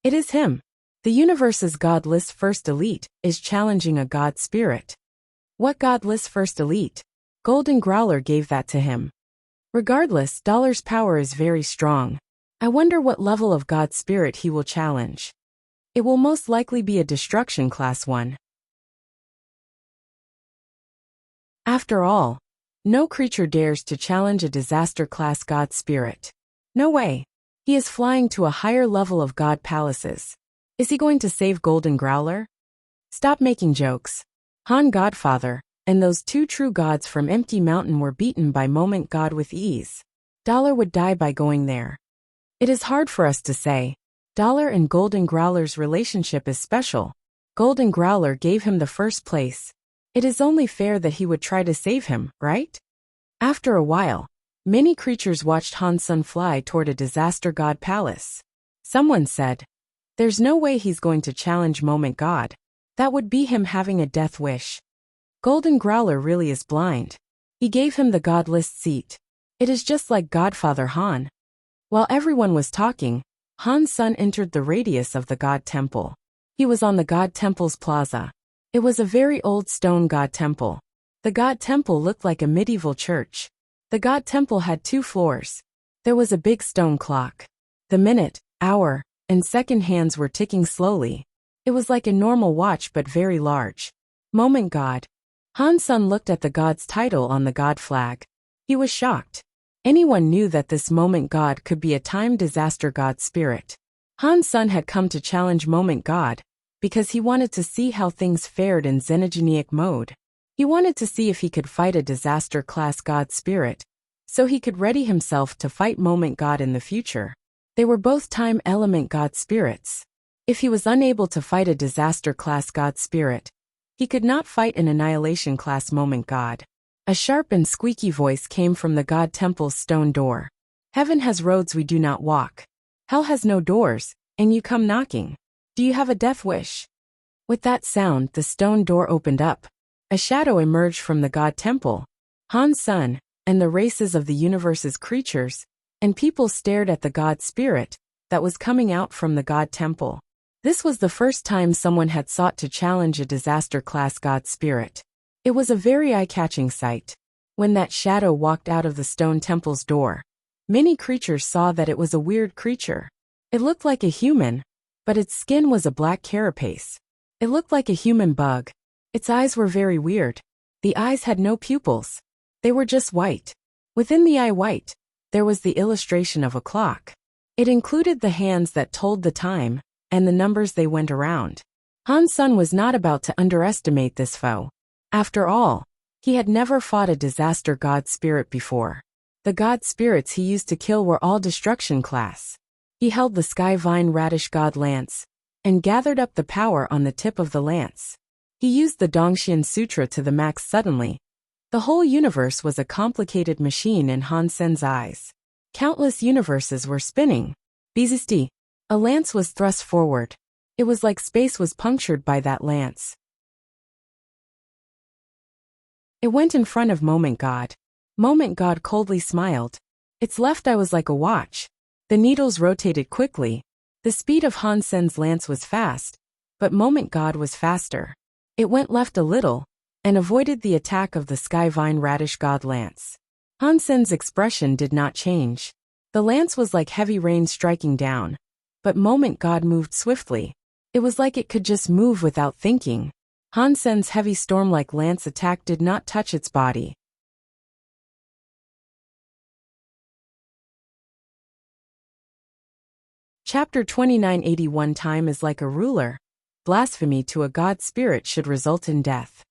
It is him. The universe's God list first elite is challenging a God spirit. What God list first elite? Golden Growler gave that to him. Regardless, $'s power is very strong. I wonder what level of God spirit he will challenge. It will most likely be a Destruction class one. After all, no creature dares to challenge a Disaster class God spirit. No way. He is flying to a higher level of God palaces. Is he going to save Golden Growler? Stop making jokes. Han Godfather and those 2 true gods from Empty Mountain were beaten by Moment God with ease. $' would die by going there. It is hard for us to say. $' and Golden Growler's relationship is special. Golden Growler gave him the first place. It is only fair that he would try to save him, right? After a while, many creatures watched Han Sen fly toward a Disaster God palace. Someone said, "There's no way he's going to challenge Moment God. That would be him having a death wish." Golden Growler really is blind. He gave him the God list seat. It is just like Godfather Han. While everyone was talking, Han Sen entered the radius of the God temple. He was on the God temple's plaza. It was a very old stone God temple. The God temple looked like a medieval church. The God temple had 2 floors. There was a big stone clock. The minute, hour, and second hands were ticking slowly. It was like a normal watch but very large. Moment God. Han Sen looked at the God's title on the God flag. He was shocked. Anyone knew that this Moment God could be a time disaster God spirit. Han Sen had come to challenge Moment God because he wanted to see how things fared in Xenogenic mode. He wanted to see if he could fight a disaster class God spirit, so he could ready himself to fight Moment God in the future. They were both time element God spirits. If he was unable to fight a disaster class God spirit, he could not fight an annihilation class Moment God. A sharp and squeaky voice came from the god temple's stone door. Heaven has roads we do not walk. Hell has no doors, and you come knocking. Do you have a death wish? With that sound, the stone door opened up. A shadow emerged from the god temple. Han's son, and the races of the universe's creatures, and people stared at the god spirit that was coming out from the god temple. This was the first time someone had sought to challenge a disaster-class god spirit. It was a very eye-catching sight. When that shadow walked out of the stone temple's door, many creatures saw that it was a weird creature. It looked like a human, but its skin was a black carapace. It looked like a human bug. Its eyes were very weird. The eyes had no pupils. They were just white. Within the eye white, there was the illustration of a clock. It included the hands that told the time, and the numbers they went around. Han's son was not about to underestimate this foe. After all, he had never fought a disaster god spirit before. The god spirits he used to kill were all destruction class. He held the sky vine radish god lance, and gathered up the power on the tip of the lance. He used the Dongxian Sutra to the max suddenly. The whole universe was a complicated machine in Han Sen's eyes. Countless universes were spinning. Bizisti. A lance was thrust forward. It was like space was punctured by that lance. It went in front of Moment God. Moment God coldly smiled. Its left eye was like a watch. The needles rotated quickly. The speed of Han Sen's lance was fast, but Moment God was faster. It went left a little, and avoided the attack of the Sky Vine Radish God lance. Han Sen's expression did not change. The lance was like heavy rain striking down, but Moment God moved swiftly. It was like it could just move without thinking. Han Sen's heavy storm-like lance attack did not touch its body. Chapter 2981 Time is like a ruler. Blasphemy to a god spirit should result in death.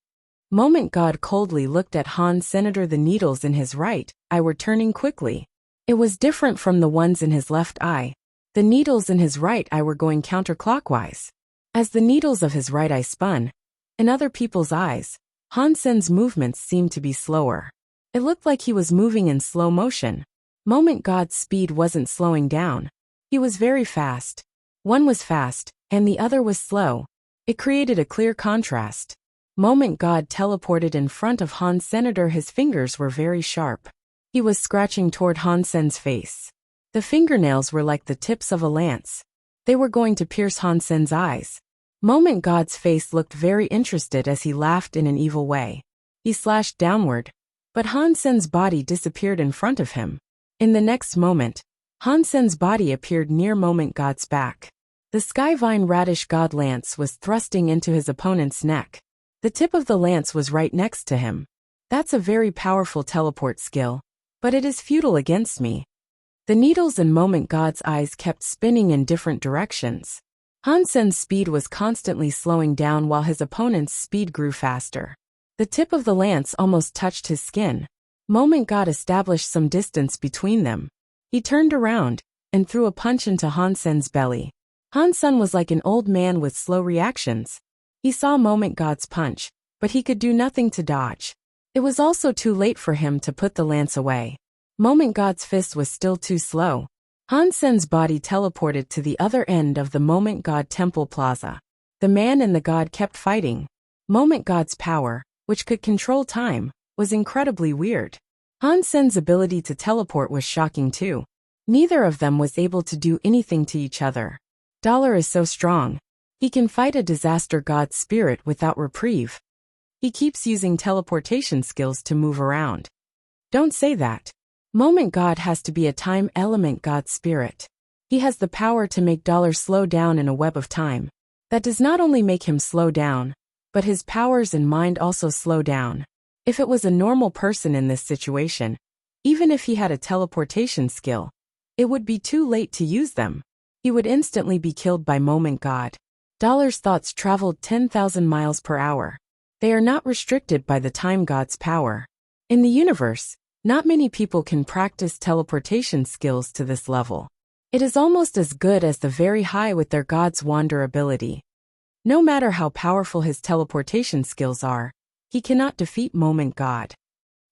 Moment God coldly looked at Han Senator. The needles in his right eye were turning quickly. It was different from the ones in his left eye. The needles in his right eye were going counterclockwise. As the needles of his right eye spun, in other people's eyes, Han Sen's movements seemed to be slower. It looked like he was moving in slow motion. Moment God's speed wasn't slowing down. He was very fast. One was fast, and the other was slow. It created a clear contrast. Moment God teleported in front of Han Senator. His fingers were very sharp. He was scratching toward Han Sen's face. The fingernails were like the tips of a lance. They were going to pierce Han Sen's eyes. Moment God's face looked very interested as he laughed in an evil way. He slashed downward, but Han Sen's body disappeared in front of him. In the next moment, Han Sen's body appeared near Moment God's back. The Skyvine Radish God lance was thrusting into his opponent's neck. The tip of the lance was right next to him. That's a very powerful teleport skill, but it is futile against me. The needles in Moment God's eyes kept spinning in different directions. Han Sen's speed was constantly slowing down while his opponent's speed grew faster. The tip of the lance almost touched his skin. Moment God established some distance between them. He turned around and threw a punch into Han Sen's belly. Han Sen was like an old man with slow reactions. He saw Moment God's punch, but he could do nothing to dodge. It was also too late for him to put the lance away. Moment God's fist was still too slow. Han Sen's body teleported to the other end of the Moment God Temple Plaza. The man and the god kept fighting. Moment God's power, which could control time, was incredibly weird. Han Sen's ability to teleport was shocking too. Neither of them was able to do anything to each other. Dollar is so strong. He can fight a disaster god spirit without reprieve. He keeps using teleportation skills to move around. Don't say that. Moment God has to be a time element god spirit. He has the power to make Dollar slow down in a web of time. That does not only make him slow down, but his powers and mind also slow down. If it was a normal person in this situation, even if he had a teleportation skill, it would be too late to use them. He would instantly be killed by Moment God. Dollar's thoughts traveled 10,000 miles per hour. They are not restricted by the time god's power. In the universe, not many people can practice teleportation skills to this level. It is almost as good as the very high with their god's wander ability. No matter how powerful his teleportation skills are, he cannot defeat Moment God.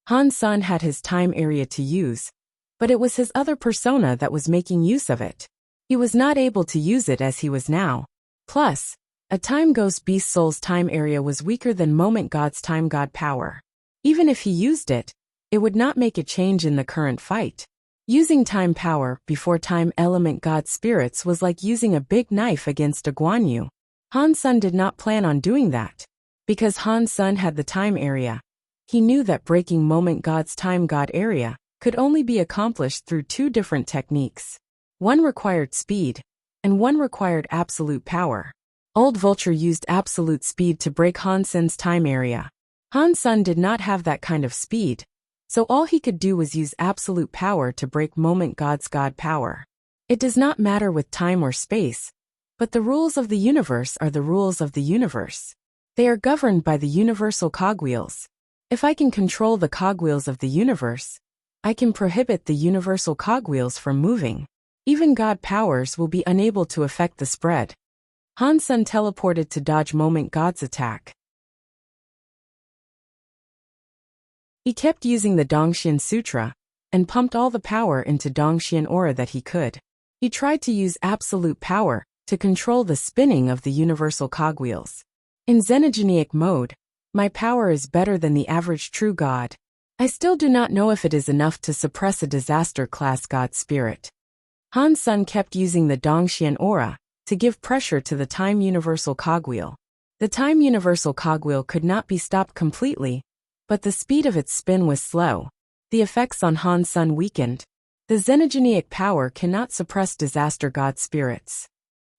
Han Sen had his time area to use, but it was his other persona that was making use of it. He was not able to use it as he was now. Plus, a time ghost beast soul's time area was weaker than moment god's time god power. Even if he used it, it would not make a change in the current fight. Using time power before time element god spirits was like using a big knife against a Guan Yu. Han Sen did not plan on doing that. Because Han Sen had the time area, he knew that breaking moment god's time god area could only be accomplished through two different techniques. One required speed, and one required absolute power. Old Vulture used absolute speed to break Han Sen's time area. Han Sen did not have that kind of speed, so all he could do was use absolute power to break moment god's god power. It does not matter with time or space, but the rules of the universe are the rules of the universe. They are governed by the universal cogwheels. If I can control the cogwheels of the universe, I can prohibit the universal cogwheels from moving. Even god powers will be unable to affect the spread. Han Sen teleported to dodge moment god's attack. He kept using the Dongxian Sutra, and pumped all the power into Dongxian aura that he could. He tried to use absolute power to control the spinning of the universal cogwheels. In xenogenic mode, my power is better than the average true god. I still do not know if it is enough to suppress a disaster-class god spirit. Han Sen kept using the Dongxian aura to give pressure to the time universal cogwheel. The time universal cogwheel could not be stopped completely, but the speed of its spin was slow. The effects on Han Sen weakened. The xenogenic power cannot suppress disaster god spirits.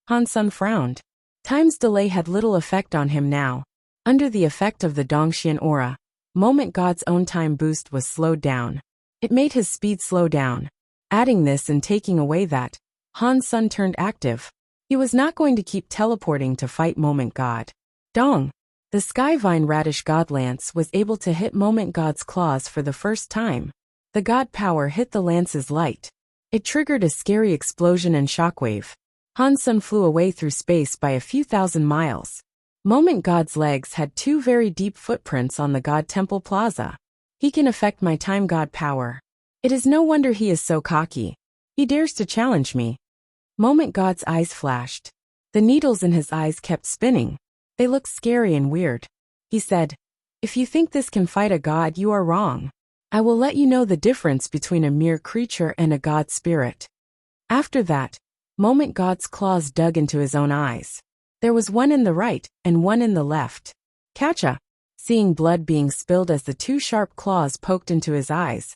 Han Sen frowned. Time's delay had little effect on him now. Under the effect of the Dongxian aura, moment god's own time boost was slowed down. It made his speed slow down. Adding this and taking away that, Han Sen turned active. He was not going to keep teleporting to fight moment god. Dong! The Skyvine Radish God Lance was able to hit moment god's claws for the first time. The god power hit the lance's light. It triggered a scary explosion and shockwave. Han Sen flew away through space by a few thousand miles. Moment god's legs had two very deep footprints on the god temple plaza. He can affect my time god power. It is no wonder he is so cocky. He dares to challenge me. Moment god's eyes flashed. The needles in his eyes kept spinning. They looked scary and weird. He said, "If you think this can fight a god, you are wrong. I will let you know the difference between a mere creature and a god spirit." After that, moment god's claws dug into his own eyes. There was one in the right and one in the left. Catcha! Seeing blood being spilled as the two sharp claws poked into his eyes,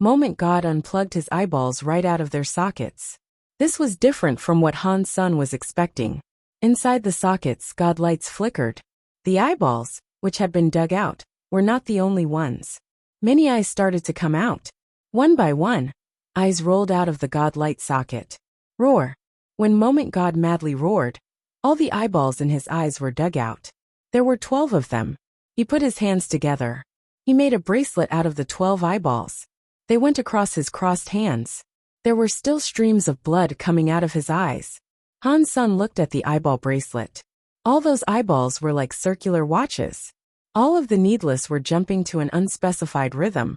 moment god unplugged his eyeballs right out of their sockets. This was different from what Han Sen was expecting. Inside the sockets, god lights flickered. The eyeballs, which had been dug out, were not the only ones. Many eyes started to come out. One by one, eyes rolled out of the god light socket. Roar! When moment god madly roared, all the eyeballs in his eyes were dug out. There were 12 of them. He put his hands together. He made a bracelet out of the 12 eyeballs. They went across his crossed hands. There were still streams of blood coming out of his eyes. Han Sen looked at the eyeball bracelet. All those eyeballs were like circular watches. All of the needless were jumping to an unspecified rhythm,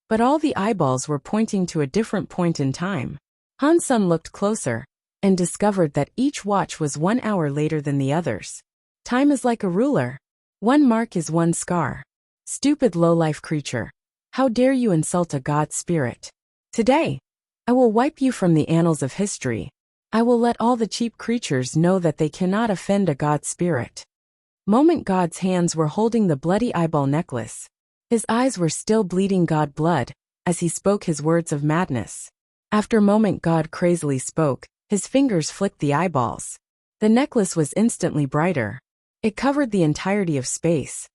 but all the eyeballs were pointing to a different point in time. Han Sen looked closer and discovered that each watch was 1 hour later than the others. Time is like a ruler. One mark is one scar. Stupid low-life creature. How dare you insult a god spirit? Today, I will wipe you from the annals of history. I will let all the cheap creatures know that they cannot offend a god spirit. Moment god's hands were holding the bloody eyeball necklace. His eyes were still bleeding god blood as he spoke his words of madness. After moment god crazily spoke, his fingers flicked the eyeballs. The necklace was instantly brighter. It covered the entirety of space.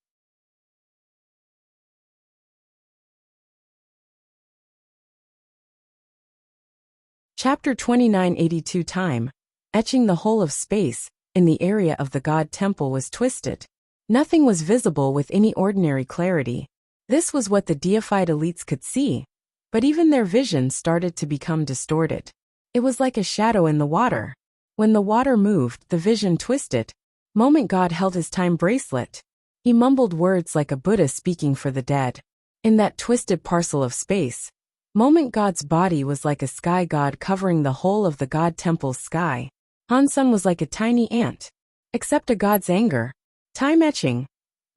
Chapter 2982 Time, etching the whole of space, in the area of the god temple was twisted. Nothing was visible with any ordinary clarity. This was what the deified elites could see, but even their vision started to become distorted. It was like a shadow in the water. When the water moved, the vision twisted. Moment god held his time bracelet. He mumbled words like a Buddha speaking for the dead. In that twisted parcel of space, Moment God's body was like a sky god covering the whole of the god temple's sky. Hansun was like a tiny ant. Except a god's anger. Time etching.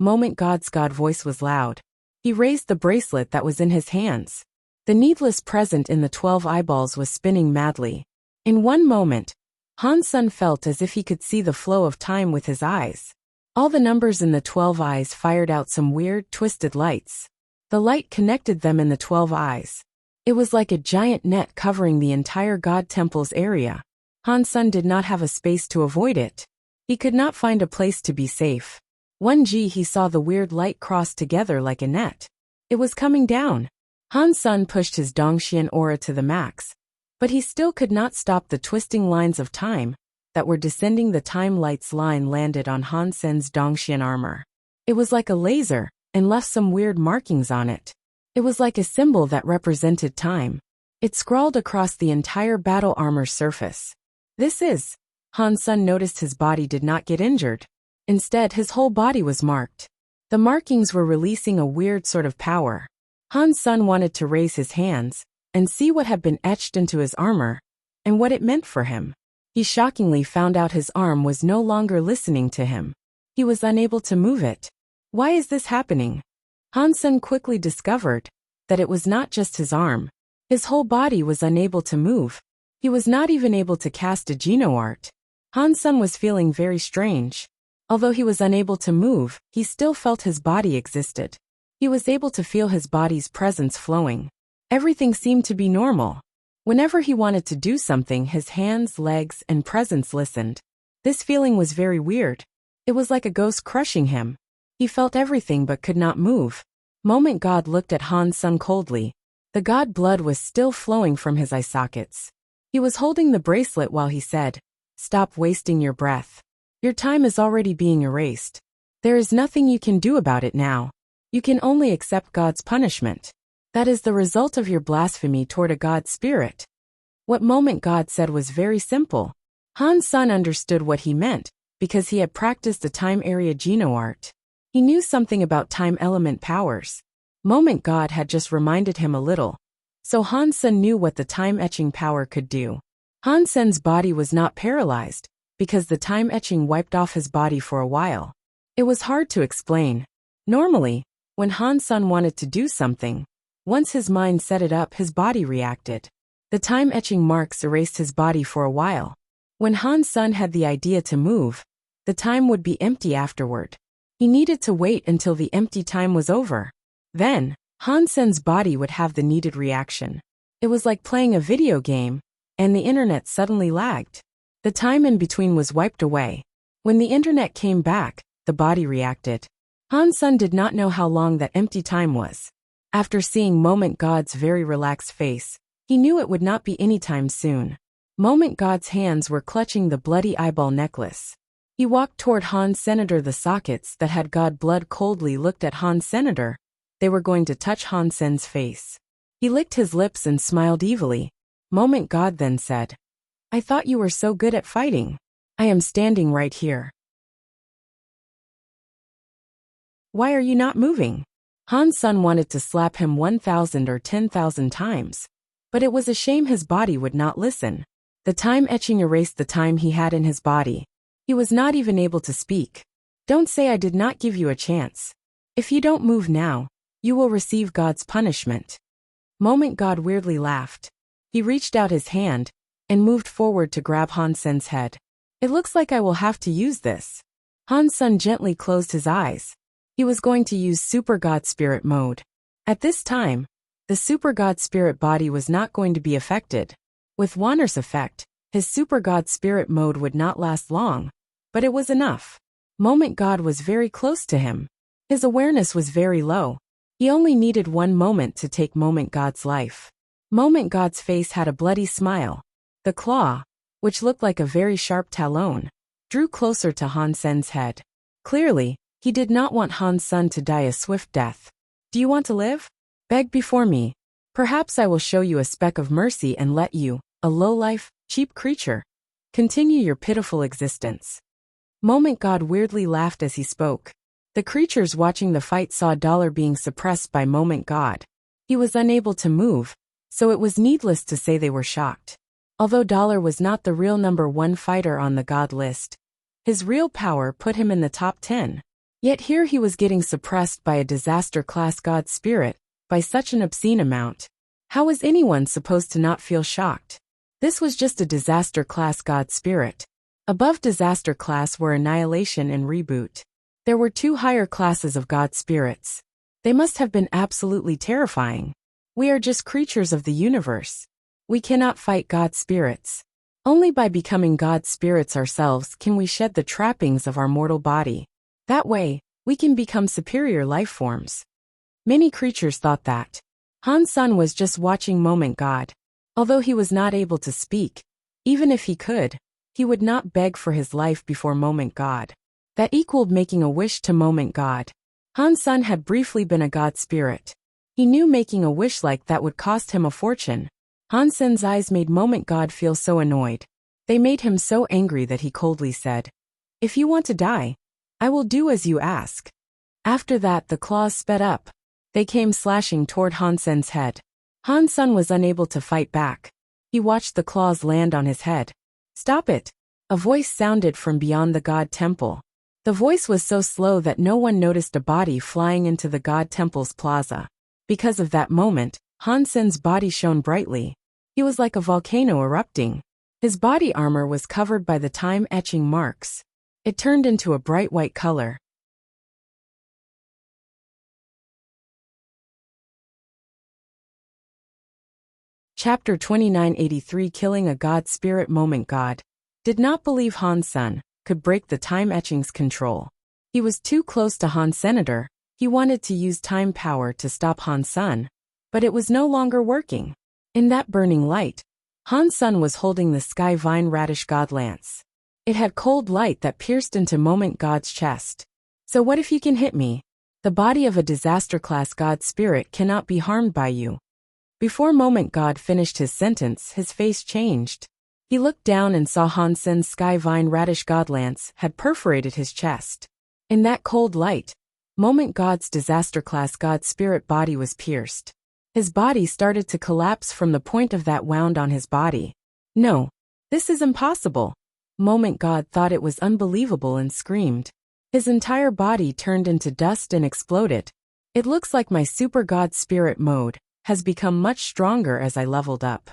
Moment God's god voice was loud. He raised the bracelet that was in his hands. The needless present in the 12 eyeballs was spinning madly. In one moment, Hansun felt as if he could see the flow of time with his eyes. All the numbers in the 12 eyes fired out some weird, twisted lights. The light connected them in the 12 eyes. It was like a giant net covering the entire god temple's area. Hansun did not have a space to avoid it. He could not find a place to be safe. 1G he saw the weird light cross together like a net. It was coming down. Hansun pushed his Dongxian aura to the max, but he still could not stop the twisting lines of time that were descending. The time light's line landed on Hansen's Dongxian armor. It was like a laser, and left some weird markings on it. It was like a symbol that represented time. It scrawled across the entire battle armor surface. This is. Hansun noticed his body did not get injured. Instead, his whole body was marked. The markings were releasing a weird sort of power. Hansun wanted to raise his hands and see what had been etched into his armor and what it meant for him. He shockingly found out his arm was no longer listening to him. He was unable to move it. Why is this happening? Hansun quickly discovered that it was not just his arm. His whole body was unable to move. He was not even able to cast a Genoart. Hansun was feeling very strange. Although he was unable to move, he still felt his body existed. He was able to feel his body's presence flowing. Everything seemed to be normal. Whenever he wanted to do something, his hands, legs, and presence listened. This feeling was very weird. It was like a ghost crushing him. He felt everything but could not move. Moment God looked at Hansun coldly. The god blood was still flowing from his eye sockets. He was holding the bracelet while he said, "Stop wasting your breath. Your time is already being erased. There is nothing you can do about it now. You can only accept God's punishment. That is the result of your blasphemy toward a god spirit." What Moment God said was very simple. Hansun understood what he meant, because he had practiced the time area Genoart. He knew something about time element powers. Moment God had just reminded him a little. So Hansun knew what the time etching power could do. Hansun's body was not paralyzed, because the time etching wiped off his body for a while. It was hard to explain. Normally, when Hansun wanted to do something, once his mind set it up, his body reacted. The time etching marks erased his body for a while. When Hansun had the idea to move, the time would be empty afterward. He needed to wait until the empty time was over. Then, Hansun's body would have the needed reaction. It was like playing a video game, and the internet suddenly lagged. The time in between was wiped away. When the internet came back, the body reacted. Hansun did not know how long that empty time was. After seeing Moment God's very relaxed face, he knew it would not be anytime soon. Moment God's hands were clutching the bloody eyeball necklace. He walked toward Han Senator. The sockets that had god blood coldly looked at Han Senator. They were going to touch Han Sen's face. He licked his lips and smiled evilly. Moment God then said, "I thought you were so good at fighting. I am standing right here. Why are you not moving?" Hansun wanted to slap him 1,000 or 10,000 times. But it was a shame his body would not listen. The time etching erased the time he had in his body. He was not even able to speak. "Don't say I did not give you a chance. If you don't move now, you will receive God's punishment." Moment God weirdly laughed. He reached out his hand and moved forward to grab Hansen's head. "It looks like I will have to use this." Hansun gently closed his eyes. He was going to use Super God Spirit mode. At this time, the Super God Spirit body was not going to be affected. With Wanner's effect, his Super God Spirit mode would not last long, but it was enough. Moment God was very close to him. His awareness was very low. He only needed one moment to take Moment God's life. Moment God's face had a bloody smile. The claw, which looked like a very sharp talon, drew closer to Hansen's head. Clearly, he did not want Hansun to die a swift death. "Do you want to live? Beg before me. Perhaps I will show you a speck of mercy and let you, a low-life, cheap creature, continue your pitiful existence." Moment God weirdly laughed as he spoke. The creatures watching the fight saw Dollar being suppressed by Moment God. He was unable to move, so it was needless to say they were shocked. Although Dollar was not the real #1 fighter on the God list, his real power put him in the top 10. Yet here he was getting suppressed by a disaster-class God spirit, by such an obscene amount. How was anyone supposed to not feel shocked? This was just a disaster-class God spirit. Above disaster class were annihilation and reboot. There were 2 higher classes of God spirits. They must have been absolutely terrifying. We are just creatures of the universe. We cannot fight God spirits. Only by becoming God spirits ourselves can we shed the trappings of our mortal body. That way, we can become superior life forms. Many creatures thought that. Han Sen was just watching Moment God. Although he was not able to speak, even if he could, he would not beg for his life before Moment God. That equaled making a wish to Moment God. Han Sen had briefly been a God spirit. He knew making a wish like that would cost him a fortune. Han Sen's eyes made Moment God feel so annoyed. They made him so angry that he coldly said, "If you want to die, I will do as you ask." After that the claws sped up. They came slashing toward Han Sen's head. Han Sen was unable to fight back. He watched the claws land on his head. "Stop it!" A voice sounded from beyond the God Temple. The voice was so slow that no one noticed a body flying into the God Temple's plaza. Because of that moment, Han Sen's body shone brightly. He was like a volcano erupting. His body armor was covered by the time-etching marks. It turned into a bright white color. Chapter 2983 Killing a God Spirit. Moment God did not believe Han Sen could break the time etching's control. He was too close to Han Senator. He wanted to use time power to stop Han Sen, but it was no longer working. In that burning light, Han Sen was holding the Sky Vine Radish God Lance. It had cold light that pierced into Moment God's chest. "So what if you can hit me? The body of a disaster-class God spirit cannot be harmed by you." Before Moment God finished his sentence, his face changed. He looked down and saw Han Sen's Sky Vine Radish God Lance had perforated his chest. In that cold light, Moment God's disaster-class God spirit body was pierced. His body started to collapse from the point of that wound on his body. "No, this is impossible." Moment God thought it was unbelievable and screamed. His entire body turned into dust and exploded. "It looks like my Super God Spirit mode has become much stronger as I leveled up."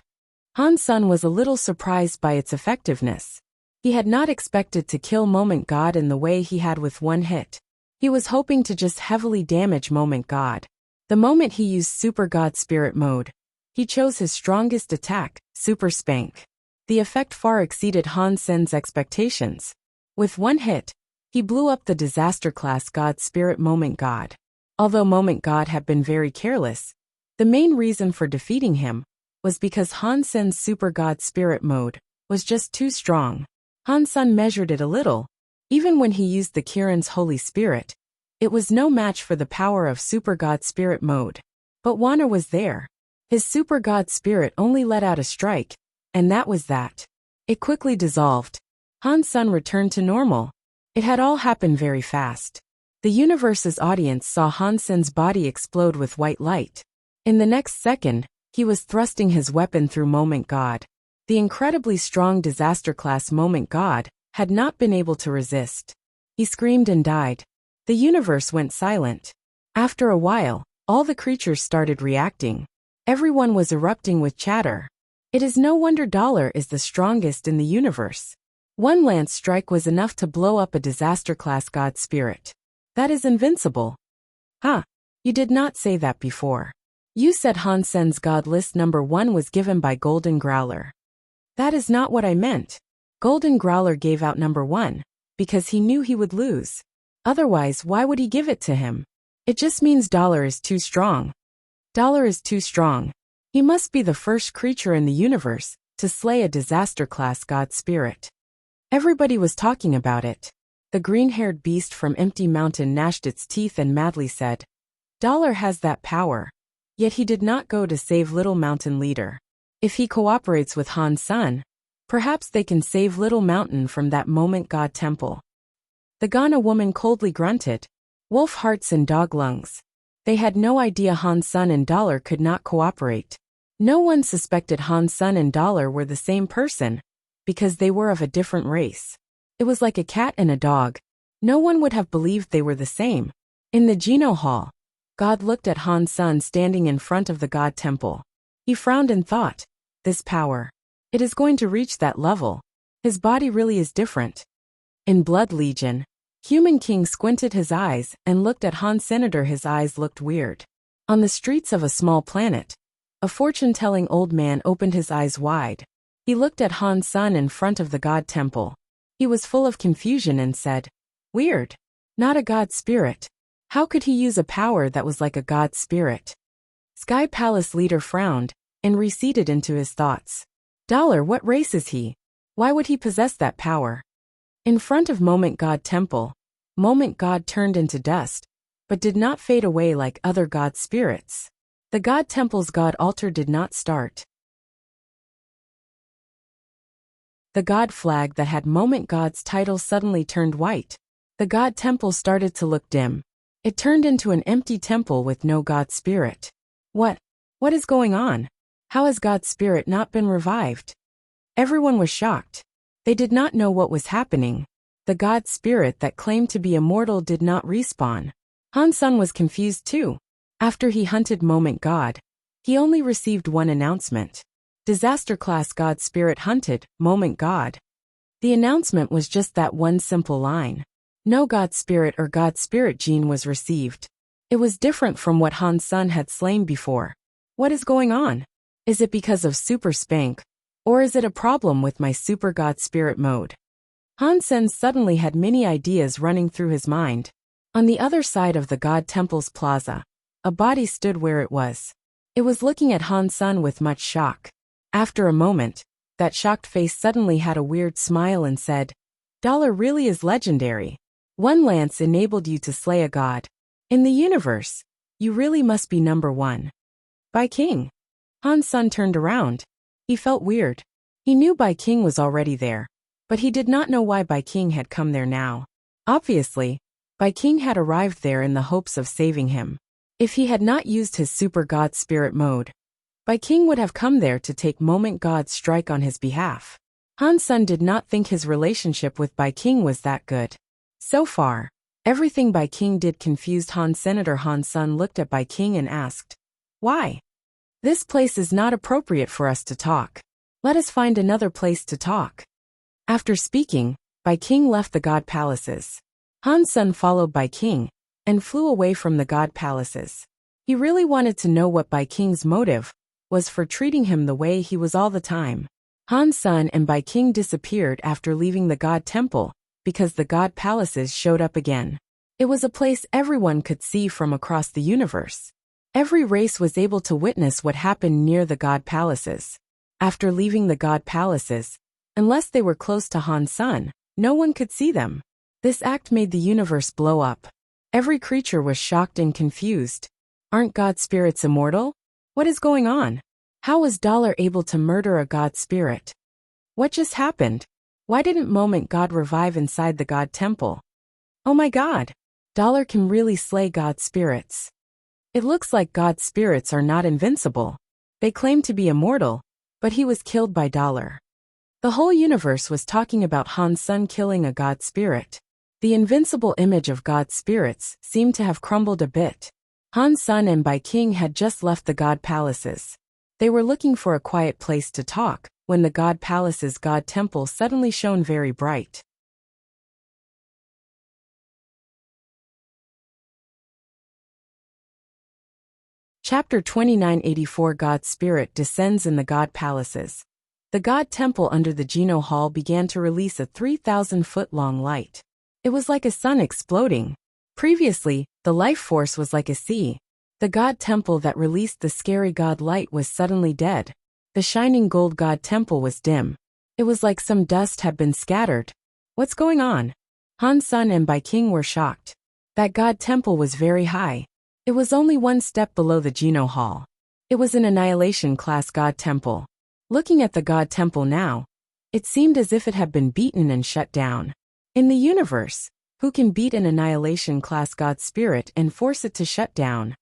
Han Sen was a little surprised by its effectiveness. He had not expected to kill Moment God in the way he had with one hit. He was hoping to just heavily damage Moment God. The moment he used Super God Spirit mode, he chose his strongest attack, Super Spank. The effect far exceeded Han Sen's expectations. With one hit, he blew up the disaster-class God Spirit Moment God. Although Moment God had been very careless, the main reason for defeating him was because Han Sen's Super God Spirit mode was just too strong. Han Sen measured it a little. Even when he used the Kirin's Holy Spirit, it was no match for the power of Super God Spirit mode. But Wanner was there. His Super God Spirit only let out a strike, and that was that. It quickly dissolved. Han Sen returned to normal. It had all happened very fast. The universe's audience saw Han Sen's body explode with white light. In the next second, he was thrusting his weapon through Moment God. The incredibly strong disaster-class Moment God had not been able to resist. He screamed and died. The universe went silent. After a while, all the creatures started reacting. Everyone was erupting with chatter. It is no wonder Dollar is the strongest in the universe. One lance strike was enough to blow up a disaster-class God spirit. That is invincible. Huh? You did not say that before. You said Han Sen's God list #1 was given by Golden Growler. That is not what I meant. Golden Growler gave out #1 because he knew he would lose. Otherwise, why would he give it to him? It just means Dollar is too strong. Dollar is too strong. He must be the first creature in the universe to slay a disaster-class God spirit. Everybody was talking about it. The green-haired beast from Empty Mountain gnashed its teeth and madly said, "Dollar has that power." Yet he did not go to save Little Mountain Leader. If he cooperates with Han Sen, perhaps they can save Little Mountain from that Moment God Temple. The Ghana woman coldly grunted. wolf hearts and dog lungs. They had no idea Han Sun and Dollar could not cooperate. No one suspected Han Sun and Dollar were the same person, because they were of a different race. It was like a cat and a dog. No one would have believed they were the same. In the Geno Hall, God looked at Han Sun standing in front of the God Temple. He frowned and thought, this power. It is going to reach that level. His body really is different. In Blood Legion, Human King squinted his eyes and looked at Han Senator. His eyes looked weird. On the streets of a small planet, a fortune-telling old man opened his eyes wide. He looked at Han Sun in front of the God Temple. He was full of confusion and said, weird. Not a God spirit. How could he use a power that was like a God spirit? Sky Palace leader frowned and receded into his thoughts. Dollar, what race is he? Why would he possess that power? In front of Moment God Temple, Moment God turned into dust, but did not fade away like other God spirits. The God Temple's God altar did not start. The God flag that had Moment God's title suddenly turned white. The God Temple started to look dim. It turned into an empty temple with no God spirit. What is going on? How has God spirit not been revived? Everyone was shocked. They did not know what was happening. The God spirit that claimed to be immortal did not respawn. Han Sun was confused too. After he hunted Moment God, he only received one announcement. Disaster class God spirit hunted Moment God. The announcement was just that one simple line. No God spirit or God spirit gene was received. It was different from what Han Sun had slain before. What is going on? Is it because of Super Spank? Or is it a problem with my Super God Spirit mode? Han Sun suddenly had many ideas running through his mind. On the other side of the God Temple's plaza, a body stood where it was. It was looking at Han Sun with much shock. After a moment, that shocked face suddenly had a weird smile and said, Dollar really is legendary. One lance enabled you to slay a god. In the universe, you really must be number one. Bai King. Han Sun turned around. He felt weird. He knew Bai King was already there, but he did not know why Bai King had come there now. Obviously, Bai King had arrived there in the hopes of saving him. If he had not used his Super God Spirit mode, Bai King would have come there to take Moment God's strike on his behalf. Han Sun did not think his relationship with Bai King was that good. So far, everything Bai King did confused Han Senator. Han Sun looked at Bai King and asked, why? This place is not appropriate for us to talk. Let us find another place to talk. After speaking, Bai King left the God Palaces. Han Sun followed Bai King and flew away from the God Palaces. He really wanted to know what Bai King's motive was for treating him the way he was all the time. Han Sun and Bai King disappeared after leaving the God Temple because the God Palaces showed up again. It was a place everyone could see from across the universe. Every race was able to witness what happened near the God Palaces. After leaving the God Palaces, unless they were close to Han Sun, no one could see them. This act made the universe blow up. Every creature was shocked and confused. Aren't God spirits immortal? What is going on? How was Dollar able to murder a God spirit? What just happened? Why didn't Moment God revive inside the God Temple? Oh my God! Dollar can really slay God spirits. It looks like God spirits are not invincible. They claim to be immortal, but he was killed by Dollar. The whole universe was talking about Han Sun killing a God spirit. The invincible image of God spirits seemed to have crumbled a bit. Han Sun and Bai King had just left the God Palaces. They were looking for a quiet place to talk when the God Palace's God Temple suddenly shone very bright. Chapter 2984 God Spirit descends in the God Palaces. The God Temple under the Geno Hall began to release a 3,000-foot-long light. It was like a sun exploding. Previously, the life force was like a sea. The God Temple that released the scary God light was suddenly dead. The shining gold God Temple was dim. It was like some dust had been scattered. What's going on? Han Sun and Bai King were shocked. That God Temple was very high. It was only one step below the Geno Hall. It was an Annihilation class God Temple. Looking at the God Temple now, it seemed as if it had been beaten and shut down. In the universe, Who can beat an annihilation-class god spirit and force it to shut down?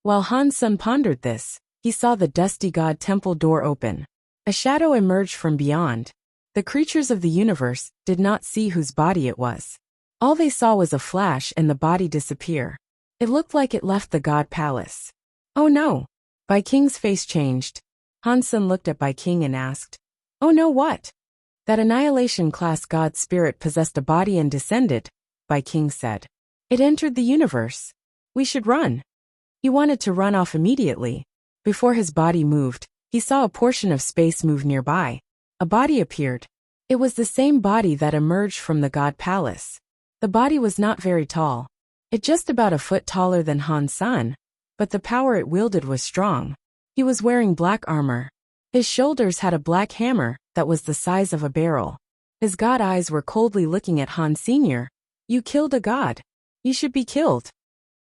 While Han Sen pondered this, he saw the dusty god temple door open. A shadow emerged from beyond. The creatures of the universe did not see whose body it was. All they saw was a flash and the body disappear. It looked like it left the god palace. Oh no! Bai King's face changed. Han Sen looked at Bai King and asked, "Oh no, what?" "That annihilation-class god spirit possessed a body and descended," Bai King said. "It entered the universe. We should run." He wanted to run off immediately. Before his body moved, he saw a portion of space move nearby. A body appeared. It was the same body that emerged from the god palace. The body was not very tall. It just about a foot taller than Han Sen, but the power it wielded was strong. He was wearing black armor. His shoulders had a black hammer that was the size of a barrel. His god eyes were coldly looking at Han Sr. "You killed a god. You should be killed."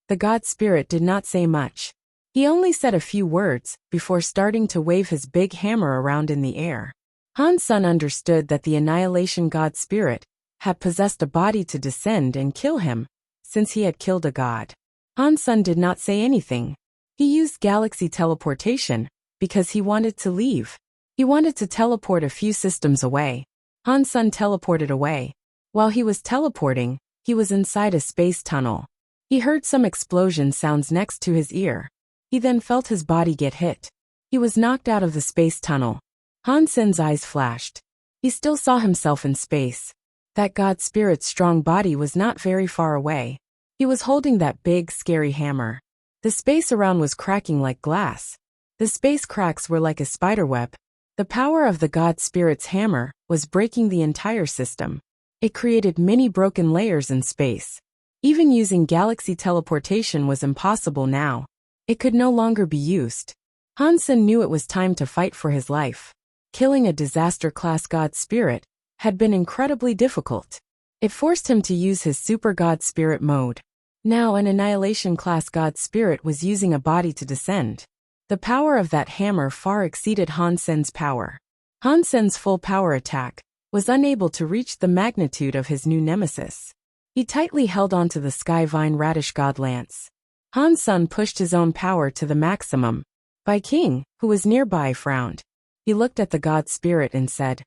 The god spirit did not say much. He only said a few words before starting to wave his big hammer around in the air. Han Sen understood that the annihilation god spirit had possessed a body to descend and kill him, since he had killed a god. Han Sen did not say anything. He used galaxy teleportation because he wanted to leave. He wanted to teleport a few systems away. Han Sen teleported away. While he was teleporting, he was inside a space tunnel. He heard some explosion sounds next to his ear. He then felt his body get hit. He was knocked out of the space tunnel. Han Sen's eyes flashed. He still saw himself in space. That god spirit's strong body was not very far away. He was holding that big, scary hammer. The space around was cracking like glass. The space cracks were like a spiderweb. The power of the god spirit's hammer was breaking the entire system. It created many broken layers in space. Even using galaxy teleportation was impossible now. It could no longer be used. Han Sen knew it was time to fight for his life. Killing a disaster-class god spirit had been incredibly difficult. It forced him to use his super god spirit mode. Now an annihilation-class god spirit was using a body to descend. The power of that hammer far exceeded Han Sen's power. Han Sen's full power attack was unable to reach the magnitude of his new nemesis. He tightly held onto the Sky Vine Radish God Lance. Han Sen pushed his own power to the maximum. Bai King, who was nearby, frowned. He looked at the god spirit and said,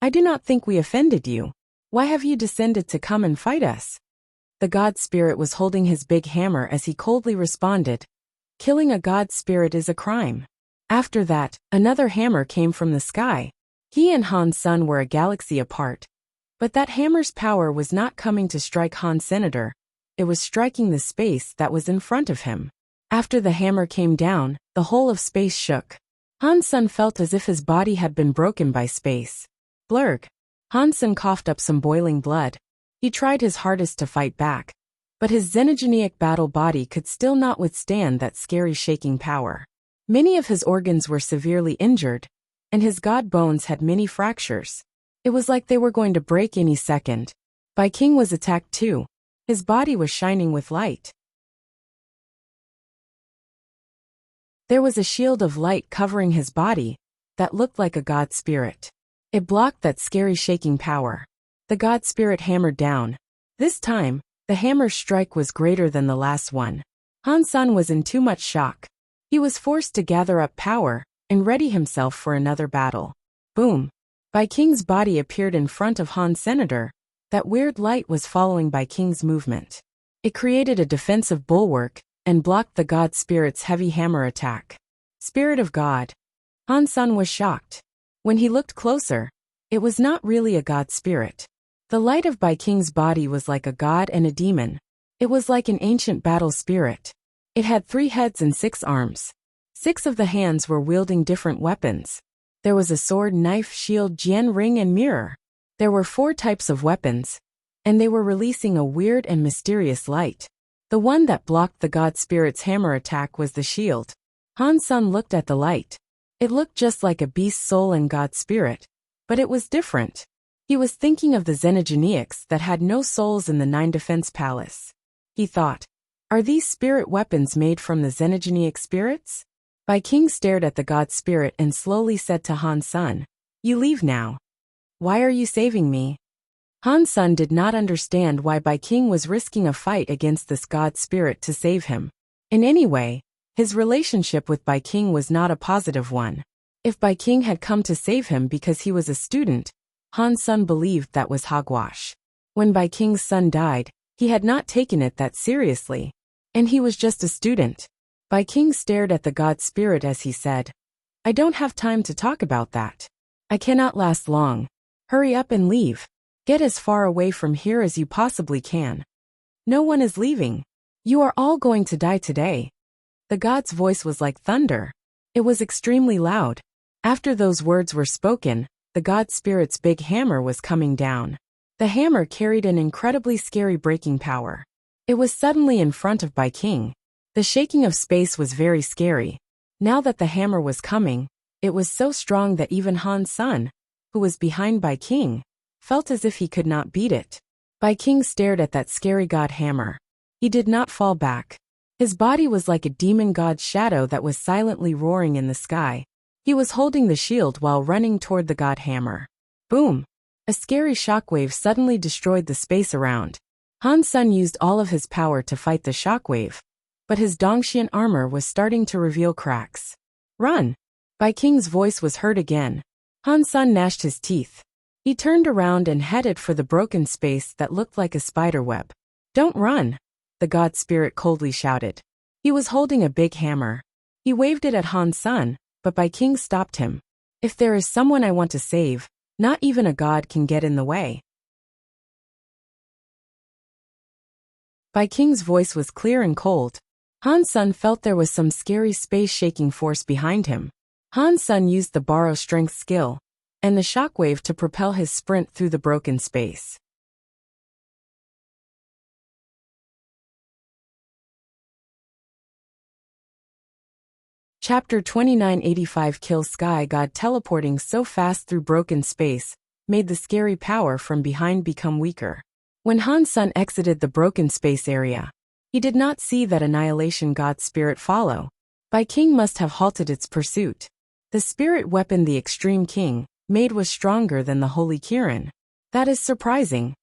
"I do not think we offended you. Why have you descended to come and fight us?" The god spirit was holding his big hammer as he coldly responded, "Killing a god spirit is a crime." After that, another hammer came from the sky. He and Han Sen were a galaxy apart. But that hammer's power was not coming to strike Han Senator. It was striking the space that was in front of him. After the hammer came down, the whole of space shook. Han Sen felt as if his body had been broken by space. Blurg. Han Sen coughed up some boiling blood. He tried his hardest to fight back. But his xenogenic battle body could still not withstand that scary shaking power. Many of his organs were severely injured, and his god bones had many fractures. It was like they were going to break any second. Bai King was attacked too. His body was shining with light. There was a shield of light covering his body that looked like a god spirit. It blocked that scary shaking power. The god spirit hammered down. This time, the hammer's strike was greater than the last one. Han Sen was in too much shock. He was forced to gather up power and ready himself for another battle. Boom! Bai King's body appeared in front of Han Senator. That weird light was following Bai King's movement. It created a defensive bulwark and blocked the god spirit's heavy hammer attack. Spirit of God. Han Sen was shocked. When he looked closer, it was not really a god spirit. The light of Bai King's body was like a god and a demon. It was like an ancient battle spirit. It had 3 heads and 6 arms. 6 of the hands were wielding different weapons. There was a sword, knife, shield, jian, ring, and mirror. There were 4 types of weapons, and they were releasing a weird and mysterious light. The one that blocked the god spirit's hammer attack was the shield. Han Sen looked at the light. It looked just like a beast's soul and god spirit, but it was different. He was thinking of the xenogenics that had no souls in the 9 Defense Palace. He thought, are these spirit weapons made from the xenogenic spirits? Bai King stared at the god spirit and slowly said to Han Sen, "You leave now." "Why are you saving me?" Han Sun did not understand why Bai King was risking a fight against this god spirit to save him. In any way, his relationship with Bai King was not a positive one. If Bai King had come to save him because he was a student, Han Sun believed that was hogwash. When Bai King's son died, he had not taken it that seriously. And he was just a student. Bai King stared at the god spirit as he said, "I don't have time to talk about that. I cannot last long. Hurry up and leave. Get as far away from here as you possibly can. No one is leaving. You are all going to die today." The god's voice was like thunder. It was extremely loud. After those words were spoken, the god spirit's big hammer was coming down. The hammer carried an incredibly scary breaking power. It was suddenly in front of Bai King. The shaking of space was very scary. Now that the hammer was coming, it was so strong that even Han Sun, who was behind Bai King, felt as if he could not beat it. Bai King stared at that scary god hammer. He did not fall back. His body was like a demon god's shadow that was silently roaring in the sky. He was holding the shield while running toward the god hammer. Boom! A scary shockwave suddenly destroyed the space around. Han Sun used all of his power to fight the shockwave, but his Dongxian armor was starting to reveal cracks. Run! Bai King's voice was heard again. Han Sun gnashed his teeth. He turned around and headed for the broken space that looked like a spider web. Don't run! The god spirit coldly shouted. He was holding a big hammer. He waved it at Han Sun, but Bai King stopped him. If there is someone I want to save, not even a god can get in the way. Bai King's voice was clear and cold. Han Sun felt there was some scary space-shaking force behind him. Han Sun used the borrow strength skill and the shockwave to propel his sprint through the broken space. Chapter 2985 Kill Sky God teleporting so fast through broken space made the scary power from behind become weaker. When Han Sun exited the broken space area, he did not see that Annihilation God spirit follow. Bai King must have halted its pursuit. The spirit weapon the Extreme King made was stronger than the Holy Kirin. That is surprising.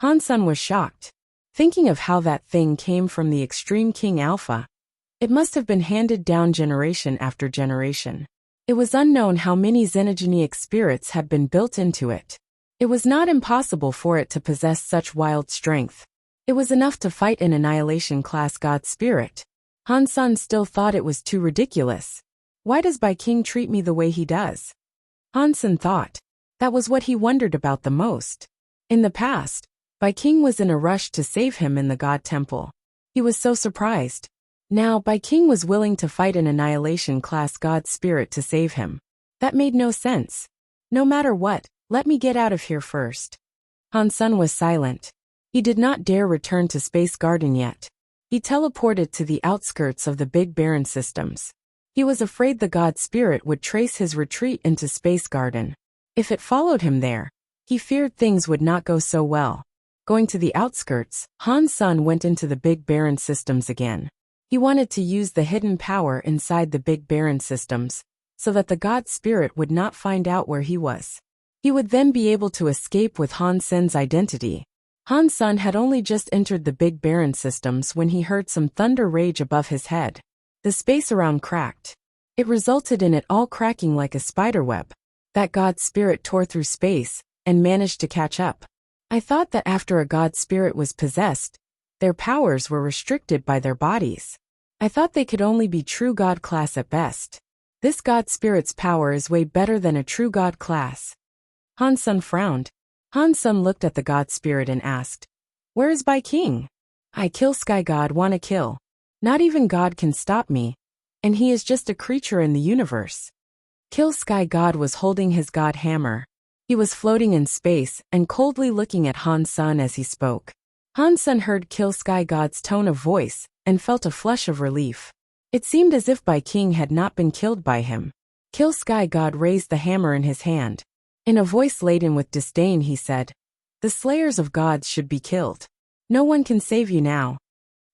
Han Sun was shocked, thinking of how that thing came from the Extreme King Alpha. It must have been handed down generation after generation. It was unknown how many xenogenic spirits had been built into it. It was not impossible for it to possess such wild strength. It was enough to fight an Annihilation class god spirit. Han Sun still thought it was too ridiculous. Why does Bai King treat me the way he does? Han Sun thought. That was what he wondered about the most. In the past, Bai King was in a rush to save him in the god temple. He was so surprised. Now Bai King was willing to fight an Annihilation class god spirit to save him. That made no sense. No matter what, let me get out of here first. Han Sun was silent. He did not dare return to Space Garden yet. He teleported to the outskirts of the Big Barren systems. He was afraid the god spirit would trace his retreat into Space Garden. If it followed him there, he feared things would not go so well. Going to the outskirts, Han Sun went into the Big Barren systems again. He wanted to use the hidden power inside the Big Barren systems, so that the god spirit would not find out where he was. He would then be able to escape with Han Sun's identity. Han Sun had only just entered the Big Barren systems when he heard some thunder rage above his head. The space around cracked. It resulted in it all cracking like a spiderweb. That god spirit tore through space and managed to catch up. I thought that after a god spirit was possessed, their powers were restricted by their bodies. I thought they could only be true god class at best. This god spirit's power is way better than a true god class. Han Sun frowned. Han Sun looked at the god spirit and asked, "Where is Bai King? I kill Sky God wanna kill. Not even God can stop me. And he is just a creature in the universe." Kill Sky God was holding his god hammer. He was floating in space and coldly looking at Han Sun as he spoke. Han Sun heard Kill Sky God's tone of voice and felt a flush of relief. It seemed as if Bai King had not been killed by him. Kill Sky God raised the hammer in his hand. In a voice laden with disdain he said, "The slayers of gods should be killed. No one can save you now."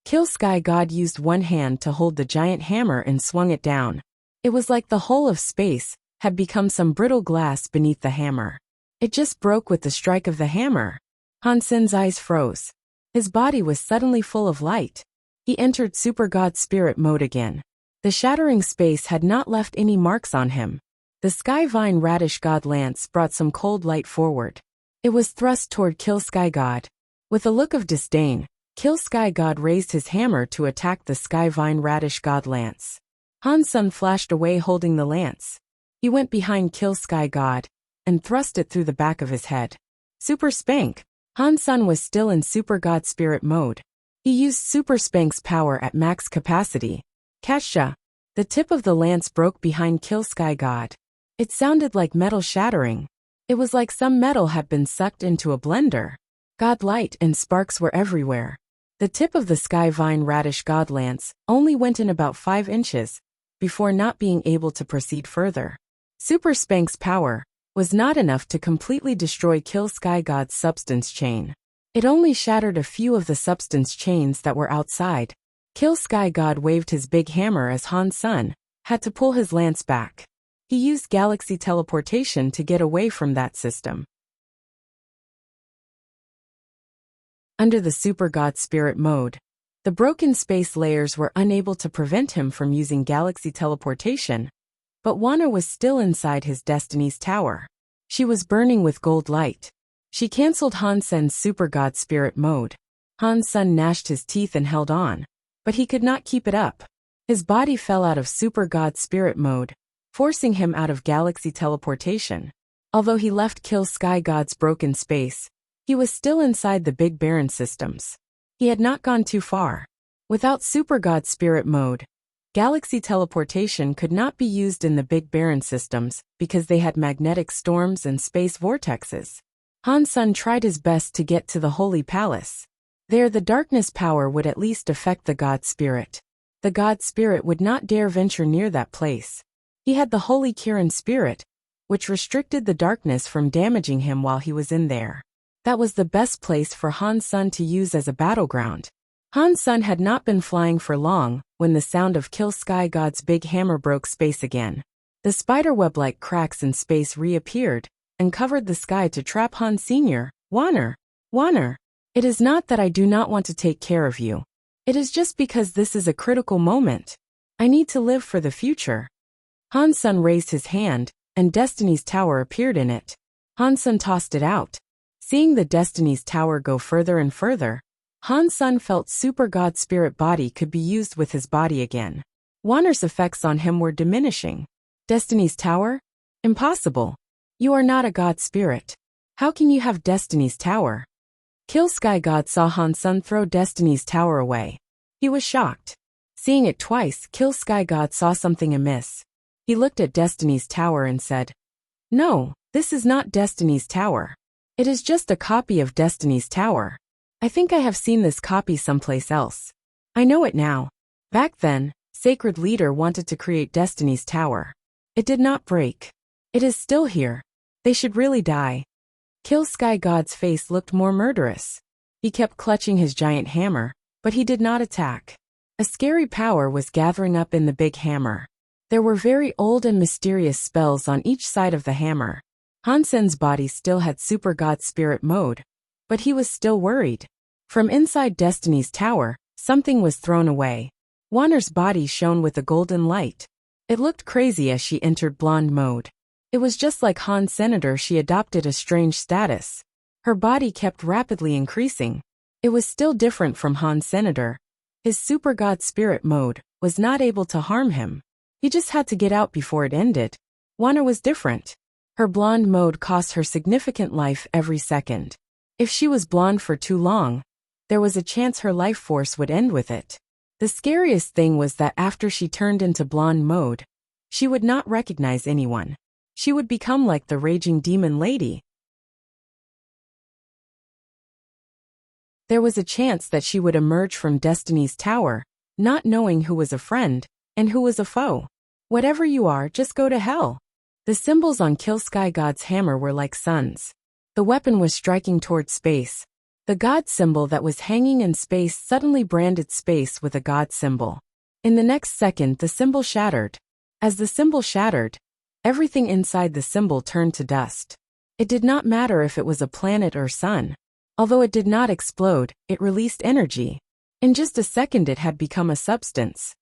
Kill Sky God used one hand to hold the giant hammer and swung it down. It was like the whole of space had become some brittle glass beneath the hammer. It just broke with the strike of the hammer. Han Sen's eyes froze. His body was suddenly full of light. He entered Super God Spirit mode again. The shattering space had not left any marks on him. The Sky Vine Radish God Lance brought some cold light forward. It was thrust toward Kill Sky God. With a look of disdain, Kill Sky God raised his hammer to attack the Sky Vine Radish God Lance. Han Sen flashed away holding the lance. He went behind Kill Sky God and thrust it through the back of his head. Super Spank. Han Sen was still in Super God Spirit mode. He used Super Spank's power at max capacity. Kasha. The tip of the lance broke behind Kill Sky God. It sounded like metal shattering. It was like some metal had been sucked into a blender. God light and sparks were everywhere. The tip of the Sky Vine Radish God Lance only went in about 5 inches before not being able to proceed further. Super Spank's power was not enough to completely destroy Kill Sky God's substance chain. It only shattered a few of the substance chains that were outside. Kill Sky God waved his big hammer as Han Sen had to pull his lance back. He used galaxy teleportation to get away from that system. Under the Super God Spirit mode, the broken space layers were unable to prevent him from using galaxy teleportation, but Wana was still inside his Destiny's Tower. She was burning with gold light. She cancelled Han Sen's Super God Spirit mode. Han Sen gnashed his teeth and held on, but he could not keep it up. His body fell out of Super God Spirit mode, forcing him out of galaxy teleportation. Although he left Kill Sky God's broken space, he was still inside the Big Baron systems. He had not gone too far. Without Super God Spirit mode, galaxy teleportation could not be used in the Big Baron systems because they had magnetic storms and space vortexes. Han Sen tried his best to get to the Holy Palace. There the darkness power would at least affect the God Spirit. The God Spirit would not dare venture near that place. He had the Holy Kirin Spirit, which restricted the darkness from damaging him while he was in there. That was the best place for Han Sen to use as a battleground. Han Sen had not been flying for long when the sound of Kill Sky God's big hammer broke space again. The spiderweb-like cracks in space reappeared and covered the sky to trap Han Sr. Wanner. It is not that I do not want to take care of you. It is just because this is a critical moment. I need to live for the future. Han Sen raised his hand, and Destiny's Tower appeared in it. Han Sen tossed it out. Seeing the Destiny's Tower go further and further, Han Sen felt Super God Spirit body could be used with his body again. Wanner's effects on him were diminishing. Destiny's Tower? Impossible. You are not a God Spirit. How can you have Destiny's Tower? Kill Sky God saw Han Sen throw Destiny's Tower away. He was shocked. Seeing it twice, Kill Sky God saw something amiss. He looked at Destiny's Tower and said, "No, this is not Destiny's Tower. It is just a copy of Destiny's Tower. I think I have seen this copy someplace else. I know it now. Back then, Sacred Leader wanted to create Destiny's Tower. It did not break. It is still here. They should really die." Kill Sky God's face looked more murderous. He kept clutching his giant hammer, but he did not attack. A scary power was gathering up in the big hammer. There were very old and mysterious spells on each side of the hammer. Han Sen's body still had Super God Spirit mode, but he was still worried. From inside Destiny's Tower, something was thrown away. Wanner's body shone with a golden light. It looked crazy as she entered blonde mode. It was just like Han Senator, she adopted a strange status. Her body kept rapidly increasing. It was still different from Han Senator. His Super God Spirit mode was not able to harm him. He just had to get out before it ended. Wanner was different. Her blonde mode cost her significant life every second. If she was blonde for too long, there was a chance her life force would end with it. The scariest thing was that after she turned into blonde mode, she would not recognize anyone. She would become like the raging demon lady. There was a chance that she would emerge from Destiny's Tower, not knowing who was a friend and who was a foe. Whatever you are, just go to hell. The symbols on Kill Sky God's hammer were like suns. The weapon was striking towards space. The God symbol that was hanging in space suddenly branded space with a God symbol. In the next second, the symbol shattered. As the symbol shattered, everything inside the symbol turned to dust. It did not matter if it was a planet or sun. Although it did not explode, it released energy. In just a second it had become a substance.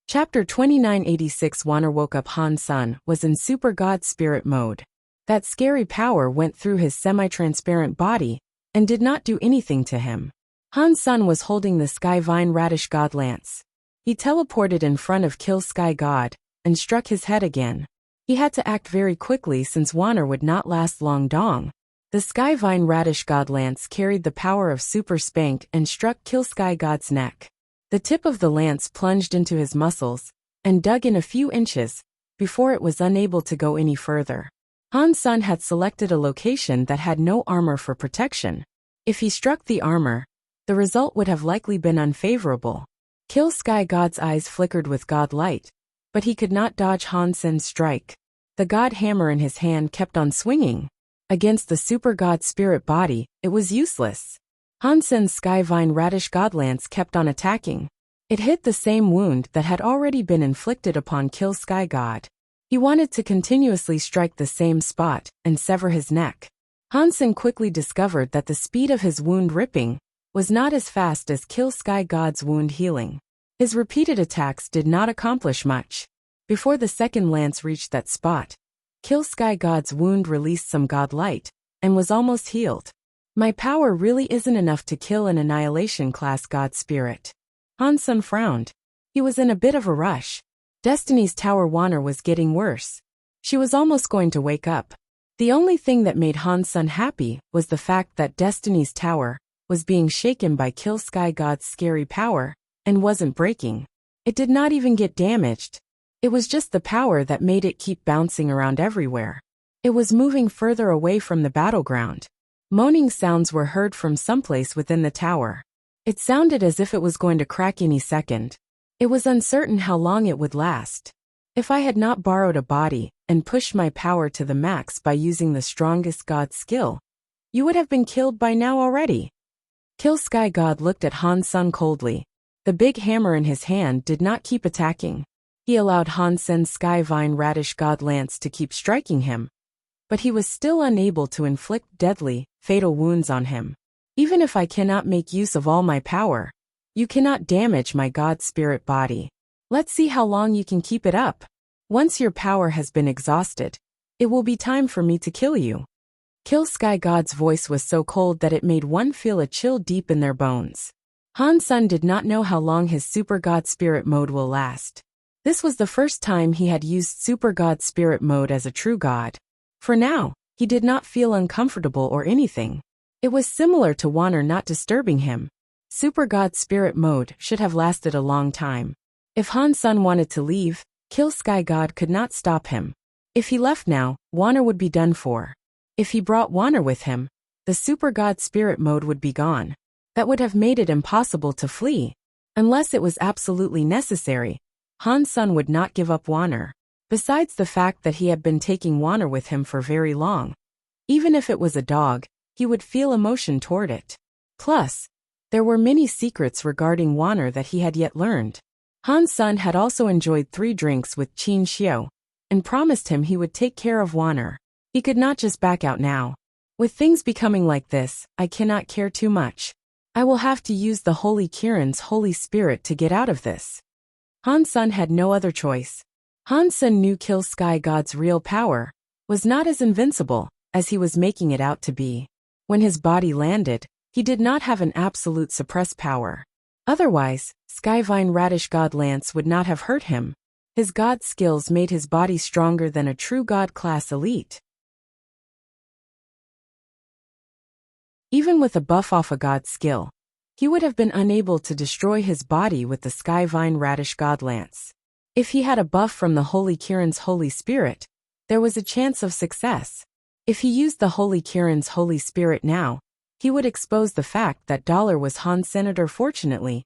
Chapter 2986. Wanner woke up. Han Sun was in Super God Spirit mode. That scary power went through his semi-transparent body and did not do anything to him. Han Sun was holding the Sky Vine Radish God Lance. He teleported in front of Kill Sky God and struck his head again. He had to act very quickly since Wanner would not last long. Dong. The Sky Vine Radish God Lance carried the power of Super Spank and struck Kill Sky God's neck. The tip of the lance plunged into his muscles and dug in a few inches before it was unable to go any further. Han Sun had selected a location that had no armor for protection. If he struck the armor, the result would have likely been unfavorable. Kill Sky God's eyes flickered with God light, but he could not dodge Han Sun's strike. The God hammer in his hand kept on swinging. Against the Super God Spirit body, it was useless. Han Sun's Sky Vine Radish God Lance kept on attacking. It hit the same wound that had already been inflicted upon Kill Sky God. He wanted to continuously strike the same spot and sever his neck. Han Sun quickly discovered that the speed of his wound ripping was not as fast as Kill Sky God's wound healing. His repeated attacks did not accomplish much. Before the second lance reached that spot, Kill Sky God's wound released some God light and was almost healed. My power really isn't enough to kill an Annihilation class God Spirit. Han Sun frowned. He was in a bit of a rush. Destiny's Tower Wanner was getting worse. She was almost going to wake up. The only thing that made Han Sun happy was the fact that Destiny's Tower was being shaken by Kill Sky God's scary power and wasn't breaking. It did not even get damaged. It was just the power that made it keep bouncing around everywhere. It was moving further away from the battleground. Moaning sounds were heard from someplace within the tower. It sounded as if it was going to crack any second. It was uncertain how long it would last. If I had not borrowed a body and pushed my power to the max by using the strongest God skill, you would have been killed by now already. Kill Sky God looked at Han Sun coldly. The big hammer in his hand did not keep attacking. He allowed Han Sun's Sky Vine Radish God Lance to keep striking him, but he was still unable to inflict deadly, fatal wounds on him. Even if I cannot make use of all my power, you cannot damage my God Spirit body. Let's see how long you can keep it up. Once your power has been exhausted, it will be time for me to kill you. Kill Sky God's voice was so cold that it made one feel a chill deep in their bones. Han Sun did not know how long his Super God Spirit mode will last. This was the first time he had used Super God Spirit mode as a true god. For now, he did not feel uncomfortable or anything. It was similar to Wanner not disturbing him. Super God Spirit mode should have lasted a long time. If Han Sun wanted to leave, Kill Sky God could not stop him. If he left now, Wanner would be done for. If he brought Wanner with him, the Super God Spirit mode would be gone. That would have made it impossible to flee. Unless it was absolutely necessary, Han Sun would not give up Wanner. Besides the fact that he had been taking Wanner with him for very long. Even if it was a dog, he would feel emotion toward it. Plus, there were many secrets regarding Wanner that he had yet learned. Han Sun had also enjoyed 3 drinks with Qin Xiu, and promised him he would take care of Wanner. He could not just back out now. With things becoming like this, I cannot care too much. I will have to use the Holy Kirin's Holy Spirit to get out of this. Han Sun had no other choice. Han Sun knew Kill Sky God's real power was not as invincible as he was making it out to be. When his body landed, he did not have an absolute suppress power. Otherwise, Skyvine Radish God Lance would not have hurt him. His god skills made his body stronger than a true god class elite. Even with a buff off a god skill, he would have been unable to destroy his body with the Skyvine Radish God Lance. If he had a buff from the Holy Kirin's Holy Spirit, there was a chance of success. If he used the Holy Kirin's Holy Spirit now, he would expose the fact that Dollar was Han's senator. Fortunately,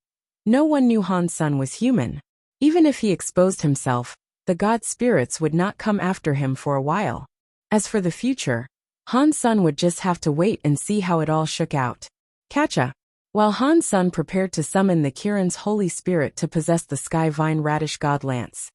no one knew Han's son was human. Even if he exposed himself, the god spirits would not come after him for a while. As for the future, Han's son would just have to wait and see how it all shook out. Catcha. While Han's son prepared to summon the Kirin's Holy Spirit to possess the Skyvine Radish God Lance,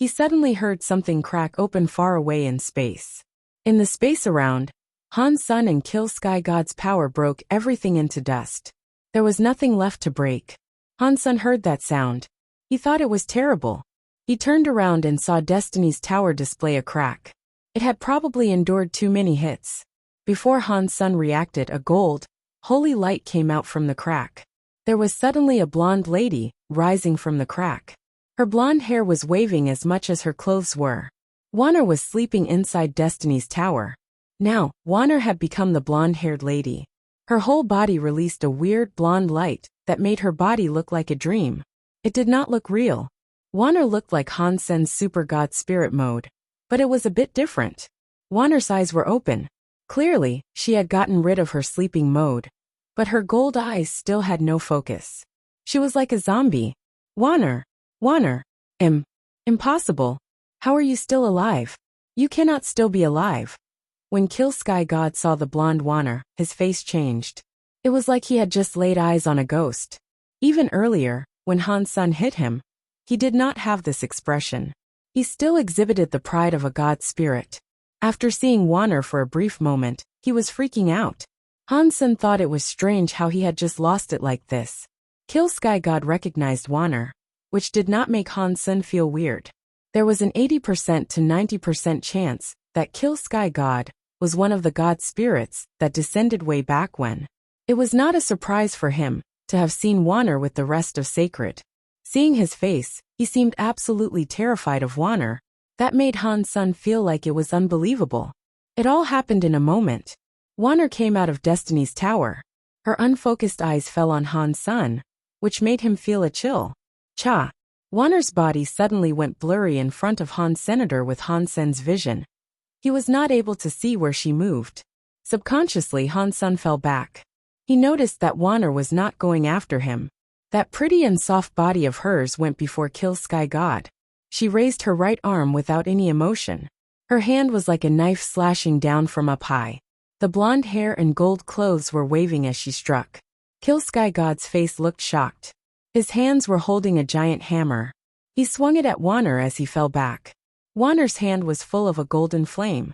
he suddenly heard something crack open far away in space. In the space around, Han Sun and Kill Sky God's power broke everything into dust. There was nothing left to break. Han Sun heard that sound. He thought it was terrible. He turned around and saw Destiny's tower display a crack. It had probably endured too many hits. Before Han Sun reacted, a gold, holy light came out from the crack. There was suddenly a blonde lady rising from the crack. Her blonde hair was waving as much as her clothes were. Wanner was sleeping inside Destiny's tower. Now, Wanner had become the blonde-haired lady. Her whole body released a weird blonde light that made her body look like a dream. It did not look real. Wanner looked like Han Sen's super god spirit mode. But it was a bit different. Wanner's eyes were open. Clearly, she had gotten rid of her sleeping mode. But her gold eyes still had no focus. She was like a zombie. Wanner. Impossible. How are you still alive? You cannot still be alive. When Kill Sky God saw the blonde Wanner, his face changed. It was like he had just laid eyes on a ghost. Even earlier, when Han Sun hit him, he did not have this expression. He still exhibited the pride of a god spirit. After seeing Wanner for a brief moment, he was freaking out. Han Sun thought it was strange how he had just lost it like this. Kill Sky God recognized Wanner, which did not make Han Sun feel weird. There was an 80% to 90% chance that Kill Sky God was one of the god spirits that descended way back when. It was not a surprise for him to have seen Wanner with the rest of Sacred. Seeing his face, he seemed absolutely terrified of Wanner. That made Han Sun feel like it was unbelievable. It all happened in a moment. Wanner came out of Destiny's tower. Her unfocused eyes fell on Han Sun, which made him feel a chill. Cha! Wanner's body suddenly went blurry in front of Han Senator with Han Sen's vision. He was not able to see where she moved. Subconsciously, Han Sun fell back. He noticed that Wanner was not going after him. That pretty and soft body of hers went before Kill Sky God. She raised her right arm without any emotion. Her hand was like a knife slashing down from up high. The blonde hair and gold clothes were waving as she struck. Kill Sky God's face looked shocked. His hands were holding a giant hammer. He swung it at Wanner as he fell back. Wanner's hand was full of a golden flame.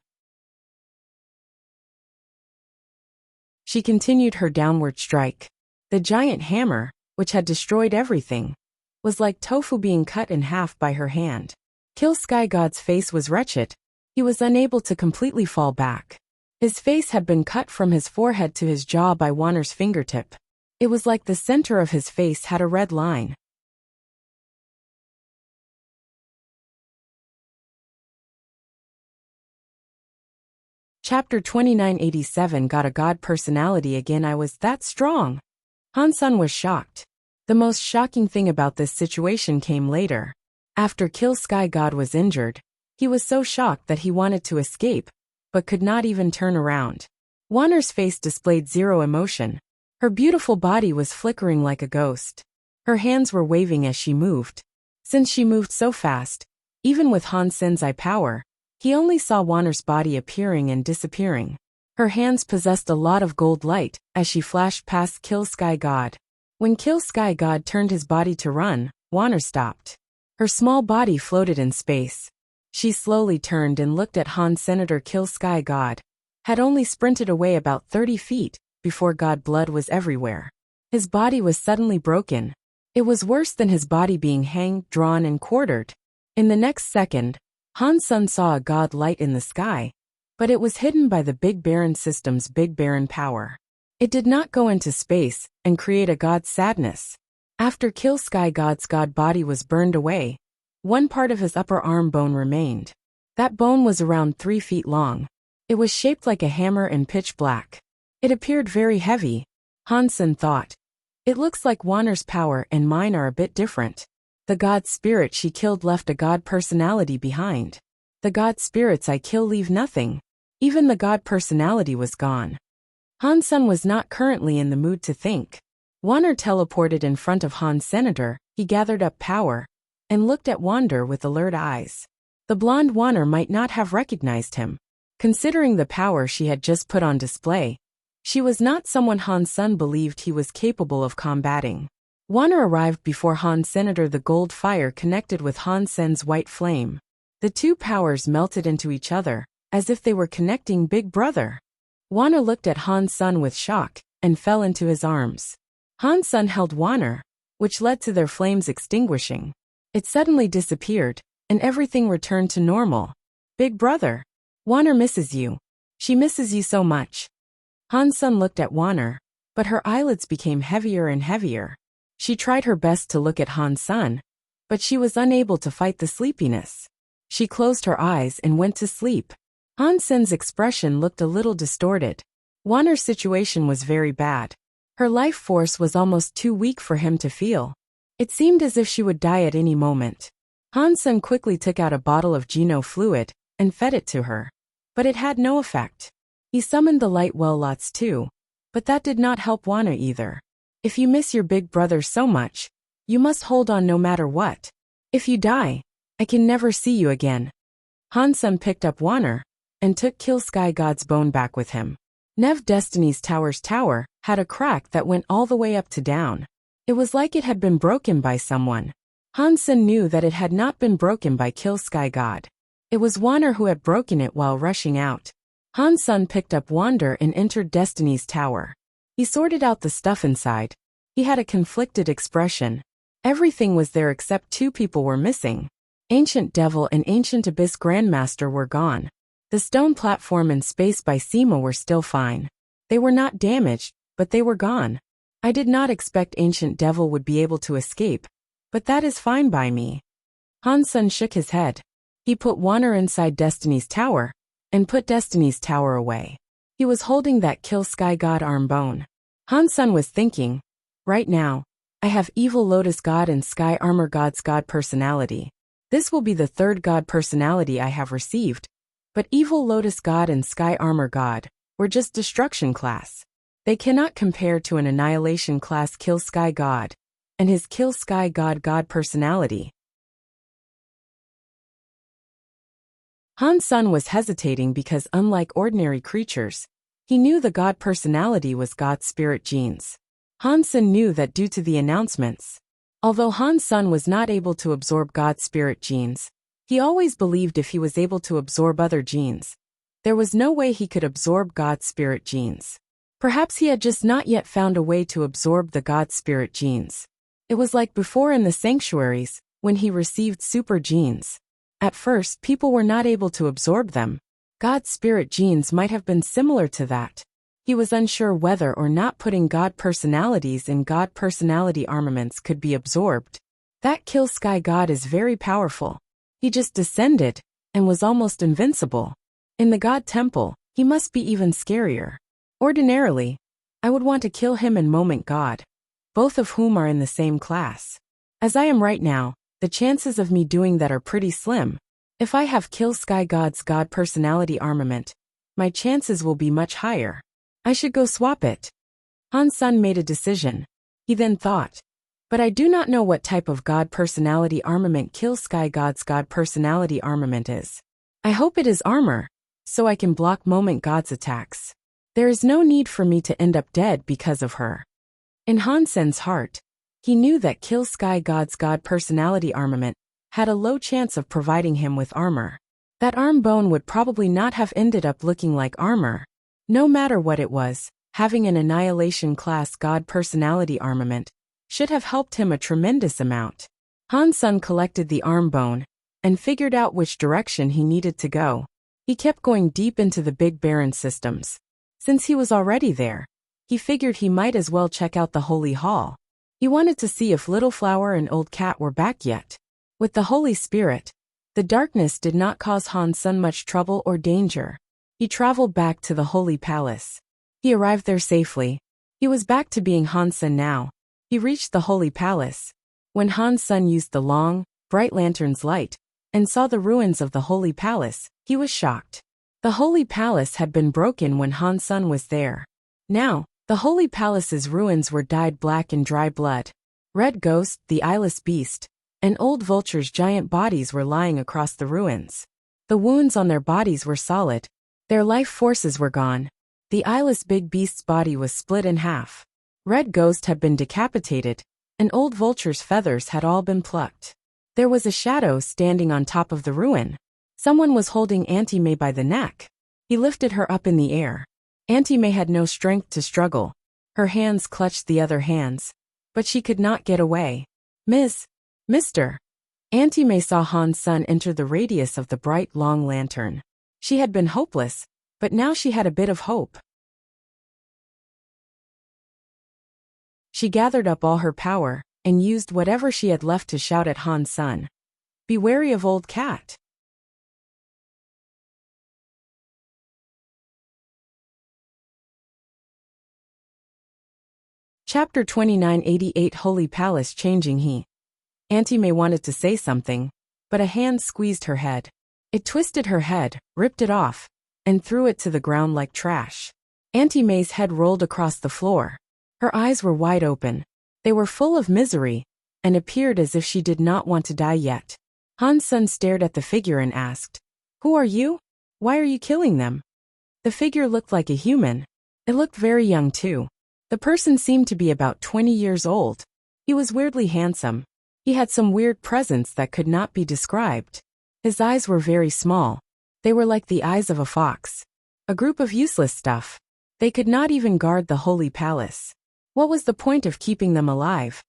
She continued her downward strike. The giant hammer, which had destroyed everything, was like tofu being cut in half by her hand. Kill Sky God's face was wretched. He was unable to completely fall back. His face had been cut from his forehead to his jaw by Wanner's fingertip. It was like the center of his face had a red line. Chapter 2987 Got a god personality again. I was that strong. Han Sun was shocked. The most shocking thing about this situation came later. After Kill Sky God was injured, he was so shocked that he wanted to escape, but could not even turn around. Wanner's face displayed zero emotion. Her beautiful body was flickering like a ghost. Her hands were waving as she moved. Since she moved so fast, even with Han Sen's eye power, he only saw Wanner's body appearing and disappearing. Her hands possessed a lot of gold light as she flashed past Kill Sky God. When Kill Sky God turned his body to run, Wanner stopped. Her small body floated in space. She slowly turned and looked at Han Senator. Kill Sky God had only sprinted away about 30 feet before God blood was everywhere. His body was suddenly broken. It was worse than his body being hanged, drawn, and quartered. In the next second, Han Sun saw a god light in the sky, but it was hidden by the Big Baron system's Big Baron power. It did not go into space and create a god's sadness. After Kill Sky God's god body was burned away, one part of his upper arm bone remained. That bone was around 3 feet long. It was shaped like a hammer and pitch black. It appeared very heavy. Han Sun thought, it looks like Wanner's power and mine are a bit different. The god spirit she killed left a god personality behind. The god spirits I kill leave nothing. Even the god personality was gone. Han Sun was not currently in the mood to think. Wanner teleported in front of Han Senator. He gathered up power and looked at Wander with alert eyes. The blonde Wanner might not have recognized him. Considering the power she had just put on display, she was not someone Han Sun believed he was capable of combating. Wanner arrived before Han Sen. The gold fire connected with Han Sen's white flame. The two powers melted into each other, as if they were connecting Big Brother. Wanner looked at Han Sen with shock, and fell into his arms. Han Sen held Wanner, which led to their flames extinguishing. It suddenly disappeared, and everything returned to normal. Big Brother, Wanner misses you. She misses you so much. Han Sen looked at Wanner, but her eyelids became heavier and heavier. She tried her best to look at Han Sen, but she was unable to fight the sleepiness. She closed her eyes and went to sleep. Han Sen's expression looked a little distorted. Wanner's situation was very bad. Her life force was almost too weak for him to feel. It seemed as if she would die at any moment. Han Sen quickly took out a bottle of Geno fluid and fed it to her. But it had no effect. He summoned the light well lots too, but that did not help Wanner either. If you miss your big brother so much, you must hold on no matter what. If you die, I can never see you again. Han Sen picked up Wanner and took Kill Sky God's bone back with him. Nev Destiny's Tower's tower had a crack that went all the way up to down. It was like it had been broken by someone. Han Sen knew that it had not been broken by Kill Sky God. It was Wanner who had broken it while rushing out. Han Sen picked up Wander and entered Destiny's Tower. He sorted out the stuff inside. He had a conflicted expression. Everything was there except two people were missing. Ancient Devil and Ancient Abyss Grandmaster were gone. The stone platform and space by Sema were still fine. They were not damaged, but they were gone. I did not expect Ancient Devil would be able to escape, but that is fine by me. Han Sen shook his head. He put Wanner inside Destiny's Tower, and put Destiny's Tower away. He was holding that Kill Sky God arm bone. Han Sen was thinking, right now, I have Evil Lotus God and Sky Armor God's God personality. This will be the third God personality I have received, but Evil Lotus God and Sky Armor God were just destruction class. They cannot compare to an annihilation class Kill Sky God and his Kill Sky God God personality. Han Sen was hesitating because unlike ordinary creatures, he knew the God personality was God's spirit genes. Han Sen knew that due to the announcements. Although Han Sen was not able to absorb God's spirit genes, he always believed if he was able to absorb other genes, there was no way he could absorb God's spirit genes. Perhaps he had just not yet found a way to absorb the God spirit genes. It was like before in the sanctuaries, when he received super genes. At first, people were not able to absorb them. God's spirit genes might have been similar to that. He was unsure whether or not putting God personalities in God personality armaments could be absorbed. That Kill Sky God is very powerful. He just descended and was almost invincible. In the God Temple, he must be even scarier. Ordinarily, I would want to kill him and Moment God, both of whom are in the same class. As I am right now, the chances of me doing that are pretty slim. If I have Kill Sky God's God personality armament, my chances will be much higher. I should go swap it. Han Sen made a decision. He then thought, but I do not know what type of God personality armament Kill Sky God's God personality armament is. I hope it is armor, so I can block Moment God's attacks. There is no need for me to end up dead because of her. In Han Sen's heart, he knew that Kill Sky God's God personality armament had a low chance of providing him with armor. That arm bone would probably not have ended up looking like armor. No matter what it was, having an annihilation class God personality armament should have helped him a tremendous amount. Han Sen collected the arm bone and figured out which direction he needed to go. He kept going deep into the Big Barren systems. Since he was already there, he figured he might as well check out the Holy Hall. He wanted to see if Little Flower and Old Cat were back yet. With the Holy Spirit, the darkness did not cause Han Sen much trouble or danger. He traveled back to the Holy Palace. He arrived there safely. He was back to being Han Sen now. He reached the Holy Palace. When Han Sen used the long, bright lantern's light and saw the ruins of the Holy Palace, he was shocked. The Holy Palace had been broken when Han Sen was there. Now, the Holy Palace's ruins were dyed black in dry blood. Red Ghost, the eyeless beast, and Old Vulture's giant bodies were lying across the ruins. The wounds on their bodies were solid. Their life forces were gone. The eyeless big beast's body was split in half. Red Ghost had been decapitated, An old vulture's feathers had all been plucked. There was a shadow standing on top of the ruin. Someone was holding Auntie May by the neck. He lifted her up in the air. Auntie May had no strength to struggle. Her hands clutched the other hands. But she could not get away. Mister. Auntie May saw Han's son enter the radius of the bright long lantern. She had been hopeless, but now she had a bit of hope. She gathered up all her power, and used whatever she had left to shout at Han's son. Be wary of old cat. Chapter 2988 Holy Palace Changing Auntie May wanted to say something, but a hand squeezed her head. It twisted her head, ripped it off, and threw it to the ground like trash. Auntie May's head rolled across the floor. Her eyes were wide open. They were full of misery, and appeared as if she did not want to die yet. Han's son stared at the figure and asked, "Who are you? Why are you killing them?" The figure looked like a human. It looked very young too. The person seemed to be about 20 years old. He was weirdly handsome. He had some weird presence that could not be described. His eyes were very small. They were like the eyes of a fox. A group of useless stuff. They could not even guard the holy palace. What was the point of keeping them alive?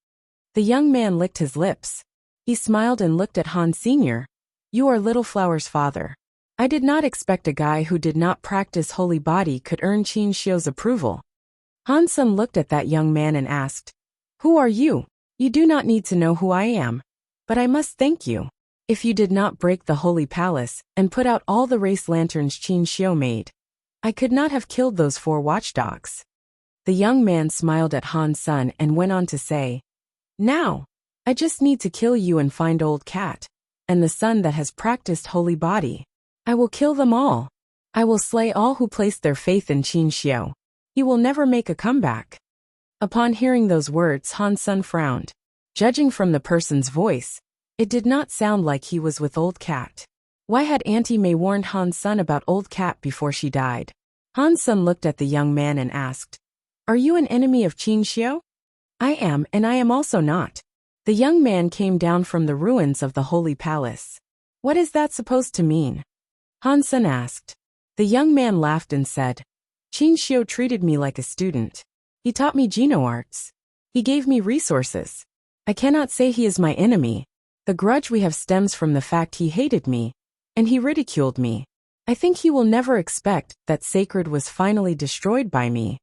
The young man licked his lips. He smiled and looked at Han Sr. You are Little Flower's father. I did not expect a guy who did not practice holy body could earn Qin Shio's approval. Han's son looked at that young man and asked, "Who are you? You do not need to know who I am. But I must thank you. If you did not break the holy palace and put out all the race lanterns Qin Shio made, I could not have killed those 4 watchdogs." The young man smiled at Han's son and went on to say, "Now, I just need to kill you and find old cat, and the son that has practiced holy body. I will kill them all. I will slay all who place their faith in Qin Shio. He will never make a comeback." Upon hearing those words, Han's son frowned. Judging from the person's voice, it did not sound like he was with old cat. Why had Auntie May warned Han's son about old cat before she died? Han's son looked at the young man and asked, "Are you an enemy of Qin Shio?" "I am, and I am also not." The young man came down from the ruins of the holy palace. "What is that supposed to mean?" Han's son asked. The young man laughed and said, "Qin Shio treated me like a student. He taught me Geno arts. He gave me resources. I cannot say he is my enemy. The grudge we have stems from the fact he hated me, and he ridiculed me. I think he will never expect that sacred was finally destroyed by me."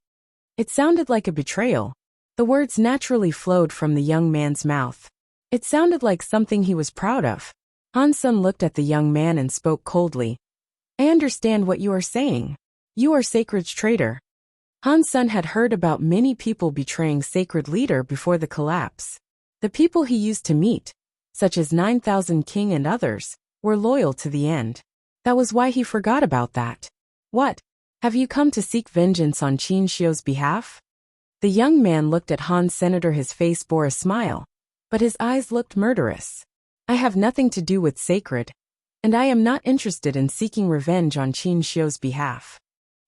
It sounded like a betrayal. The words naturally flowed from the young man's mouth. It sounded like something he was proud of. Han's son looked at the young man and spoke coldly. "I understand what you are saying. You are Sacred's traitor." Han's son had heard about many people betraying Sacred leader before the collapse. The people he used to meet, such as 9,000 King and others, were loyal to the end. That was why he forgot about that. "What? Have you come to seek vengeance on Qin Shio's behalf?" The young man looked at Han's senator. His face bore a smile, but his eyes looked murderous. "I have nothing to do with Sacred, and I am not interested in seeking revenge on Qin Shio's behalf."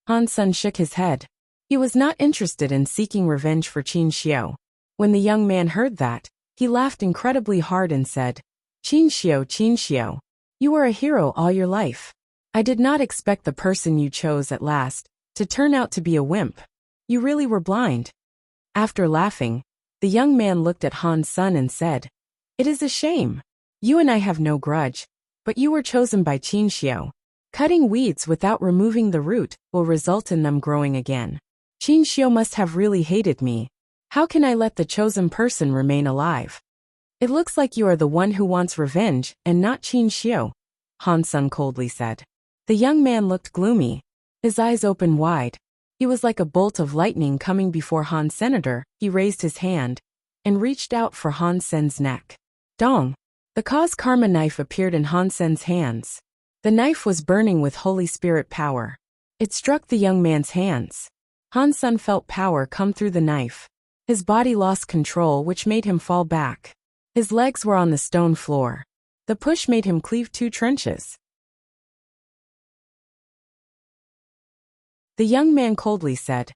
Han's son shook his head. He was not interested in seeking revenge for Qin Shio. When the young man heard that, he laughed incredibly hard and said, Qin Shio, you were a hero all your life. I did not expect the person you chose at last to turn out to be a wimp. You really were blind." After laughing, the young man looked at Han's son and said, "It is a shame. You and I have no grudge, but you were chosen by Qin Shio. Cutting weeds without removing the root will result in them growing again. Qin Shio must have really hated me. How can I let the chosen person remain alive?" "It looks like you are the one who wants revenge and not Qin Shio," Han's son coldly said. The young man looked gloomy. His eyes opened wide. He was like a bolt of lightning coming before Han's senator. He raised his hand and reached out for Han Sen's neck. Dong! The cause karma knife appeared in Han Sen's hands. The knife was burning with Holy Spirit power. It struck the young man's hands. Han's son felt power come through the knife. His body lost control, which made him fall back. His legs were on the stone floor. The push made him cleave 2 trenches. The young man coldly said,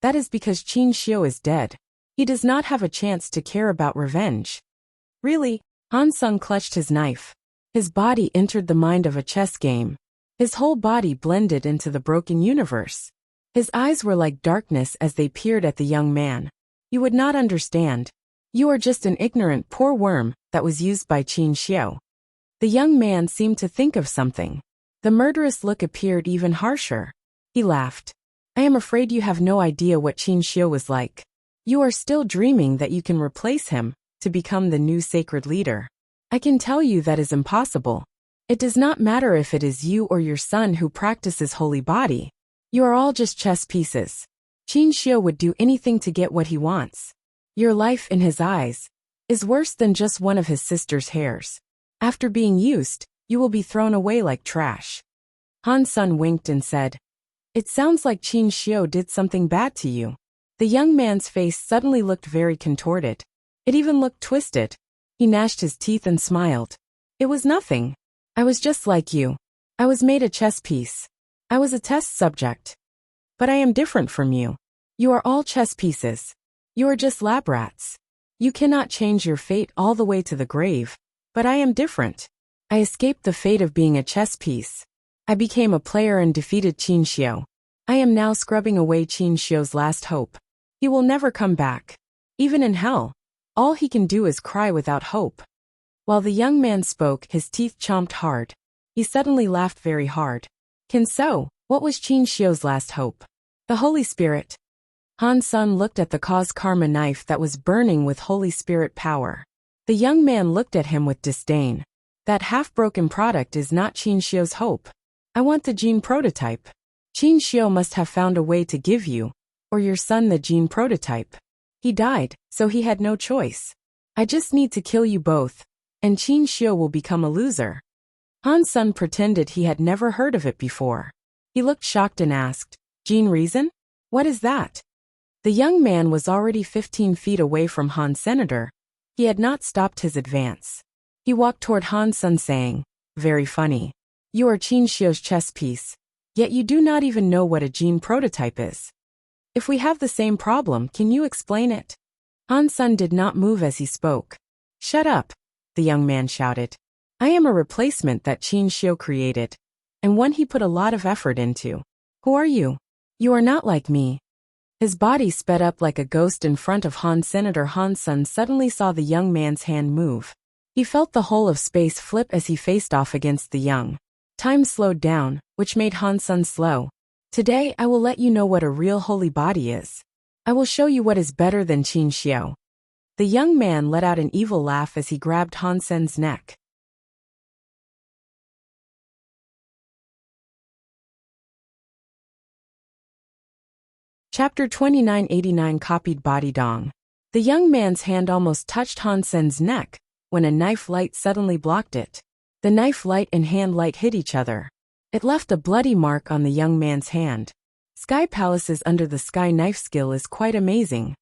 "That is because Qin Shio is dead. He does not have a chance to care about revenge. Really? Han Sung clutched his knife. His body entered the mind of a chess game. His whole body blended into the broken universe. His eyes were like darkness as they peered at the young man. You would not understand. You are just an ignorant poor worm that was used by Qin Xiu. The young man seemed to think of something. The murderous look appeared even harsher. He laughed. I am afraid you have no idea what Qin Xiu was like. You are still dreaming that you can replace him to become the new sacred leader. I can tell you that is impossible. It does not matter if it is you or your son who practices holy body. You are all just chess pieces. Qin Xiu would do anything to get what he wants. Your life in his eyes is worse than just one of his sister's hairs. After being used, you will be thrown away like trash. Han Sung winked and said, It sounds like Qin Xiu did something bad to you. The young man's face suddenly looked very contorted. It even looked twisted. He gnashed his teeth and smiled. It was nothing. I was just like you. I was made a chess piece. I was a test subject. But I am different from you. You are all chess pieces. You are just lab rats. You cannot change your fate all the way to the grave. But I am different. I escaped the fate of being a chess piece. I became a player and defeated Qin Xiu. I am now scrubbing away Qin Xiu's last hope. He will never come back. Even in hell, all he can do is cry without hope. While the young man spoke, his teeth chomped hard. He suddenly laughed very hard. So, what was Qin Xiu's last hope? The Holy Spirit. Han Sung looked at the cause karma knife that was burning with Holy Spirit power. The young man looked at him with disdain. That half-broken product is not Qin Xiu's hope. I want the gene prototype. Qin Xiu must have found a way to give you, or your son, the gene prototype. He died, so he had no choice. I just need to kill you both, and Qin Xiu will become a loser. Han Sung pretended he had never heard of it before. He looked shocked and asked, Gene reason? What is that? The young man was already 15 feet away from Han Senator. He had not stopped his advance. He walked toward Han Sung saying, Very funny. You are Qin Xiu's chess piece, yet you do not even know what a gene prototype is. If we have the same problem, can you explain it? Han Sung did not move as he spoke. Shut up, the young man shouted. I am a replacement that Qin Xiu created, and one he put a lot of effort into. Who are you? You are not like me. His body sped up like a ghost in front of Han Senator. Han Sung suddenly saw the young man's hand move. He felt the whole of space flip as he faced off against the young. Time slowed down, which made Han Sung slow. Today I will let you know what a real holy body is. I will show you what is better than Qin Xiu. The young man let out an evil laugh as he grabbed Han Sung's neck. Chapter 2989 Copied Body Dong. The young man's hand almost touched Han Sung's neck when a knife light suddenly blocked it. The knife light and hand light hit each other. It left a bloody mark on the young man's hand. Sky Palace's under the sky knife skill is quite amazing.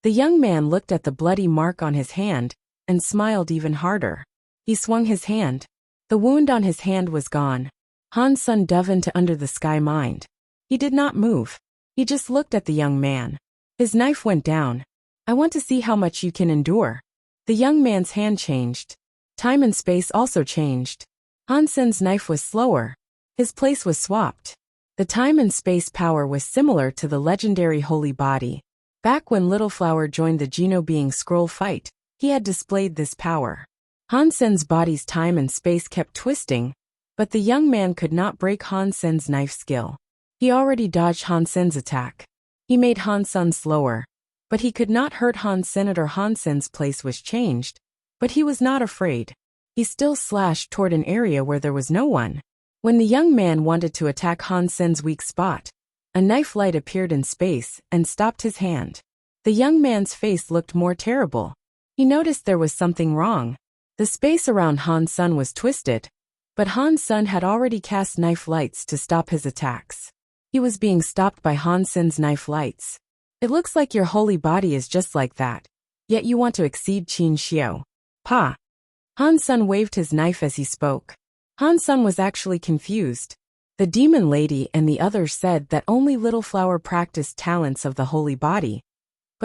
The young man looked at the bloody mark on his hand and smiled even harder. He swung his hand. The wound on his hand was gone. Han Sung dove into under the sky mind. He did not move. He just looked at the young man. His knife went down. I want to see how much you can endure. The young man's hand changed. Time and space also changed. Han Sung's knife was slower. His place was swapped. The time and space power was similar to the legendary holy body. Back when Little Flower joined the Geno Being Scroll fight, he had displayed this power. Han Sung's body's time and space kept twisting, but the young man could not break Han Sung's knife skill. He already dodged Han Sung's attack. He made Han Sung slower, but he could not hurt Han Senator. Han Sung's place was changed, but he was not afraid. He still slashed toward an area where there was no one. When the young man wanted to attack Han Sung's weak spot, a knife light appeared in space and stopped his hand. The young man's face looked more terrible. He noticed there was something wrong. The space around Han Sung was twisted, but Han Sung had already cast knife lights to stop his attacks. He was being stopped by Han Sung's knife lights. It looks like your holy body is just like that, yet you want to exceed Qin Xiu. Pa! Han Sung waved his knife as he spoke. Han Sung was actually confused. The demon lady and the others said that only Little Flower practiced talents of the holy body,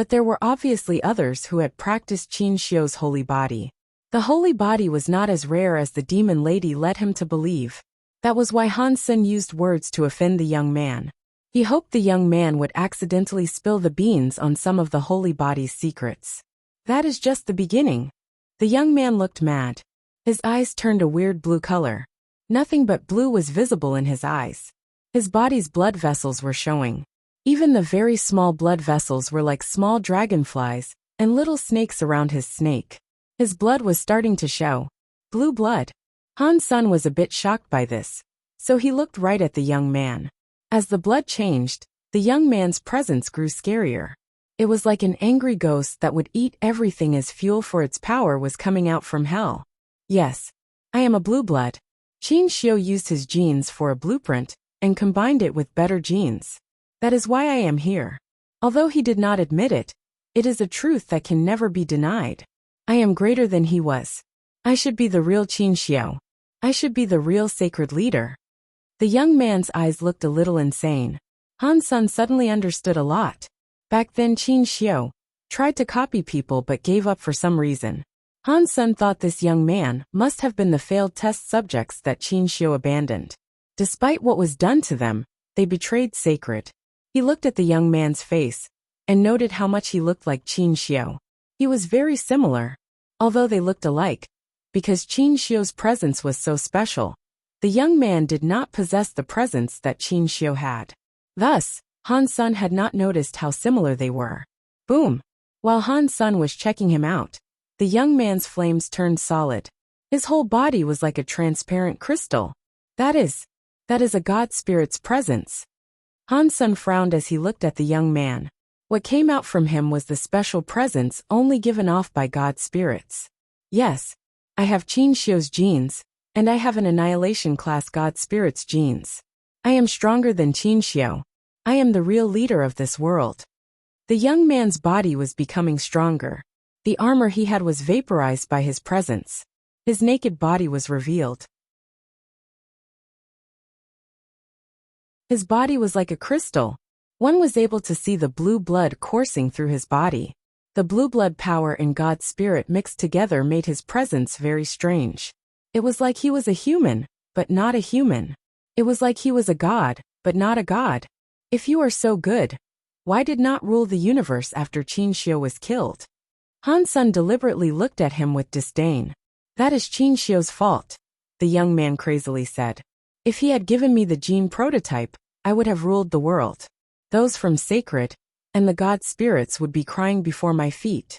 But there were obviously others who had practiced Qin Xiu's holy body. The holy body was not as rare as the demon lady led him to believe. That was why Han Sen used words to offend the young man. He hoped the young man would accidentally spill the beans on some of the holy body's secrets. That is just the beginning. The young man looked mad. His eyes turned a weird blue color. Nothing but blue was visible in his eyes. His body's blood vessels were showing. Even the very small blood vessels were like small dragonflies and little snakes around his snake. His blood was starting to show. Blue blood. Han Sen was a bit shocked by this, so he looked right at the young man. As the blood changed, the young man's presence grew scarier. It was like an angry ghost that would eat everything as fuel for its power was coming out from hell. Yes, I am a blue blood. Qin Xiu used his genes for a blueprint and combined it with better genes. That is why I am here. Although he did not admit it, it is a truth that can never be denied. I am greater than he was. I should be the real Qin Xiu. I should be the real sacred leader. The young man's eyes looked a little insane. Han Sen suddenly understood a lot. Back then Qin Xiu tried to copy people but gave up for some reason. Han Sen thought this young man must have been the failed test subjects that Qin Xiu abandoned. Despite what was done to them, they betrayed sacred. He looked at the young man's face and noted how much he looked like Qin Xiu. He was very similar, although they looked alike. Because Qin Xiu's presence was so special, the young man did not possess the presence that Qin Xiu had. Thus, Han Sen had not noticed how similar they were. Boom! While Han Sen was checking him out, the young man's flames turned solid. His whole body was like a transparent crystal. That is a god spirit's presence. Han Sen frowned as he looked at the young man. What came out from him was the special presence only given off by god spirits. Yes, I have Qin Xiu's genes, and I have an annihilation class god spirit's genes. I am stronger than Qin Xiu. I am the real leader of this world. The young man's body was becoming stronger. The armor he had was vaporized by his presence. His naked body was revealed. His body was like a crystal. One was able to see the blue blood coursing through his body. The blue blood power and God spirit mixed together made his presence very strange. It was like he was a human, but not a human. It was like he was a god, but not a god. If you are so good, why did not rule the universe after Qin Xiu was killed? Han Sen deliberately looked at him with disdain. That is Qin Xiu's fault, the young man crazily said. If he had given me the gene prototype, I would have ruled the world. Those from sacred and the god spirits would be crying before my feet.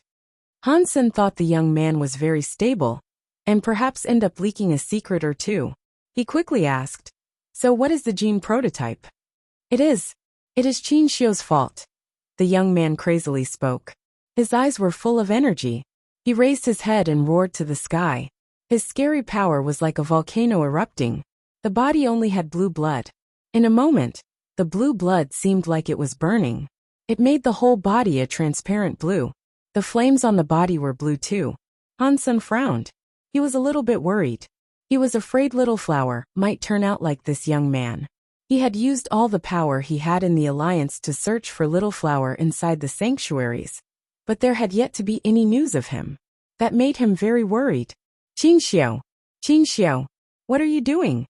Han Sen thought the young man was very stable, and perhaps end up leaking a secret or two. He quickly asked, so what is the gene prototype? It is Qin Xiu's fault. The young man crazily spoke. His eyes were full of energy. He raised his head and roared to the sky. His scary power was like a volcano erupting. The body only had blue blood. In a moment, the blue blood seemed like it was burning. It made the whole body a transparent blue. The flames on the body were blue too. Han Sen frowned. He was a little bit worried. He was afraid Little Flower might turn out like this young man. He had used all the power he had in the alliance to search for Little Flower inside the sanctuaries, but there had yet to be any news of him. That made him very worried. Qin Xiu, what are you doing?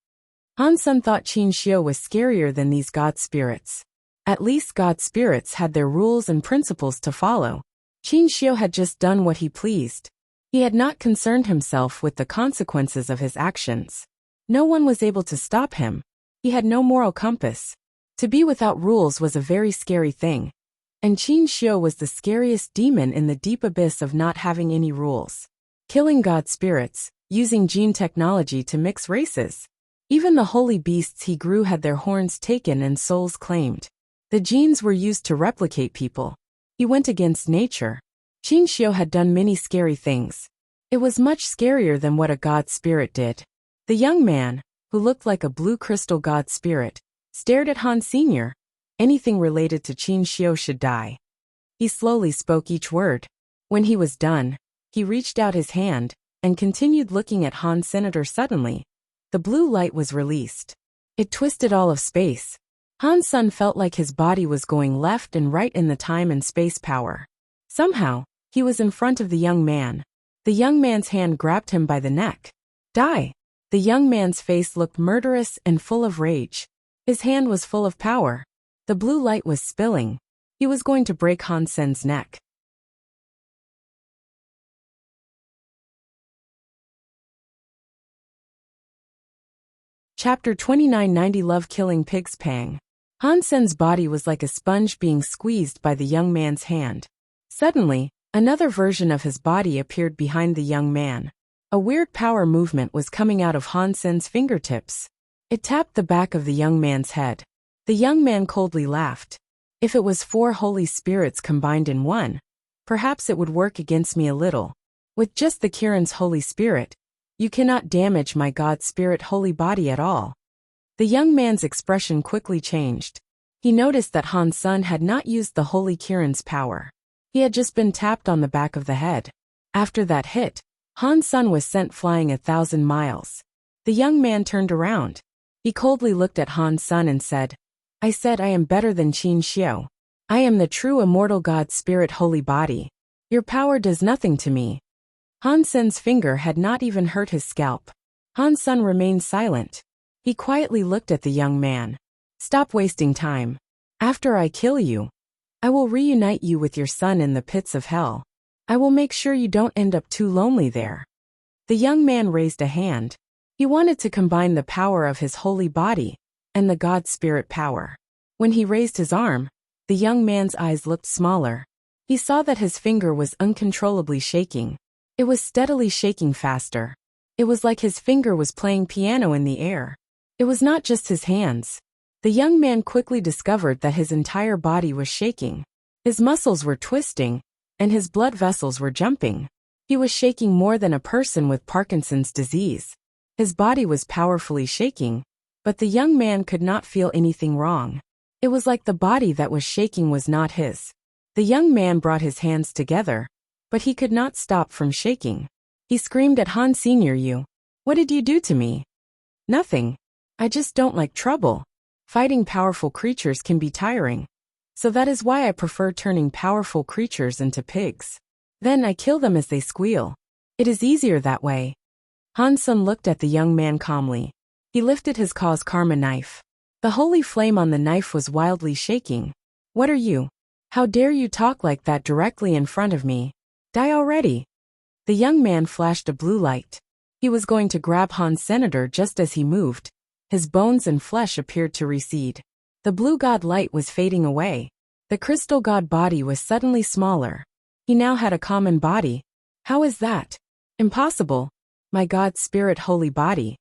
Han Sen thought Qin Xiu was scarier than these god spirits. At least god spirits had their rules and principles to follow. Qin Xiu had just done what he pleased. He had not concerned himself with the consequences of his actions. No one was able to stop him. He had no moral compass. To be without rules was a very scary thing. And Qin Xiu was the scariest demon in the deep abyss of not having any rules. Killing god spirits, using gene technology to mix races. Even the holy beasts he grew had their horns taken and souls claimed. The genes were used to replicate people. He went against nature. Qin Xiu had done many scary things. It was much scarier than what a god spirit did. The young man, who looked like a blue crystal god spirit, stared at Han Sr. Anything related to Qin Xiu should die. He slowly spoke each word. When he was done, he reached out his hand and continued looking at Han Senator. Suddenly, the blue light was released. It twisted all of space. Han Sen felt like his body was going left and right in the time and space power. Somehow, he was in front of the young man. The young man's hand grabbed him by the neck. Die! The young man's face looked murderous and full of rage. His hand was full of power. The blue light was spilling. He was going to break Han Sen's neck. Chapter 2990 Love Killing Pigs Pang. Han Sen's body was like a sponge being squeezed by the young man's hand. Suddenly, another version of his body appeared behind the young man. A weird power movement was coming out of Han Sen's fingertips. It tapped the back of the young man's head. The young man coldly laughed. If it was 4 holy spirits combined in one, perhaps it would work against me a little. With just the Kirin's holy spirit, you cannot damage my God spirit holy body at all. The young man's expression quickly changed. He noticed that Han Sen had not used the holy Kirin's power. He had just been tapped on the back of the head. After that hit, Han Sen was sent flying 1,000 miles. The young man turned around. He coldly looked at Han Sen and said, I said I am better than Qin Xiu. I am the true immortal God spirit holy body. Your power does nothing to me. Han Sen's finger had not even hurt his scalp. Han Sen remained silent. He quietly looked at the young man. Stop wasting time. After I kill you, I will reunite you with your son in the pits of hell. I will make sure you don't end up too lonely there. The young man raised a hand. He wanted to combine the power of his holy body and the God spirit power. When he raised his arm, the young man's eyes looked smaller. He saw that his finger was uncontrollably shaking. It was steadily shaking faster. It was like his finger was playing piano in the air. It was not just his hands. The young man quickly discovered that his entire body was shaking. His muscles were twisting, and his blood vessels were jumping. He was shaking more than a person with Parkinson's disease. His body was powerfully shaking, but the young man could not feel anything wrong. It was like the body that was shaking was not his. The young man brought his hands together, but he could not stop from shaking. He screamed at Han Senior, You. What did you do to me? Nothing. I just don't like trouble. Fighting powerful creatures can be tiring. So that is why I prefer turning powerful creatures into pigs. Then I kill them as they squeal. It is easier that way. Han Sen looked at the young man calmly. He lifted his cause karma knife. The holy flame on the knife was wildly shaking. What are you? How dare you talk like that directly in front of me? Die already. The young man flashed a blue light. He was going to grab Han's senator just as he moved. His bones and flesh appeared to recede. The blue god light was fading away. The crystal god body was suddenly smaller. He now had a common body. How is that? Impossible. My God spirit holy body.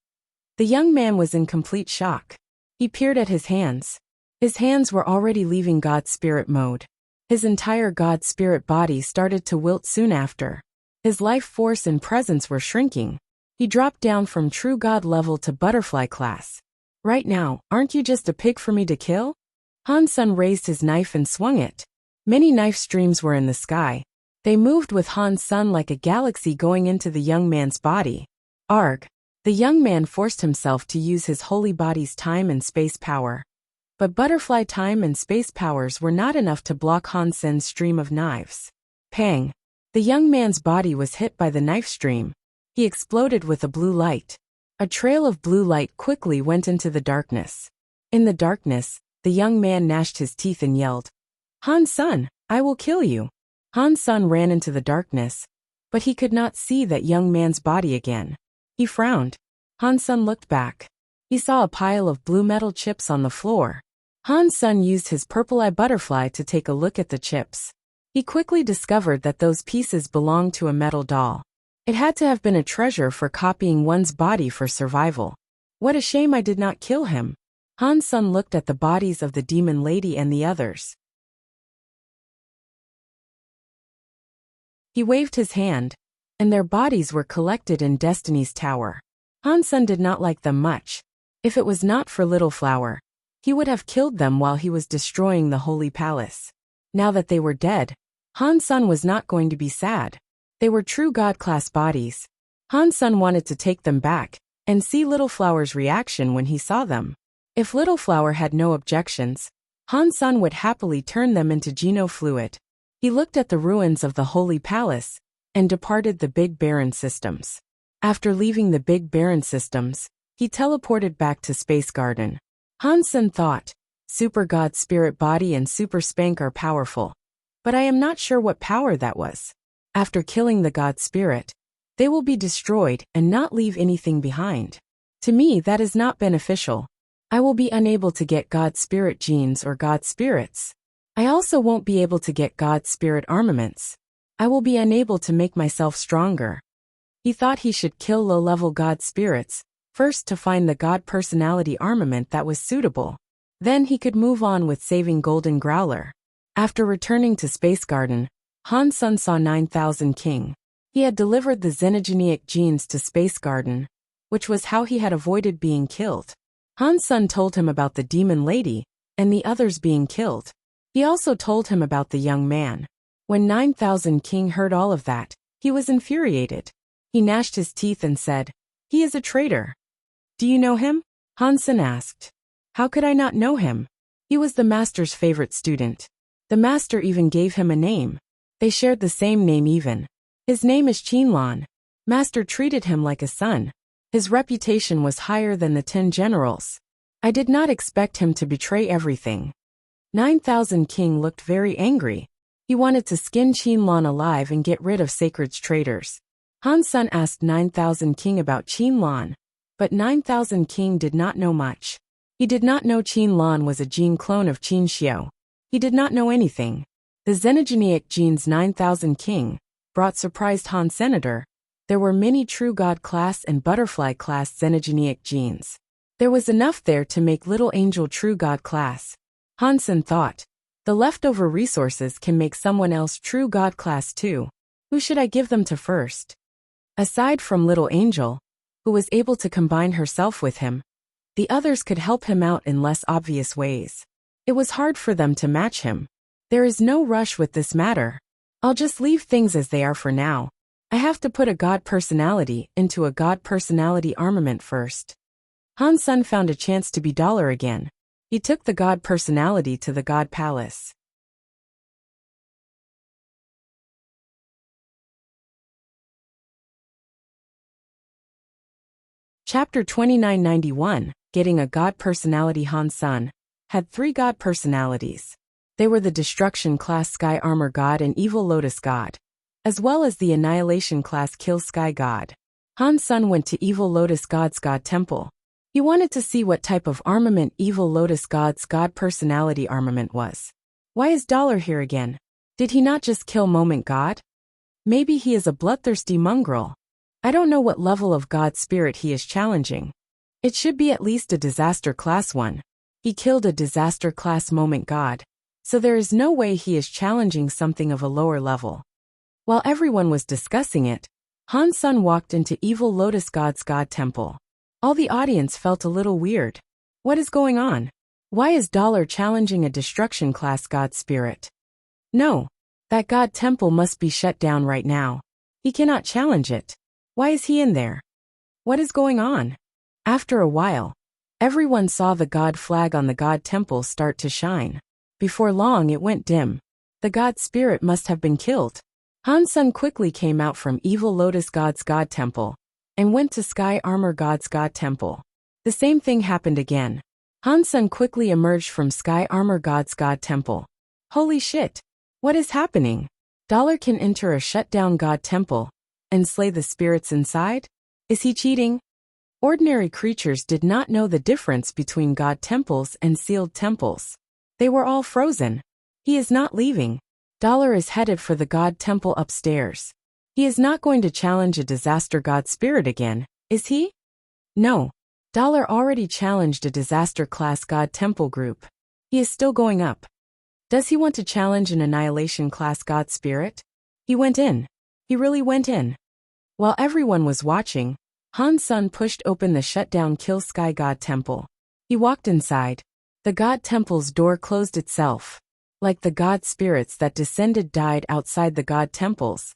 The young man was in complete shock. He peered at his hands. His hands were already leaving God spirit mode. His entire God spirit body started to wilt soon after. His life force and presence were shrinking. He dropped down from true God level to butterfly class. Right now, aren't you just a pig for me to kill? Han Sen raised his knife and swung it. Many knife streams were in the sky. They moved with Han Sen like a galaxy going into the young man's body. Arg! The young man forced himself to use his holy body's time and space power. But butterfly time and space powers were not enough to block Han Sen's stream of knives. Pang! The young man's body was hit by the knife stream. He exploded with a blue light. A trail of blue light quickly went into the darkness. In the darkness, the young man gnashed his teeth and yelled, Han Sen, I will kill you. Han Sen ran into the darkness, but he could not see that young man's body again. He frowned. Han Sen looked back. He saw a pile of blue metal chips on the floor. Han Sen used his purple eye butterfly to take a look at the chips. He quickly discovered that those pieces belonged to a metal doll. It had to have been a treasure for copying one's body for survival. What a shame I did not kill him. Han Sen looked at the bodies of the demon lady and the others. He waved his hand, and their bodies were collected in Destiny's Tower. Han Sen did not like them much. If it was not for Little Flower, he would have killed them while he was destroying the Holy Palace. Now that they were dead, Han Sen was not going to be sad. They were true God-class bodies. Han Sen wanted to take them back and see Little Flower's reaction when he saw them. If Little Flower had no objections, Han Sen would happily turn them into Geno fluid. He looked at the ruins of the Holy Palace and departed the Big Barren Systems. After leaving the Big Barren Systems, he teleported back to Space Garden. Han Sen thought, Super God Spirit Body and Super Spank are powerful, but I am not sure what power that was. After killing the God Spirit, they will be destroyed and not leave anything behind. To me, that is not beneficial. I will be unable to get God Spirit genes or God Spirits. I also won't be able to get God Spirit armaments. I will be unable to make myself stronger. He thought he should kill low-level God Spirits first to find the God Personality armament that was suitable. Then he could move on with saving Golden Growler. After returning to Space Garden, Han Sen saw 9000 King. He had delivered the xenogeneic genes to Space Garden, which was how he had avoided being killed. Han Sen told him about the demon lady and the others being killed. He also told him about the young man. When 9000 King heard all of that, he was infuriated. He gnashed his teeth and said, "He is a traitor." "Do you know him?" Han Sen asked. "How could I not know him? He was the master's favorite student. The master even gave him a name. They shared the same name even. His name is Qinlan. Master treated him like a son. His reputation was higher than the 10 generals. I did not expect him to betray everything." 9000 King looked very angry. He wanted to skin Qinlan alive and get rid of Sacred's traitors. Han Sen asked 9000 King about Qinlan, but 9000 King did not know much. He did not know Qinlan was a gene clone of Qin Xiao. He did not know anything. The xenogeneic genes 9000 King brought surprised Han Senator. There were many True God class and Butterfly class xenogeneic genes. There was enough there to make Little Angel True God class. Han Sen thought, the leftover resources can make someone else True God class too. Who should I give them to first? Aside from Little Angel, who was able to combine herself with him, the others could help him out in less obvious ways. It was hard for them to match him. There is no rush with this matter. I'll just leave things as they are for now. I have to put a God personality into a God personality armament first. Han Sen found a chance to be dollar again. He took the God personality to the God Palace. Chapter 2991, Getting a God Personality. Han Sen had 3 God personalities. They were the Destruction class Sky Armor God and Evil Lotus God, as well as the Annihilation class Kill Sky God. Han Sen went to Evil Lotus God's God Temple. He wanted to see what type of armament Evil Lotus God's God Personality armament was. Why is Dollar here again? Did he not just kill Moment God? Maybe he is a bloodthirsty mongrel. I don't know what level of God Spirit he is challenging. It should be at least a Disaster Class 1. He killed a Disaster Class Moment God, so there is no way he is challenging something of a lower level. While everyone was discussing it, Han Sen walked into Evil Lotus God's God Temple. All the audience felt a little weird. What is going on? Why is Dollar challenging a Destruction Class God Spirit? No. That God Temple must be shut down right now. He cannot challenge it. Why is he in there? What is going on? After a while, everyone saw the God flag on the God Temple start to shine. Before long it went dim. The God Spirit must have been killed. Han Sen quickly came out from Evil Lotus God's God Temple and went to Sky Armor God's God Temple. The same thing happened again. Han Sen quickly emerged from Sky Armor God's God Temple. Holy shit! What is happening? Dollar can enter a shut-down God Temple and slay the spirits inside? Is he cheating? Ordinary creatures did not know the difference between God Temples and sealed temples. They were all frozen. He is not leaving. Dollar is headed for the God Temple upstairs. He is not going to challenge a Disaster God Spirit again, is he? No. Dollar already challenged a Disaster Class God Temple group. He is still going up. Does he want to challenge an Annihilation Class God Spirit? He went in. He really went in. While everyone was watching, Han Sen pushed open the shut-down Kill Sky God Temple. He walked inside. The God Temple's door closed itself. Like the God Spirits that descended died outside the God Temples.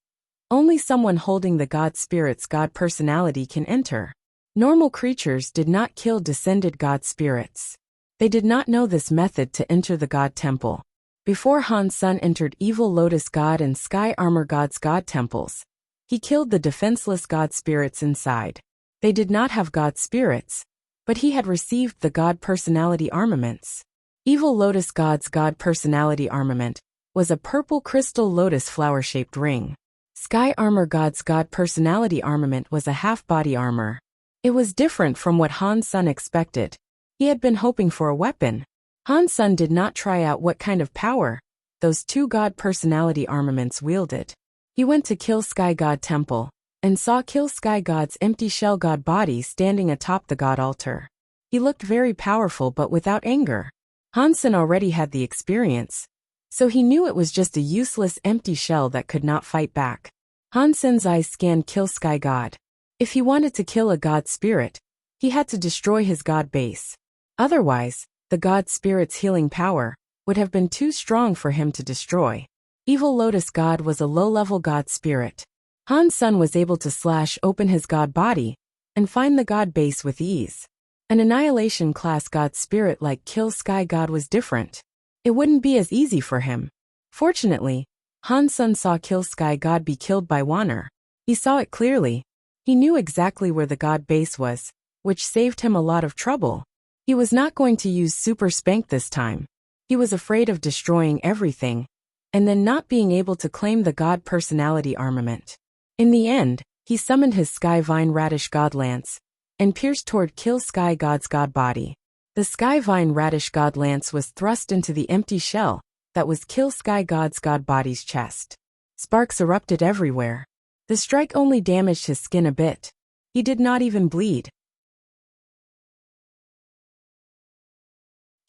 Only someone holding the God Spirit's God personality can enter. Normal creatures did not kill descended God Spirits. They did not know this method to enter the God Temple. Before Han Sen entered Evil Lotus God and Sky Armor God's God temples, he killed the defenseless God spirits inside. They did not have God spirits, but he had received the God personality armaments. Evil Lotus God's God personality armament was a purple crystal lotus flower-shaped ring. Sky Armor God's God personality armament was a half-body armor. It was different from what Han Sen expected. He had been hoping for a weapon. Han Sen did not try out what kind of power those two God personality armaments wielded. He went to Kill Sky God Temple and saw Kill Sky God's empty shell God body standing atop the God altar. He looked very powerful but without anger. Han Sen already had the experience, so he knew it was just a useless empty shell that could not fight back. Han Sen's eyes scanned Kill Sky God. If he wanted to kill a God spirit, he had to destroy his God base. Otherwise, the God spirit's healing power would have been too strong for him to destroy. Evil Lotus God was a low-level God spirit. Han Sen was able to slash open his God body and find the God base with ease. An Annihilation class God spirit like Kill Sky God was different. It wouldn't be as easy for him. Fortunately, Han Sen saw Kill Sky God be killed by Wanner. He saw it clearly. He knew exactly where the God base was, which saved him a lot of trouble. He was not going to use Super Spank this time. He was afraid of destroying everything, and then not being able to claim the God personality armament. In the end, he summoned his Sky Vine Radish God Lance, and pierced toward Kill Sky God's God body. The Sky Vine Radish God Lance was thrust into the empty shell that was Kill Sky God's God body's chest. Sparks erupted everywhere. The strike only damaged his skin a bit. He did not even bleed.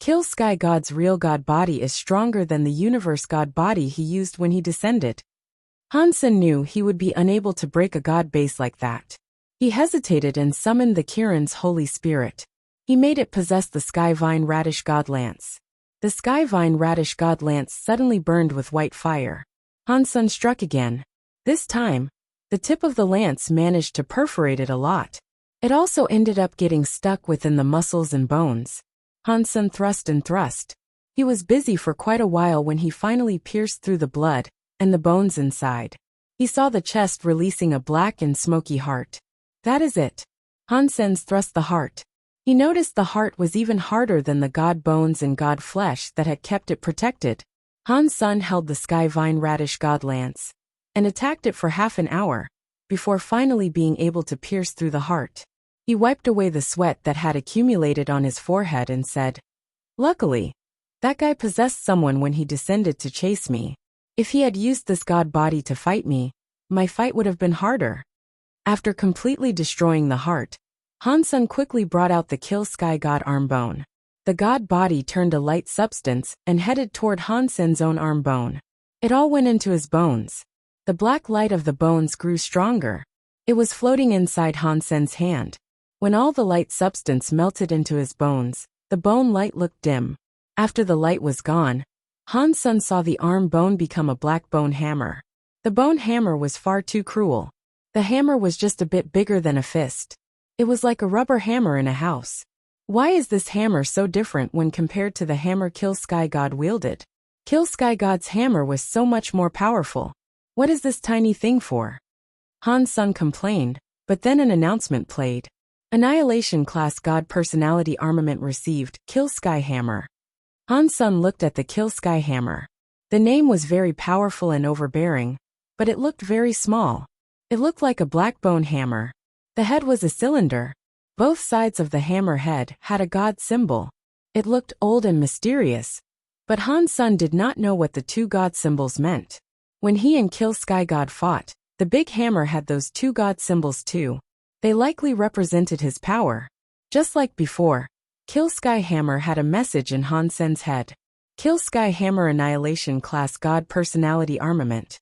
Kill Sky God's real God body is stronger than the universe God body he used when he descended. Han Sen knew he would be unable to break a God base like that. He hesitated and summoned the Kirin's Holy Spirit. He made it possess the Sky Vine Radish God Lance. The Sky Vine Radish God Lance suddenly burned with white fire. Han Sen struck again. This time, the tip of the lance managed to perforate it a lot. It also ended up getting stuck within the muscles and bones. Han Sen thrust and thrust. He was busy for quite a while when he finally pierced through the blood and the bones inside. He saw the chest releasing a black and smoky heart. That is it. Han Sen thrust the heart. He noticed the heart was even harder than the God bones and God flesh that had kept it protected. Han Sen held the Sky Vine Radish God Lance and attacked it for half an hour, before finally being able to pierce through the heart. He wiped away the sweat that had accumulated on his forehead and said, "Luckily, that guy possessed someone when he descended to chase me. If he had used this God body to fight me, my fight would have been harder." After completely destroying the heart, Han Sen quickly brought out the Kill Sky God arm bone. The God body turned a light substance and headed toward Han Sen's own arm bone. It all went into his bones. The black light of the bones grew stronger. It was floating inside Han Sen's hand. When all the light substance melted into his bones, the bone light looked dim. After the light was gone, Han Sen saw the arm bone become a black bone hammer. The bone hammer was far too cruel. The hammer was just a bit bigger than a fist. It was like a rubber hammer in a house. Why is this hammer so different when compared to the hammer Kill Sky God wielded? Kill Sky God's hammer was so much more powerful. What is this tiny thing for? Han Sen complained, but then an announcement played. Annihilation class God personality armament received, Kill Sky Hammer. Han Sen looked at the Kill Sky Hammer. The name was very powerful and overbearing, but it looked very small. It looked like a black bone hammer. The head was a cylinder. Both sides of the hammer head had a God symbol. It looked old and mysterious, but Han Sen did not know what the two God symbols meant. When he and Kill Sky God fought, the big hammer had those two God symbols too. They likely represented his power. Just like before, Kill Sky Hammer had a message in Han Sen's head. Kill Sky Hammer Annihilation Class God Personality Armament.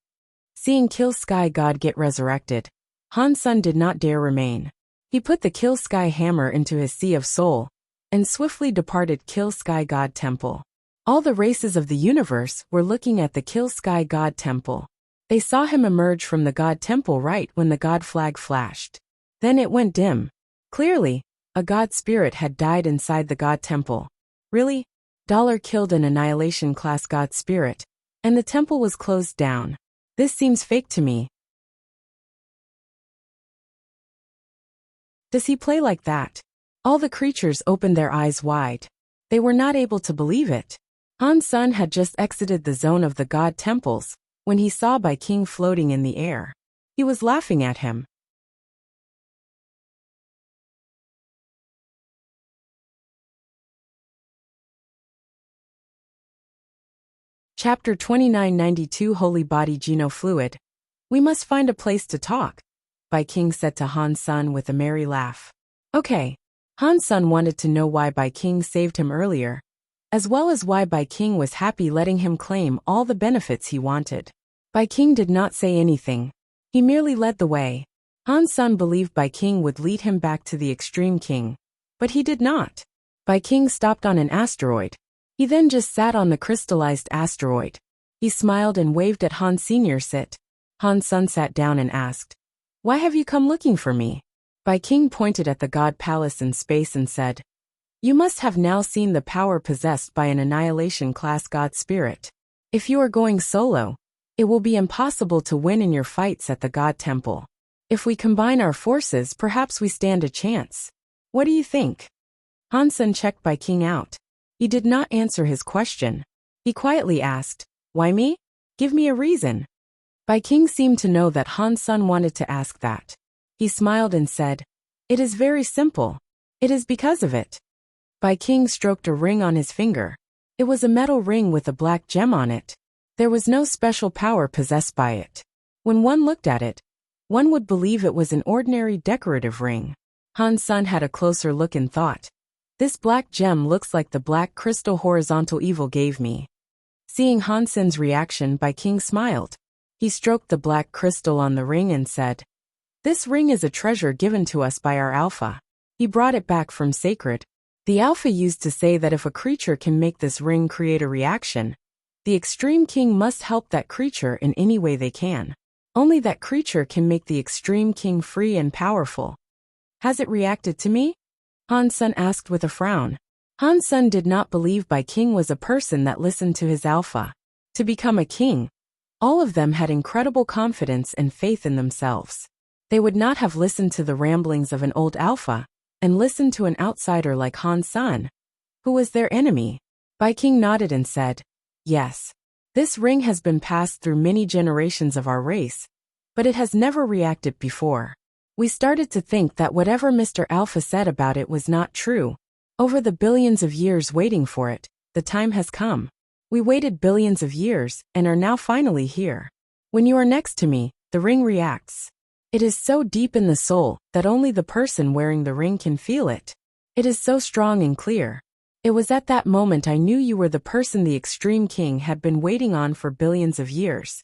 Seeing Kill Sky God get resurrected, Han Sen did not dare remain. He put the Kill Sky Hammer into his Sea of Soul, and swiftly departed Kill Sky God Temple. All the races of the universe were looking at the Kill Sky God Temple. They saw him emerge from the God Temple right when the God flag flashed. Then it went dim. Clearly, a God spirit had died inside the God Temple. Really? killed an Annihilation class god spirit, and the temple was closed down. This seems fake to me. Does he play like that? All the creatures opened their eyes wide. They were not able to believe it. Han Sen had just exited the zone of the god temples when he saw Bai King floating in the air. He was laughing at him. Chapter 2992 Holy Body Geno Fluid. We must find a place to talk, Bai King said to Han Sen with a merry laugh. Okay. Han Sen wanted to know why Bai King saved him earlier, as well as why Bai King was happy letting him claim all the benefits he wanted. Bai King did not say anything. He merely led the way. Han Sen believed Bai King would lead him back to the Extreme King, but he did not. Bai King stopped on an asteroid. He then just sat on the crystallized asteroid. He smiled and waved at Han Senior. Sit. Han Sen sat down and asked, "Why have you come looking for me?" Bai King pointed at the God Palace in space and said, "You must have now seen the power possessed by an Annihilation class god spirit. If you are going solo, it will be impossible to win in your fights at the God Temple. If we combine our forces, perhaps we stand a chance. What do you think?" Han Sen checked Bai King out. He did not answer his question. He quietly asked, "Why me? Give me a reason." Bai King seemed to know that Han Sen wanted to ask that. He smiled and said, "It is very simple. It is because of it." Bai King stroked a ring on his finger. It was a metal ring with a black gem on it. There was no special power possessed by it. When one looked at it, one would believe it was an ordinary decorative ring. Han Sen had a closer look and thought, "This black gem looks like the black crystal horizontal evil gave me." Seeing Han Sen's reaction, Bai King smiled. He stroked the black crystal on the ring and said, "This ring is a treasure given to us by our Alpha. He brought it back from Sacred. The Alpha used to say that if a creature can make this ring create a reaction, the Extreme King must help that creature in any way they can. Only that creature can make the Extreme King free and powerful." "Has it reacted to me?" Han Sen asked with a frown. Han Sen did not believe Bai King was a person that listened to his Alpha. To become a king, all of them had incredible confidence and faith in themselves. They would not have listened to the ramblings of an old Alpha and listened to an outsider like Han Sen, who was their enemy. Bai King nodded and said, "Yes. This ring has been passed through many generations of our race, but it has never reacted before. We started to think that whatever Mr. Alpha said about it was not true. Over the billions of years waiting for it, the time has come. We waited billions of years and are now finally here. When you are next to me, the ring reacts. It is so deep in the soul that only the person wearing the ring can feel it. It is so strong and clear. It was at that moment I knew you were the person the Extreme King had been waiting on for billions of years."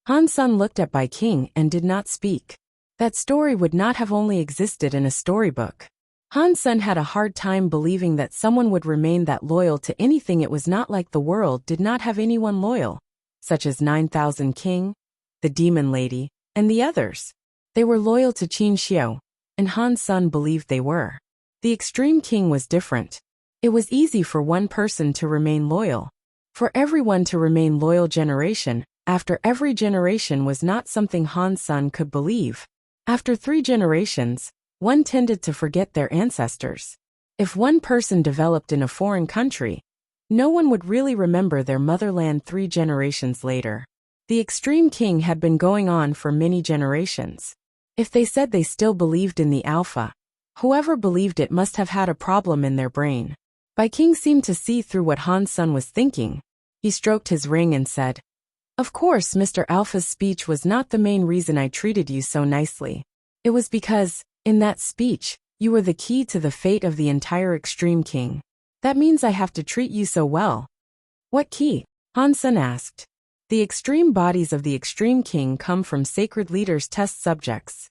Han Sen looked at Bai King and did not speak. That story would not have only existed in a storybook. Han Sen had a hard time believing that someone would remain that loyal to anything. It was not like the world did not have anyone loyal, such as 9,000 King, the Demon Lady, and the others. They were loyal to Qin Xiu, and Han Sen believed they were. The Extreme King was different. It was easy for one person to remain loyal. For everyone to remain loyal generation after every generation was not something Han Sen could believe. After 3 generations, one tended to forget their ancestors. If one person developed in a foreign country, no one would really remember their motherland 3 generations later. The Extreme King had been going on for many generations. If they said they still believed in the Alpha, whoever believed it must have had a problem in their brain. Bai King seemed to see through what Han Sen was thinking. He stroked his ring and said, "Of course, Mr. Alpha's speech was not the main reason I treated you so nicely. It was because, in that speech, you were the key to the fate of the entire Extreme King. That means I have to treat you so well." "What key?" Han Sen asked. "The extreme bodies of the Extreme King come from Sacred Leader's test subjects.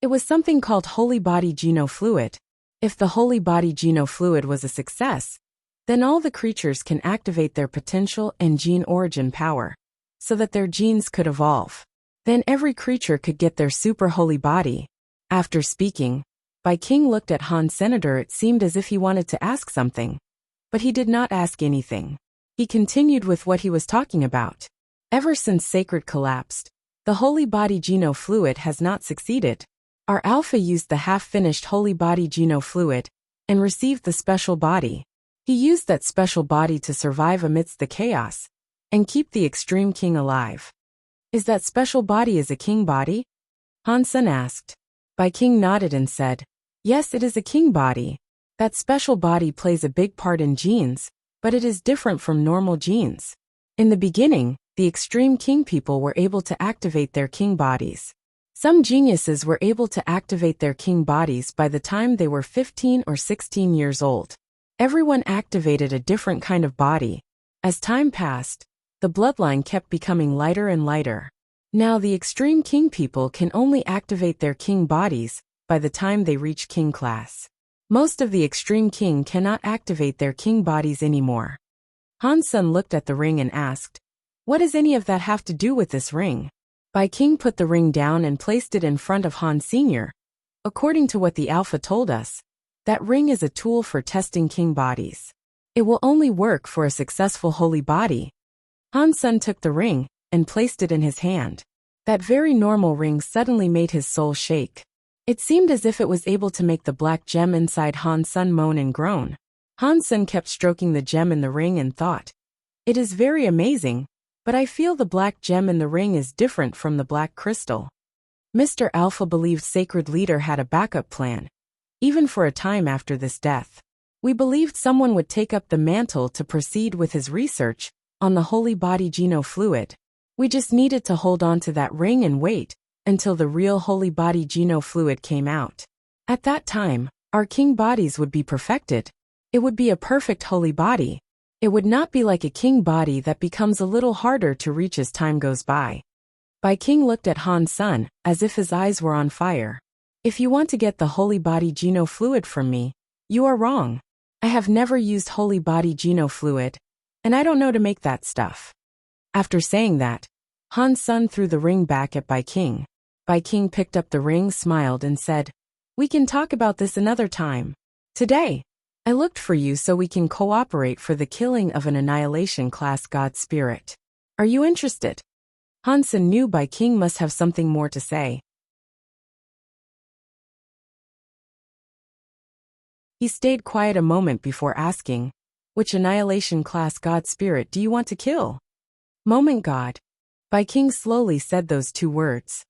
It was something called Holy Body Geno Fluid. If the Holy Body Geno Fluid was a success, then all the creatures can activate their potential and gene origin power, so that their genes could evolve. Then every creature could get their super holy body." After speaking, Bai King looked at Han Senator. It seemed as if he wanted to ask something. But he did not ask anything. He continued with what he was talking about. Ever since Sacred collapsed, the holy body Geno fluid has not succeeded. Our Alpha used the half-finished holy body Geno fluid and received the special body. He used that special body to survive amidst the chaos and keep the extreme king alive. Is that special body a king body? Han Sen asked. Bai King nodded and said, yes, it is a king body. That special body plays a big part in genes, but it is different from normal genes. In the beginning, the extreme king people were able to activate their king bodies. Some geniuses were able to activate their king bodies by the time they were 15 or 16 years old. Everyone activated a different kind of body. As time passed, the bloodline kept becoming lighter and lighter. Now the extreme king people can only activate their king bodies by the time they reach king class. Most of the extreme king cannot activate their king bodies anymore. Han Sen looked at the ring and asked, what does any of that have to do with this ring? Bai King put the ring down and placed it in front of Han Sr. According to what the Alpha told us, that ring is a tool for testing king bodies. It will only work for a successful holy body. Han Sen took the ring and placed it in his hand. That very normal ring suddenly made his soul shake. It seemed as if it was able to make the black gem inside Han Sen moan and groan. Han Sen kept stroking the gem in the ring and thought, it is very amazing, but I feel the black gem in the ring is different from the black crystal. Mr. Alpha believed Sacred Leader had a backup plan, even for a time after this death. We believed someone would take up the mantle to proceed with his research on the holy body Geno fluid. We just needed to hold on to that ring and wait until the real holy body Geno fluid came out. At that time, our king bodies would be perfected. It would be a perfect holy body. It would not be like a king body that becomes a little harder to reach as time goes by. Bai King looked at Han Sen as if his eyes were on fire. If you want to get the holy body Geno fluid from me, you are wrong. I have never used holy body Geno fluid, and I don't know to make that stuff. After saying that, Han Sen threw the ring back at Bai King. Bai King picked up the ring, smiled, and said, we can talk about this another time. Today, I looked for you so we can cooperate for the killing of an annihilation class god spirit. Are you interested? Han Sen knew Bai King must have something more to say. He stayed quiet a moment before asking, which annihilation class god spirit do you want to kill? Moment God. Bai King slowly said those two words.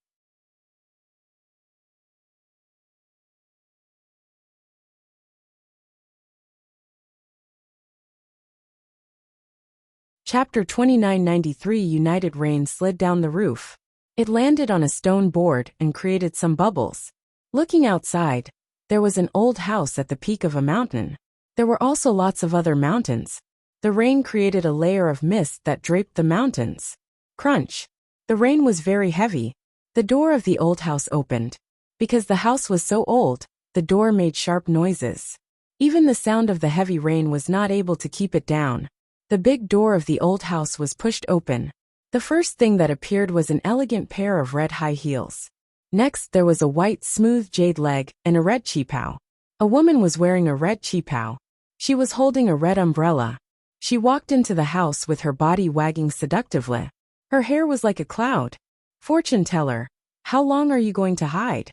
Chapter 2993 United Rain slid down the roof. It landed on a stone board and created some bubbles. Looking outside, there was an old house at the peak of a mountain. There were also lots of other mountains. The rain created a layer of mist that draped the mountains. Crunch. The rain was very heavy. The door of the old house opened. Because the house was so old, the door made sharp noises. Even the sound of the heavy rain was not able to keep it down. The big door of the old house was pushed open. The first thing that appeared was an elegant pair of red high heels. Next there was a white smooth jade leg and a red qipao. A woman was wearing a red qipao. She was holding a red umbrella. She walked into the house with her body wagging seductively. Her hair was like a cloud. Fortune teller, how long are you going to hide?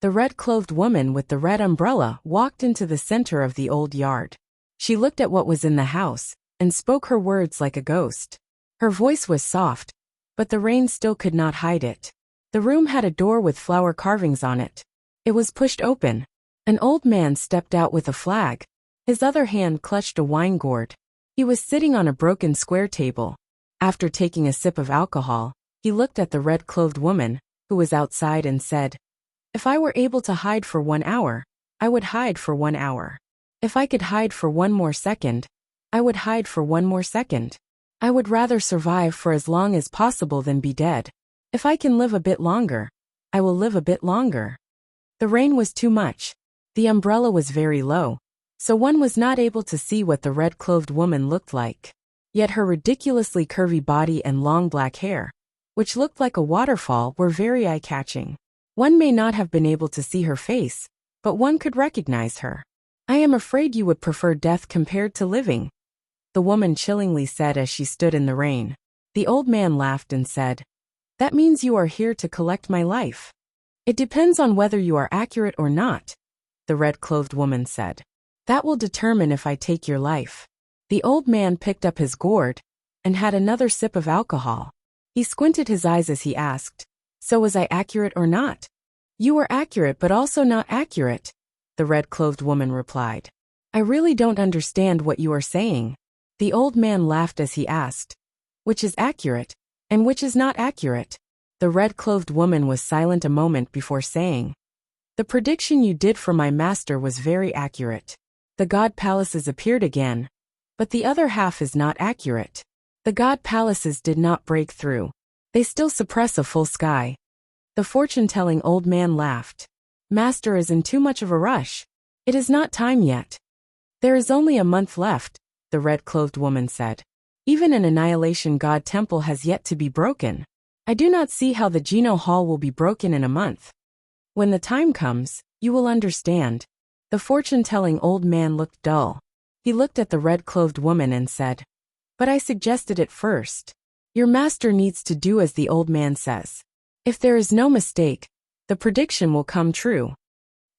The red-clothed woman with the red umbrella walked into the center of the old yard. She looked at what was in the house and spoke her words like a ghost. Her voice was soft, but the rain still could not hide it. The room had a door with flower carvings on it. It was pushed open. An old man stepped out with a flag. His other hand clutched a wine gourd. He was sitting on a broken square table. After taking a sip of alcohol, he looked at the red-clothed woman, who was outside, and said, if I were able to hide for 1 hour, I would hide for 1 hour. If I could hide for 1 more second, I would hide for 1 more second. I would rather survive for as long as possible than be dead. If I can live a bit longer, I will live a bit longer. The rain was too much. The umbrella was very low, so one was not able to see what the red-clothed woman looked like. Yet her ridiculously curvy body and long black hair, which looked like a waterfall, were very eye-catching. One may not have been able to see her face, but one could recognize her. I am afraid you would prefer death compared to living, the woman chillingly said as she stood in the rain. The old man laughed and said, that means you are here to collect my life. It depends on whether you are accurate or not, the red-clothed woman said. That will determine if I take your life. The old man picked up his gourd and had another sip of alcohol. He squinted his eyes as he asked, so was I accurate or not? You were accurate but also not accurate, the red-clothed woman replied. I really don't understand what you are saying. The old man laughed as he asked, which is accurate, and which is not accurate? The red-clothed woman was silent a moment before saying, the prediction you did for my master was very accurate. The god palaces appeared again, but the other half is not accurate. The god palaces did not break through. They still suppress a full sky. The fortune-telling old man laughed. Master is in too much of a rush. It is not time yet. There is only a month left, the red-clothed woman said. Even an annihilation god temple has yet to be broken. I do not see how the Geno Hall will be broken in a month. When the time comes, you will understand. The fortune-telling old man looked dull. He looked at the red-clothed woman and said, but I suggested it first. Your master needs to do as the old man says. If there is no mistake, the prediction will come true.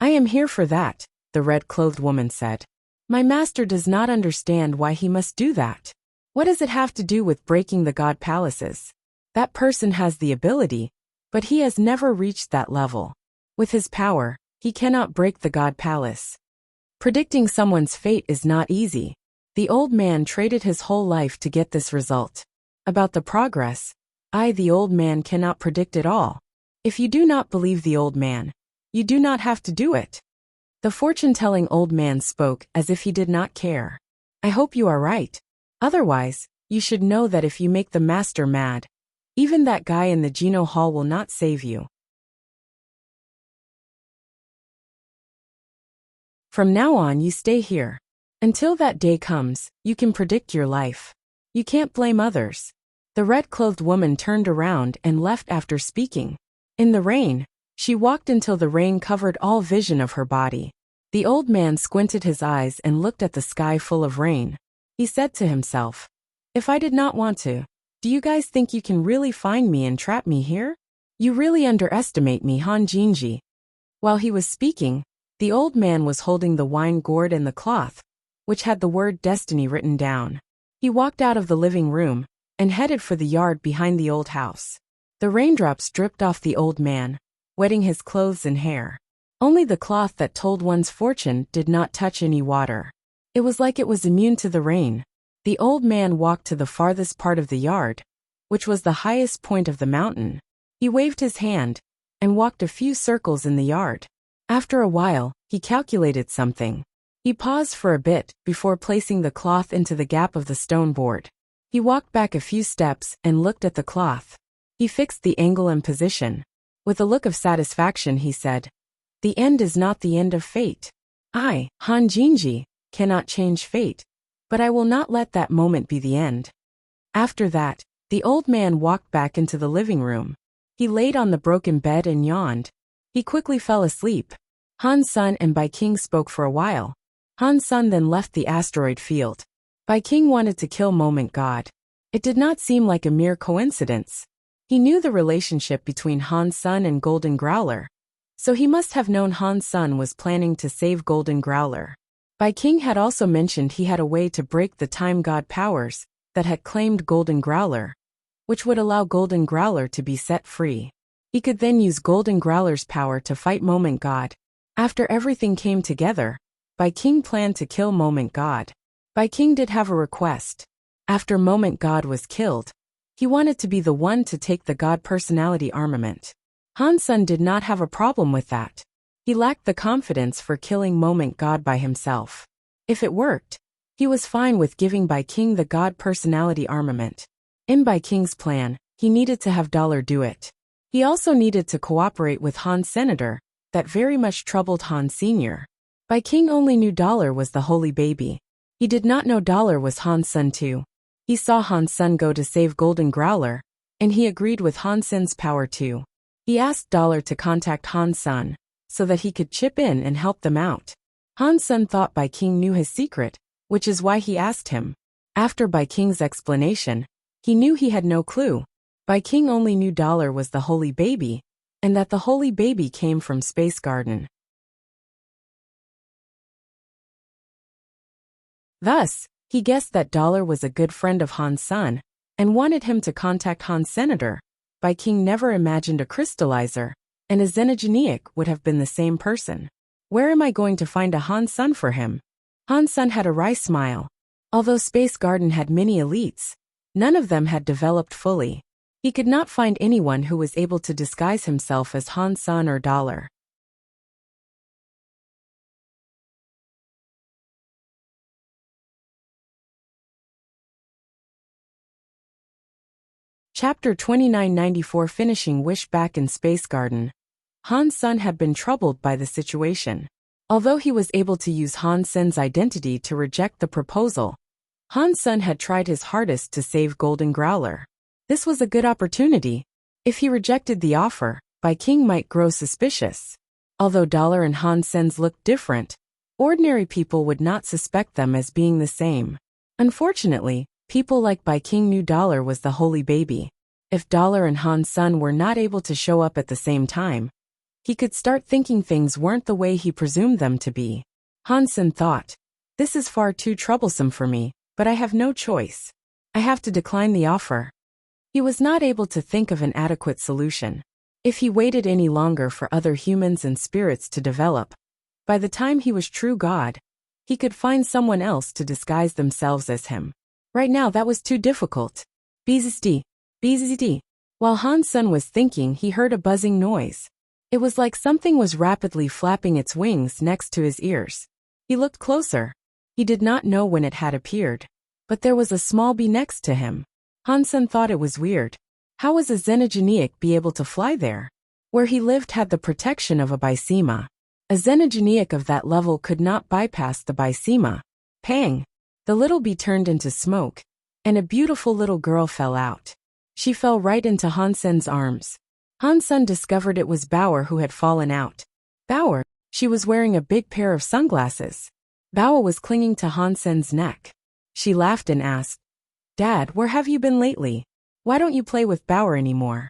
I am here for that, the red-clothed woman said. My master does not understand why he must do that. What does it have to do with breaking the god palaces? That person has the ability, but he has never reached that level. With his power, he cannot break the god palace. Predicting someone's fate is not easy. The old man traded his whole life to get this result. About the progress, the old man cannot predict it all. If you do not believe the old man, you do not have to do it. The fortune-telling old man spoke as if he did not care. I hope you are right. Otherwise, you should know that if you make the master mad, even that guy in the Geno Hall will not save you. From now on you stay here. Until that day comes, you can predict your life. You can't blame others. The red-clothed woman turned around and left after speaking. In the rain, she walked until the rain covered all vision of her body. The old man squinted his eyes and looked at the sky full of rain. He said to himself, if I did not want to, do you guys think you can really find me and trap me here? You really underestimate me, Han Jinji. While he was speaking, the old man was holding the wine gourd and the cloth, which had the word destiny written down. He walked out of the living room and headed for the yard behind the old house. The raindrops dripped off the old man, wetting his clothes and hair. Only the cloth that told one's fortune did not touch any water. It was like it was immune to the rain. The old man walked to the farthest part of the yard, which was the highest point of the mountain. He waved his hand and walked a few circles in the yard. After a while, he calculated something. He paused for a bit before placing the cloth into the gap of the stone board. He walked back a few steps and looked at the cloth. He fixed the angle and position. With a look of satisfaction he said, the end is not the end of fate. I, Han Jinji, cannot change fate, but I will not let that moment be the end. After that, the old man walked back into the living room. He laid on the broken bed and yawned. He quickly fell asleep. Han Sun and Bai King spoke for a while. Han Sun then left the asteroid field. Bai King wanted to kill Moment God. It did not seem like a mere coincidence. He knew the relationship between Han Sun and Golden Growler, so he must have known Han Sun was planning to save Golden Growler. Bai King had also mentioned he had a way to break the time god powers that had claimed Golden Growler, which would allow Golden Growler to be set free. He could then use Golden Growler's power to fight Moment God. After everything came together, Bai King planned to kill Moment God. Bai King did have a request. After Moment God was killed, he wanted to be the one to take the god personality armament. Han Sun did not have a problem with that. He lacked the confidence for killing Moment God by himself. If it worked, he was fine with giving Bai King the god personality armament. In Bai King's plan, he needed to have Dollar do it. He also needed to cooperate with Han Senator, that very much troubled Han Sr. Bai King only knew Dollar was the holy baby. He did not know Dollar was Han Sun too. He saw Han Sun go to save Golden Growler, and he agreed with Han Sun's power too. He asked Dollar to contact Han Sun, so that he could chip in and help them out. Han Sen thought Bai King knew his secret, which is why he asked him. After Bai King's explanation, he knew he had no clue. Bai King only knew Dollar was the holy baby, and that the holy baby came from Space Garden. Thus, he guessed that Dollar was a good friend of Han's son, and wanted him to contact Han's senator. Bai King never imagined a crystallizer, and a xenogeniac would have been the same person. Where am I going to find a Han son for him? Han Sen had a wry smile. Although Space Garden had many elites, none of them had developed fully. He could not find anyone who was able to disguise himself as Han Sen or Dollar. Chapter 2994 Finishing Wish. Back in Space Garden, Han Sen had been troubled by the situation. Although he was able to use Han Sen's identity to reject the proposal, Han Sen had tried his hardest to save Golden Growler. This was a good opportunity. If he rejected the offer, Bai King might grow suspicious. Although Dollar and Han Sen's looked different, ordinary people would not suspect them as being the same. Unfortunately, people like Bai King knew Dollar was the holy baby. If Dollar and Han Sen were not able to show up at the same time, he could start thinking things weren't the way he presumed them to be. Han Sen thought, "This is far too troublesome for me, but I have no choice. I have to decline the offer." He was not able to think of an adequate solution. If he waited any longer for other humans and spirits to develop, by the time he was true God, he could find someone else to disguise themselves as him. Right now that was too difficult. Bzzd. Bzzd. While Han Sen was thinking, he heard a buzzing noise. It was like something was rapidly flapping its wings next to his ears. He looked closer. He did not know when it had appeared, but there was a small bee next to him. Han Sen thought it was weird. How was a xenogeniac be able to fly there? Where he lived had the protection of a bysema. A xenogeniac of that level could not bypass the bysema. Pang! The little bee turned into smoke, and a beautiful little girl fell out. She fell right into Han Sen's arms. Han Sen discovered it was Bauer who had fallen out. Bauer, she was wearing a big pair of sunglasses. Bauer was clinging to Han Sen's neck. She laughed and asked, "Dad, where have you been lately? Why don't you play with Bauer anymore?"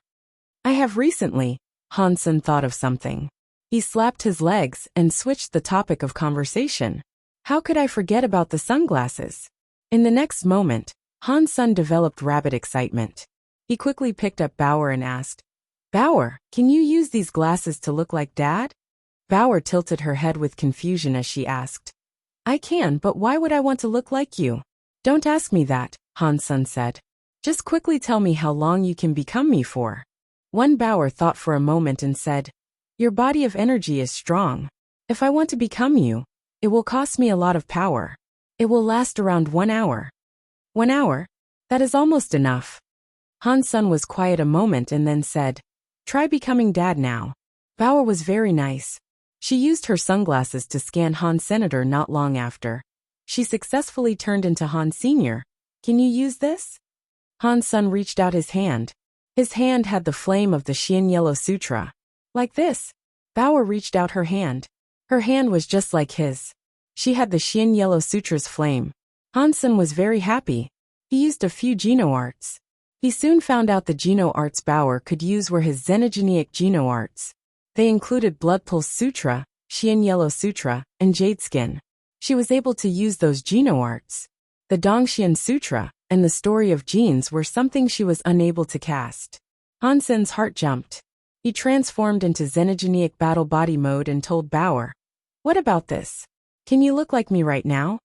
"I have recently." Han Sen thought of something. He slapped his legs and switched the topic of conversation. How could I forget about the sunglasses? In the next moment, Han Sen developed rapid excitement. He quickly picked up Bauer and asked, "Bauer, can you use these glasses to look like Dad?" Bauer tilted her head with confusion as she asked, "I can, but why would I want to look like you?" "Don't ask me that," Han Sen said. "Just quickly tell me how long you can become me for." One Bauer thought for a moment and said, "Your body of energy is strong. If I want to become you, it will cost me a lot of power. It will last around 1 hour. 1 hour? That is almost enough." Han Sen was quiet a moment and then said, "Try becoming Dad now." Bauer was very nice. She used her sunglasses to scan Han Senator not long after. She successfully turned into Han Senior. "Can you use this?" Han Sen reached out his hand. His hand had the flame of the Xian Yellow Sutra. Like this. Bauer reached out her hand. Her hand was just like his. She had the Xian Yellow Sutra's flame. Han Sen was very happy. He used a few Geno arts. He soon found out the Geno arts Bauer could use were his xenogeniac Geno arts. They included Blood Pulse Sutra, Xian Yellow Sutra, and Jade Skin. She was able to use those Geno arts. The Dongxian Sutra and the Story of Genes were something she was unable to cast. Han Sen's heart jumped. He transformed into xenogeniac battle body mode and told Bauer, "What about this? Can you look like me right now?"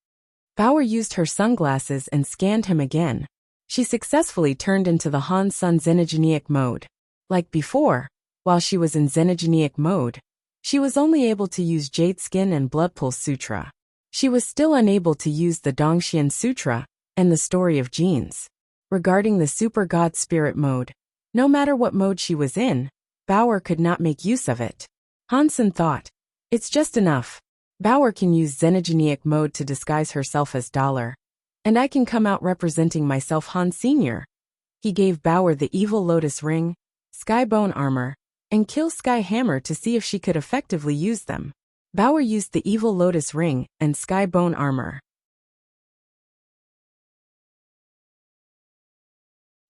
Bauer used her sunglasses and scanned him again. She successfully turned into the Han Sen xenogeniac mode. Like before, while she was in xenogeniac mode, she was only able to use Jade Skin and Blood Pulse Sutra. She was still unable to use the Dongxian Sutra and the Story of Genes. Regarding the Super God Spirit mode, no matter what mode she was in, Bauer could not make use of it. Han Sen thought, "It's just enough. Bauer can use xenogeniac mode to disguise herself as Dollar. And I can come out representing myself Han Senior." He gave Bauer the Evil Lotus Ring, Sky Bone Armor, and kill Sky Hammer to see if she could effectively use them. Bauer used the Evil Lotus Ring and Sky Bone Armor.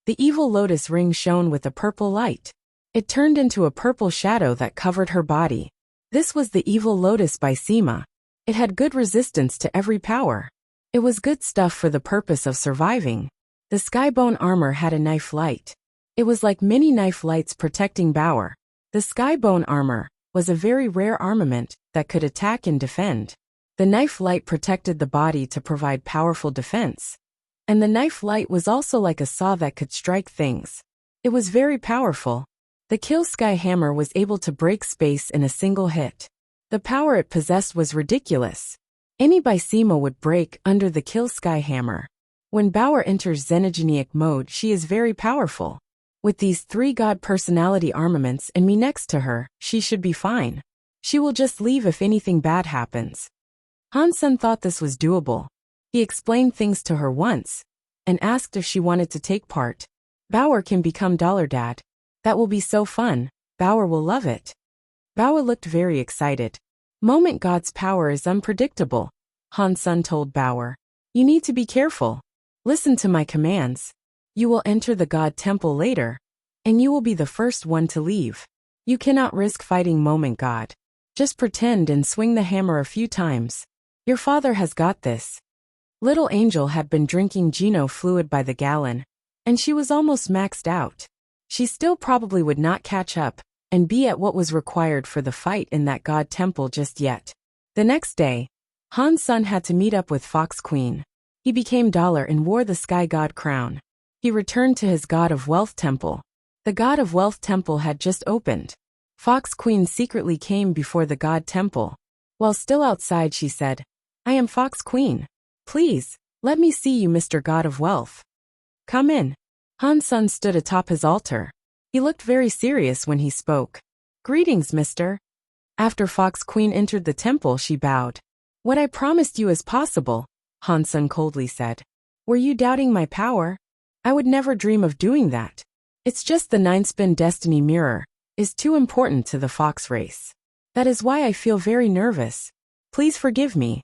The Evil Lotus Ring shone with a purple light. It turned into a purple shadow that covered her body. This was the Evil Lotus by Sima. It had good resistance to every power. It was good stuff for the purpose of surviving. The Skybone armor had a knife light. It was like mini knife lights protecting Bauer. The Skybone armor was a very rare armament that could attack and defend. The knife light protected the body to provide powerful defense. And the knife light was also like a saw that could strike things. It was very powerful. The Kill Sky Hammer was able to break space in a single hit. The power it possessed was ridiculous. Any Bysema would break under the Kill Sky Hammer. When Bauer enters Xenogenic mode, she is very powerful. With these 3 god personality armaments and me next to her, she should be fine. She will just leave if anything bad happens. Hansen thought this was doable. He explained things to her once and asked if she wanted to take part. Bauer can become Dollar Dad. That will be so fun. Bauer will love it. Bauer looked very excited. Moment God's power is unpredictable. Hansen told Bauer. You need to be careful. Listen to my commands. You will enter the God Temple later, and you will be the first one to leave. You cannot risk fighting Moment God. Just pretend and swing the hammer a few times. Your father has got this. Little Angel had been drinking Geno fluid by the gallon, and she was almost maxed out. She still probably would not catch up and be at what was required for the fight in that God Temple just yet. The next day, Han's son had to meet up with Fox Queen. He became Dollar and wore the Sky God crown. He returned to his God of Wealth Temple. The God of Wealth Temple had just opened. Fox Queen secretly came before the God Temple. While still outside, she said, I am Fox Queen. Please, let me see you, Mr. God of Wealth. Come in. Han's son stood atop his altar. He looked very serious when he spoke. Greetings, mister. After Fox Queen entered the temple, she bowed. What I promised you is possible, Han's son coldly said. Were you doubting my power? I would never dream of doing that. It's just the 9-spin destiny mirror is too important to the fox race. That is why I feel very nervous. Please forgive me.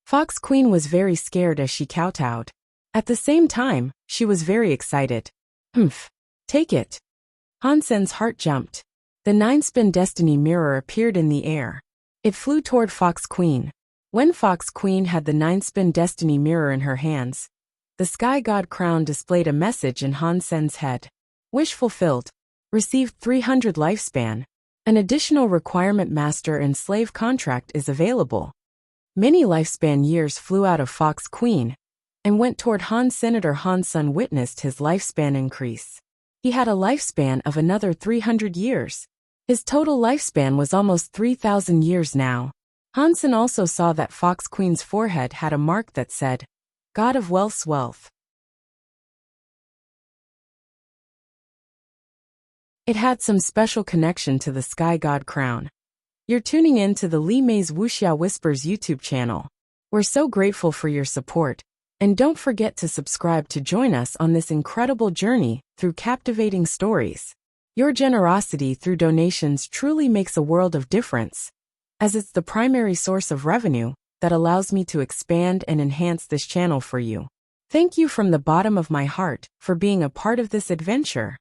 Fox Queen was very scared as she kowtowed. At the same time, she was very excited. Humph. Take it. Hansen's heart jumped. The 9-spin destiny mirror appeared in the air. It flew toward Fox Queen. When Fox Queen had the 9-spin destiny mirror in her hands, the Sky God crown displayed a message in Hansen's head. Wish fulfilled. Received 300 lifespan. An additional requirement master and slave contract is available. Many lifespan years flew out of Fox Queen and went toward Han. Senator Han's son witnessed his lifespan increase. He had a lifespan of another 300 years. His total lifespan was almost 3,000 years now. Hansen also saw that Fox Queen's forehead had a mark that said, God of Wealth's Wealth. It had some special connection to the Sky God crown. You're tuning in to the Li Mei's Wuxia Whispers YouTube channel. We're so grateful for your support. And don't forget to subscribe to join us on this incredible journey through captivating stories. Your generosity through donations truly makes a world of difference, as it's the primary source of revenue that allows me to expand and enhance this channel for you. Thank you from the bottom of my heart for being a part of this adventure.